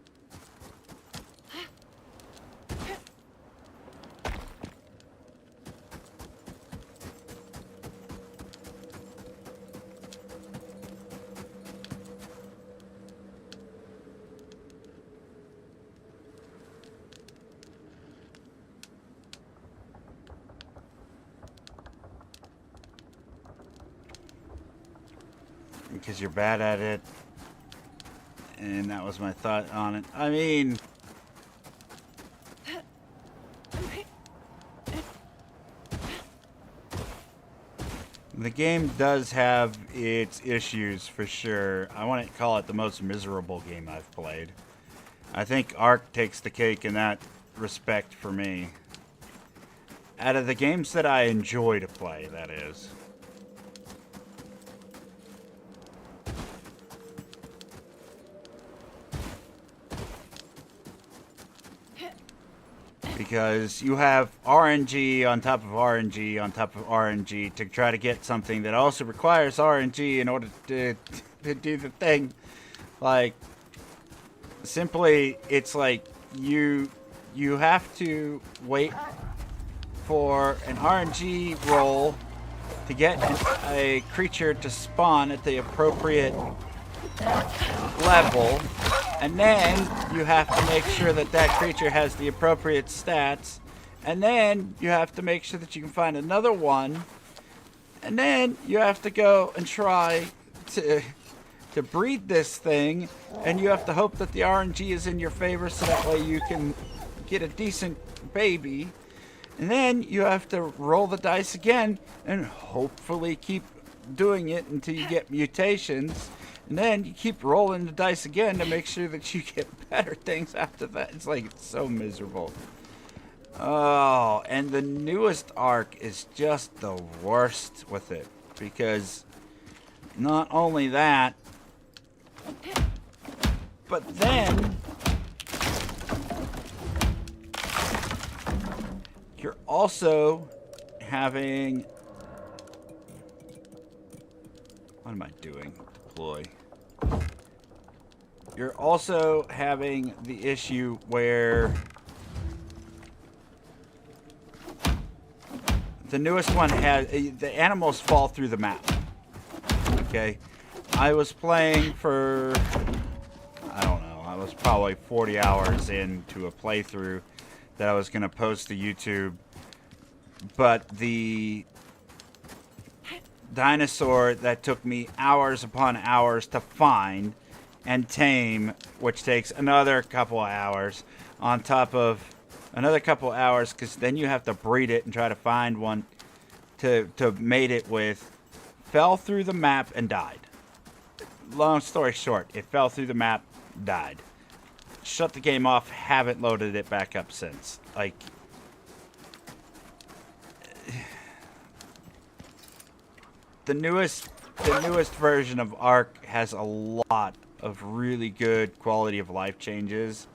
Because you're bad at it. And that was my thought on it. I mean... The game does have its issues for sure. I wouldn't call it the most miserable game I've played. I think Ark takes the cake in that respect for me. Out of the games that I enjoy to play, that is. Because you have RNG on top of RNG on top of RNG to try to get something that also requires RNG in order to do the thing. Like, simply, it's like you have to wait for an RNG roll to get a creature to spawn at the appropriate level, and then you have to make sure that that creature has the appropriate stats, and then you have to make sure that you can find another one, and then you have to go and try to breed this thing, and you have to hope that the RNG is in your favor so that way you can get a decent baby, and then you have to roll the dice again and hopefully keep doing it until you get mutations. And then you keep rolling the dice again to make sure that you get better things after that. It's like, it's so miserable. Oh, and the newest Ark is just the worst with it. Because not only that, but then you're also having... What am I doing? Deploy. You're also having the issue where the newest one has the animals fall through the map. Okay, I was playing for, I don't know, I was probably 40 hours into a playthrough that I was going to post to YouTube, but the dinosaur that took me hours upon hours to find and tame, which takes another couple of hours on top of another couple of hours, because then you have to breed it and try to find one to mate it with, fell through the map and died. Long story short, it fell through the map, died. Shut the game off, haven't loaded it back up since. Like, the newest version of Ark has a lot of really good quality of life changes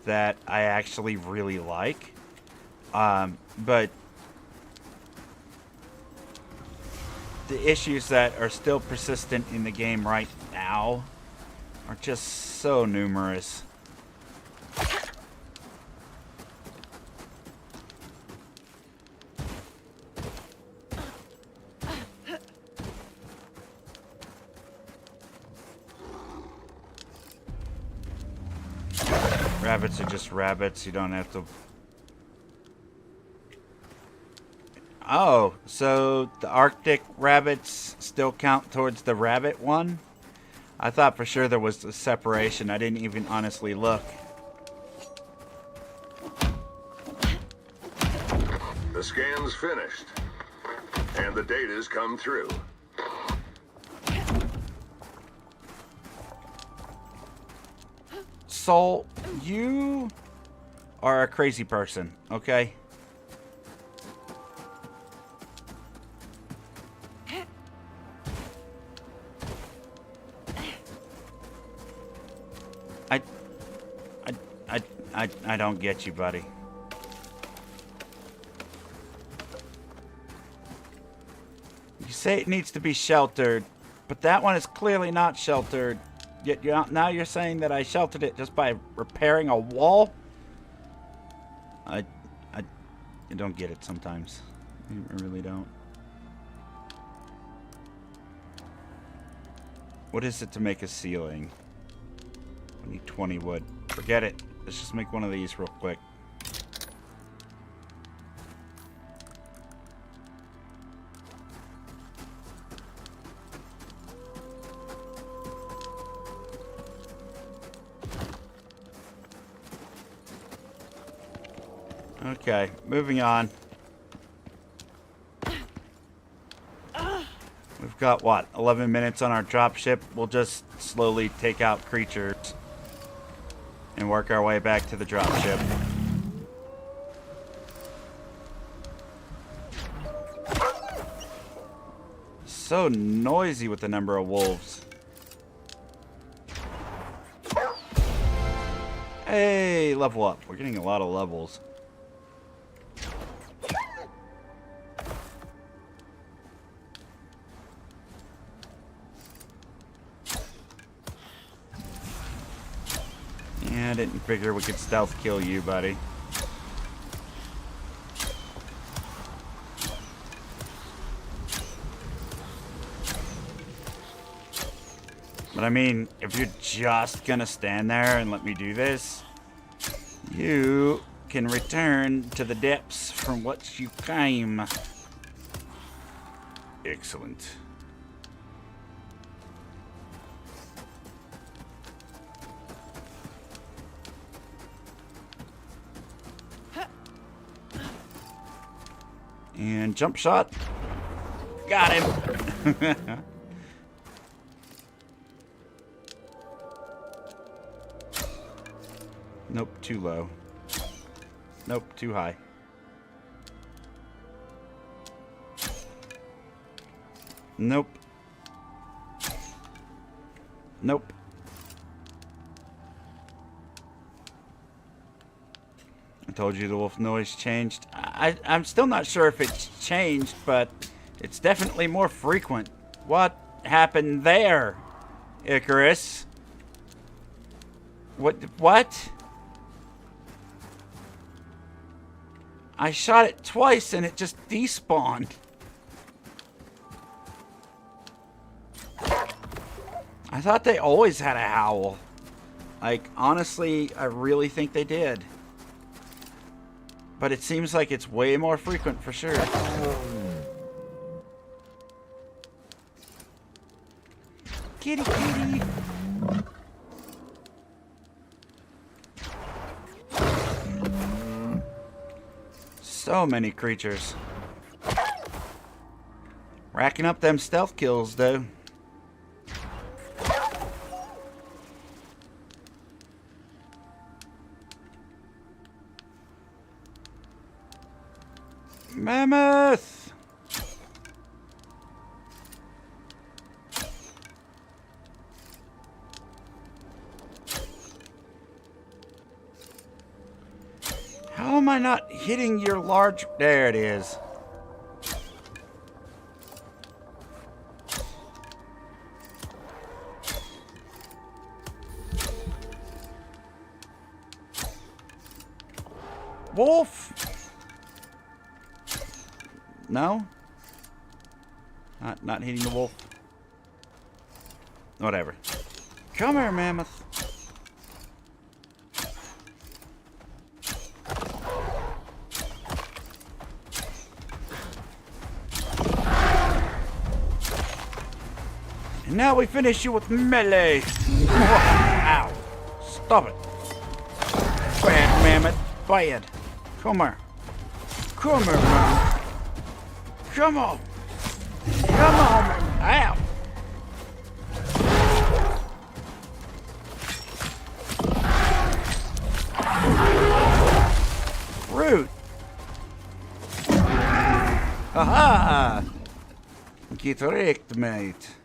that I actually really like. But the issues that are still persistent in the game right now are just so numerous. Rabbits are just rabbits. You don't have to... Oh, so the Arctic rabbits still count towards the rabbit one? I thought for sure there was a separation. I didn't even honestly look. The scan's finished, and the data's come through. Soul, you are a crazy person, okay? I don't get you, buddy. You say it needs to be sheltered, but that one is clearly not sheltered. Yet now you're saying that I sheltered it just by repairing a wall? I don't get it sometimes. I really don't. What is it to make a ceiling? I need 20 wood. Forget it. Let's just make one of these real quick. Okay, moving on. We've got, what, 11 minutes on our dropship. We'll just slowly take out creatures and work our way back to the dropship. So noisy with the number of wolves. Hey, level up. We're getting a lot of levels. Yeah, I didn't figure we could stealth kill you, buddy. But I mean, if you're just gonna stand there and let me do this, you can return to the depths from which you came. Excellent. And jump shot. Got him. Nope, too low. Nope, too high. Nope. Nope. I told you the wolf noise changed. I'm still not sure if it's changed, but it's definitely more frequent. What happened there, Icarus? What? I shot it twice and it just despawned. I thought they always had a howl. Like, honestly, I really think they did. But it seems like it's way more frequent for sure. Kitty, kitty. So many creatures. Racking up them stealth kills, though. Mammoth! How am I not hitting your large... There it is. Wolf! No? Not hitting the wolf. Whatever. Come here, mammoth. And now we finish you with melee. Ow. Stop it. Bad, mammoth. Bad. Come here. Come here, mammoth. Come on! Come on! Ow! Rude! Aha! Get wrecked, mate.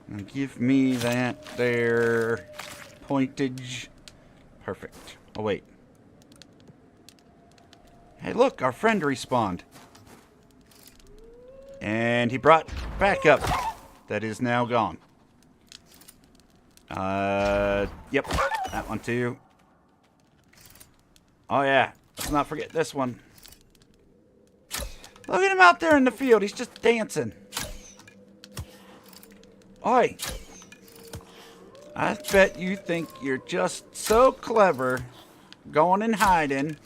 Now give me that there pointage. Perfect. Oh, wait. Hey, look! Our friend respawned. And he brought back up. That is now gone. Yep. That one too. Oh yeah. Let's not forget this one. Look at him out there in the field. He's just dancing. Oi. I bet you think you're just so clever going and hiding.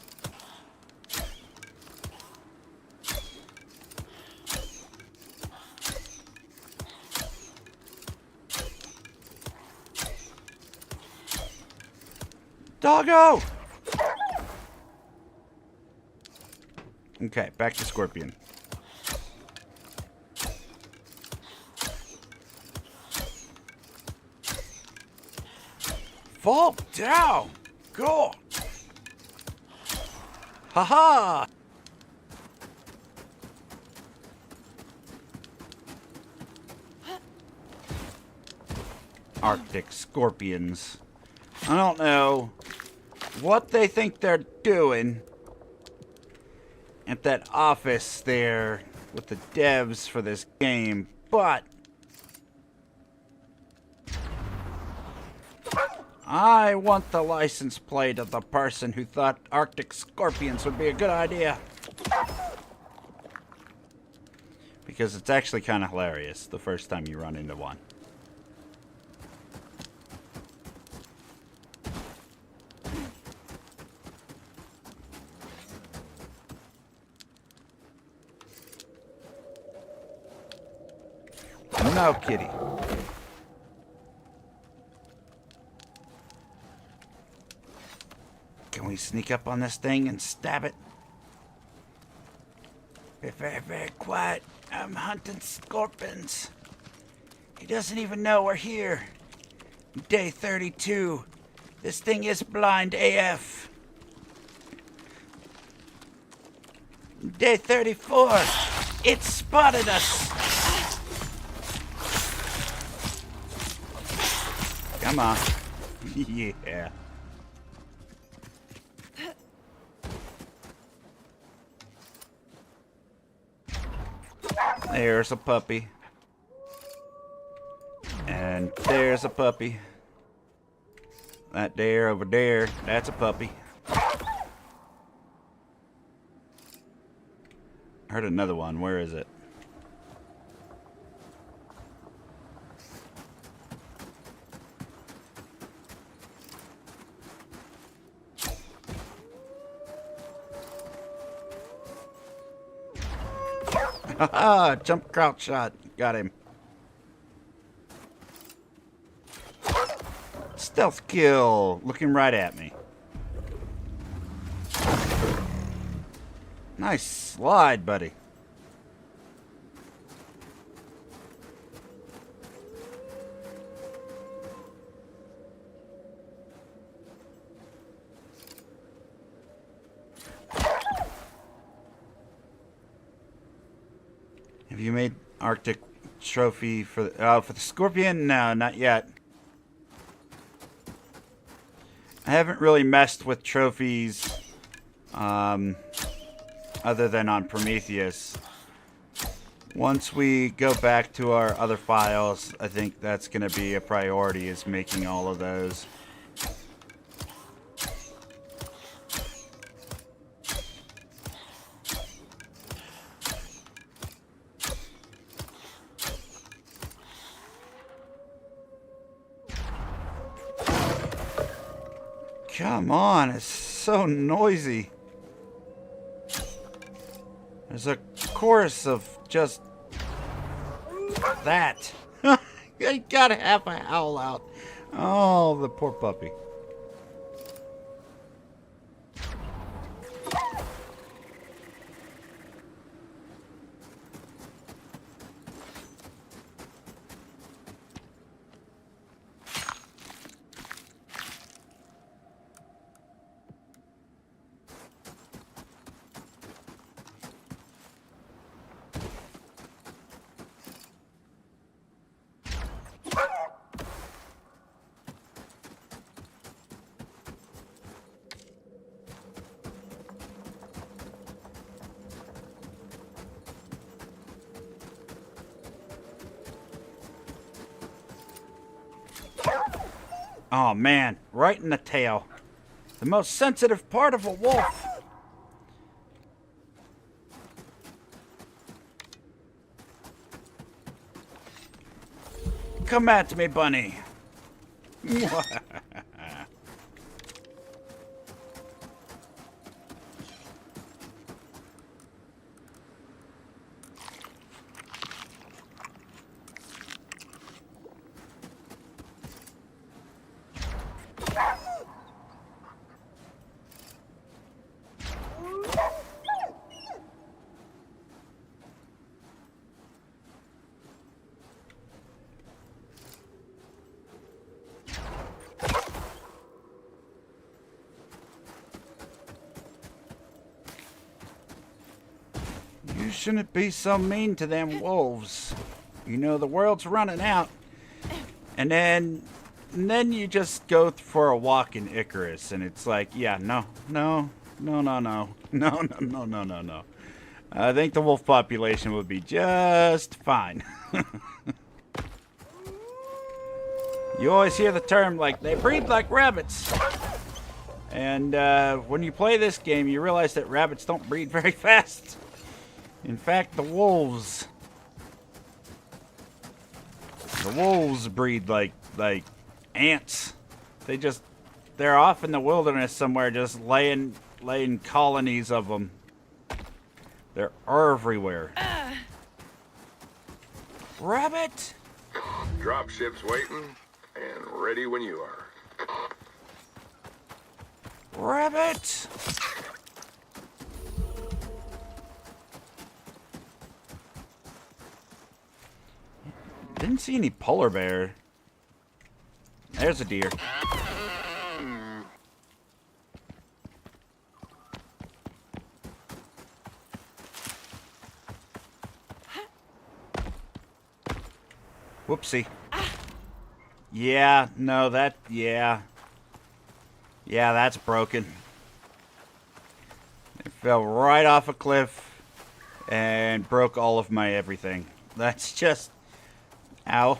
Doggo! Okay, back to Scorpion. Fall down! Go! Ha-ha! Arctic scorpions. I don't know what they think they're doing at that office there with the devs for this game, but I want the license plate of the person who thought Arctic scorpions would be a good idea. Because it's actually kind of hilarious the first time you run into one. No, kitty. Can we sneak up on this thing and stab it? Be very, very quiet. I'm hunting scorpions. He doesn't even know we're here. Day 32. This thing is blind AF. Day 34. It spotted us. Come on. Yeah. There's a puppy. And there's a puppy. That there over there, that's a puppy. I heard another one. Where is it? Haha, jump crouch shot. Got him. Stealth kill. Looking right at me. Nice slide, buddy. Have you made Arctic trophy for the scorpion? No, not yet. I haven't really messed with trophies other than on Prometheus. Once we go back to our other files, I think that's going to be a priority, is making all of those. Come on, it's so noisy. There's a chorus of just that. I gotta have a howl out. Oh, the poor puppy. Oh man, right in the tail. The most sensitive part of a wolf. Come at me, bunny. shouldn't be so mean to them wolves. You know, the world's running out. And then you just go for a walk in Icarus, and it's like, yeah, no. I think the wolf population would be just fine. You always hear the term, like, they breed like rabbits. And when you play this game, you realize that rabbits don't breed very fast. In fact, the wolves breed like ants. They're off in the wilderness somewhere, just laying colonies of them. They're everywhere. Rabbit! Dropship's waiting and ready when you are. Rabbit! Didn't see any polar bear. There's a deer. Whoopsie. Yeah, no, yeah, that's broken. It fell right off a cliff and broke all of my everything. That's just... Ow.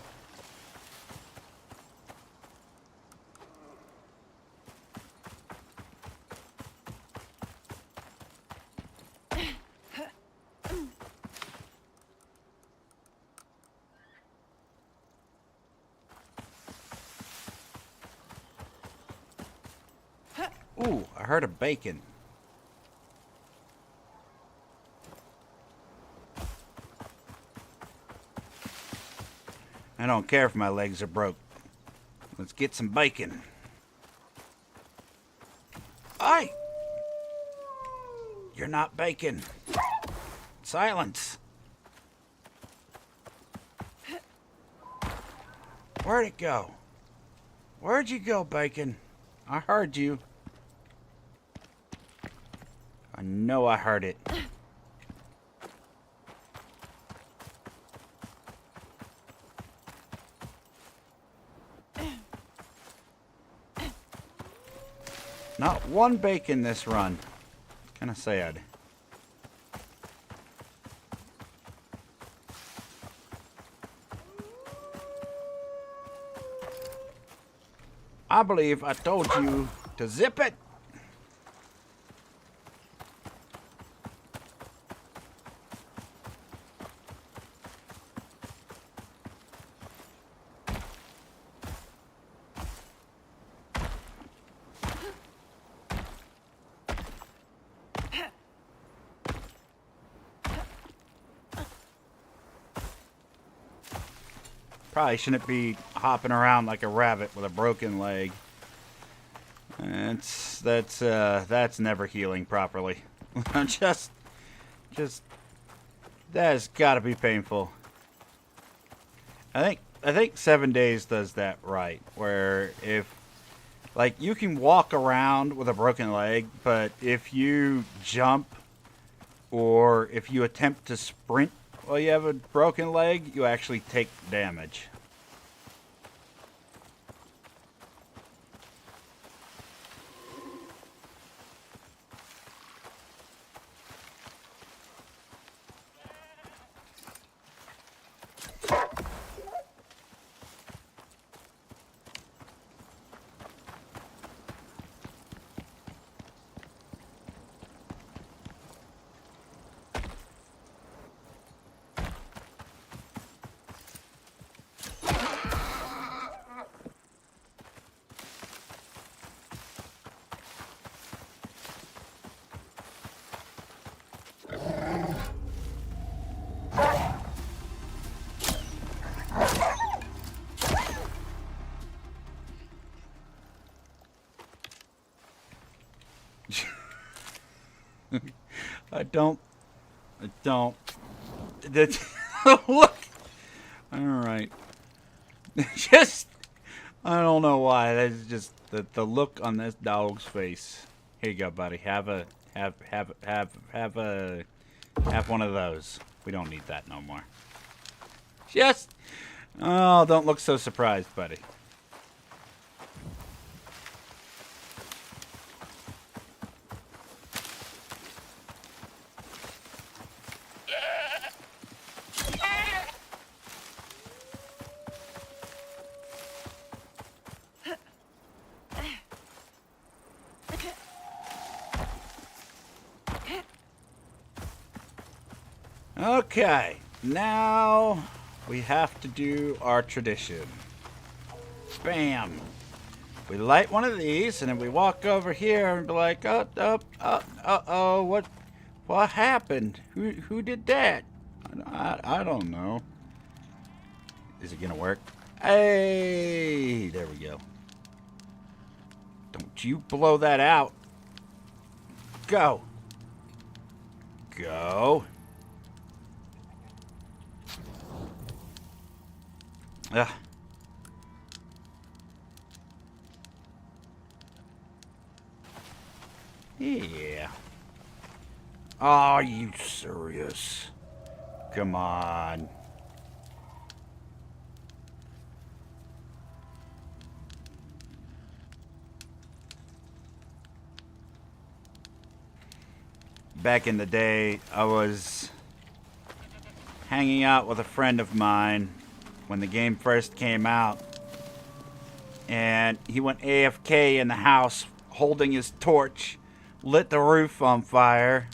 Ooh, I heard a bacon. I don't care if my legs are broke. Let's get some bacon. Aye! You're not bacon. Silence. Where'd it go? Where'd you go, bacon? I heard you. I know I heard it. Not one bacon this run. Kind of sad. I believe I told you to zip it. Probably shouldn't be hopping around like a rabbit with a broken leg. That's never healing properly. just that's got to be painful. I think 7 days does that right, where if like you can walk around with a broken leg, but if you jump or if you attempt to sprint while you have a broken leg, you actually take damage. I don't. Look. All right. Just. I don't know why. That's just the look on this dog's face. Here you go, buddy. Have a Have one of those. We don't need that no more. Yes! Oh, don't look so surprised, buddy. Okay, now we have to do our tradition. Bam! We light one of these, and then we walk over here and be like, uh-oh, what happened? Who did that? I don't know. Is it gonna work? Hey, there we go. Don't you blow that out. Go. Go. Ugh. Yeah. Are you serious? Come on. Back in the day, I was hanging out with a friend of mine when the game first came out, and he went AFK in the house holding his torch, lit the roof on fire.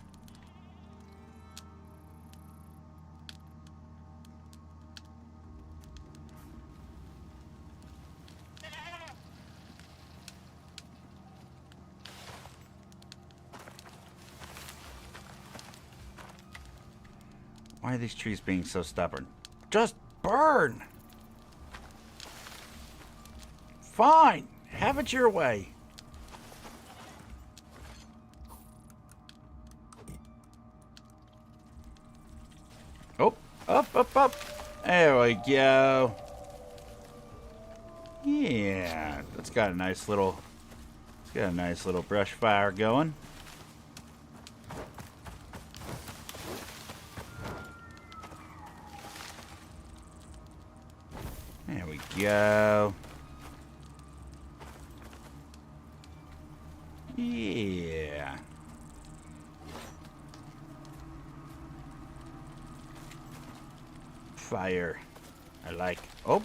Why are these trees being so stubborn? Just burn! Fine, have it your way. Oh, up. There we go. Yeah, that's got a nice little brush fire going. There we go. Yeah. Fire. I like. Oh.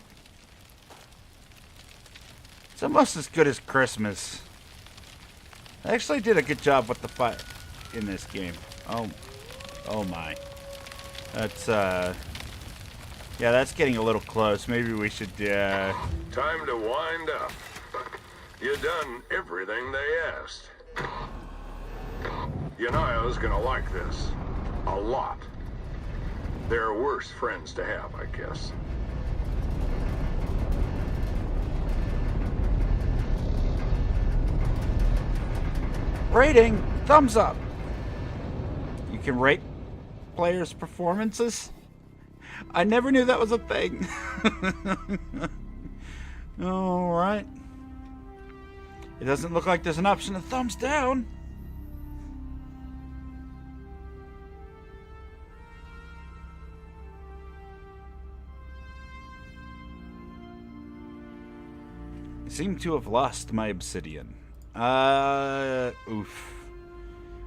It's almost as good as Christmas. I actually did a good job with the fire in this game. Oh my. That's yeah, that's getting a little close. Maybe we should Time to wind up. You done everything they asked. Yanaya's gonna like this. A lot. They're worse friends to have, I guess. Rating, thumbs up. You can rate players' performances. I never knew that was a thing. All right. It doesn't look like there's an option of thumbs down. I seem to have lost my obsidian. Oof.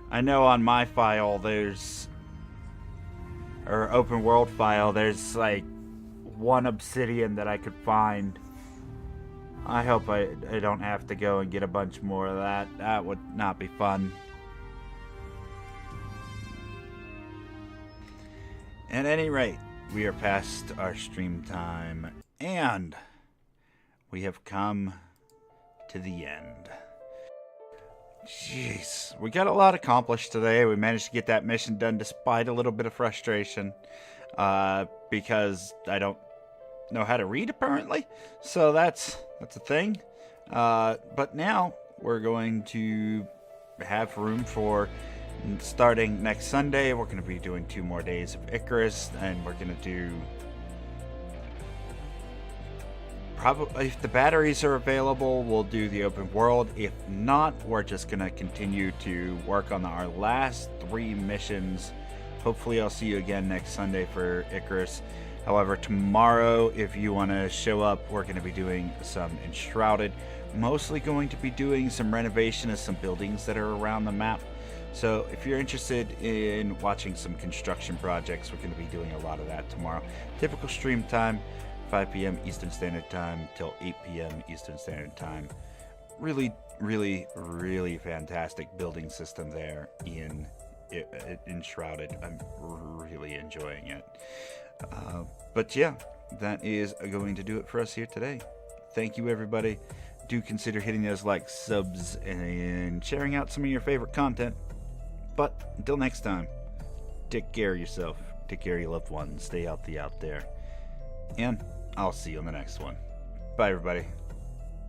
I know on my file there's, or open world file, there's like one obsidian that I could find. I hope I don't have to go and get a bunch more of that. That would not be fun. At any rate, we are past our stream time, and we have come to the end. Jeez, we got a lot accomplished today. We managed to get that mission done despite a little bit of frustration, because I don't know how to read apparently. So that's a thing. But now we're going to have room for, starting next Sunday, we're going to be doing 2 more days of Icarus, and we're going to do, probably, if the batteries are available, we'll do the open world. If not, we're just going to continue to work on our last 3 missions Hopefully I'll see you again next Sunday for Icarus. However, tomorrow, if you want to show up, we're going to be doing some Enshrouded. Mostly going to be doing some renovation of some buildings that are around the map. So if you're interested in watching some construction projects, we're going to be doing a lot of that tomorrow. Typical stream time, 5 p.m. Eastern Standard Time till 8 p.m. Eastern Standard Time. Really, really, really fantastic building system there in Enshrouded. I'm really enjoying it. But yeah, that is going to do it for us here today. Thank you, everybody. Do consider hitting those likes, subs, and sharing out some of your favorite content. But until next time, take care of yourself, take care of your loved ones, stay healthy out there, and I'll see you on the next one. Bye, everybody.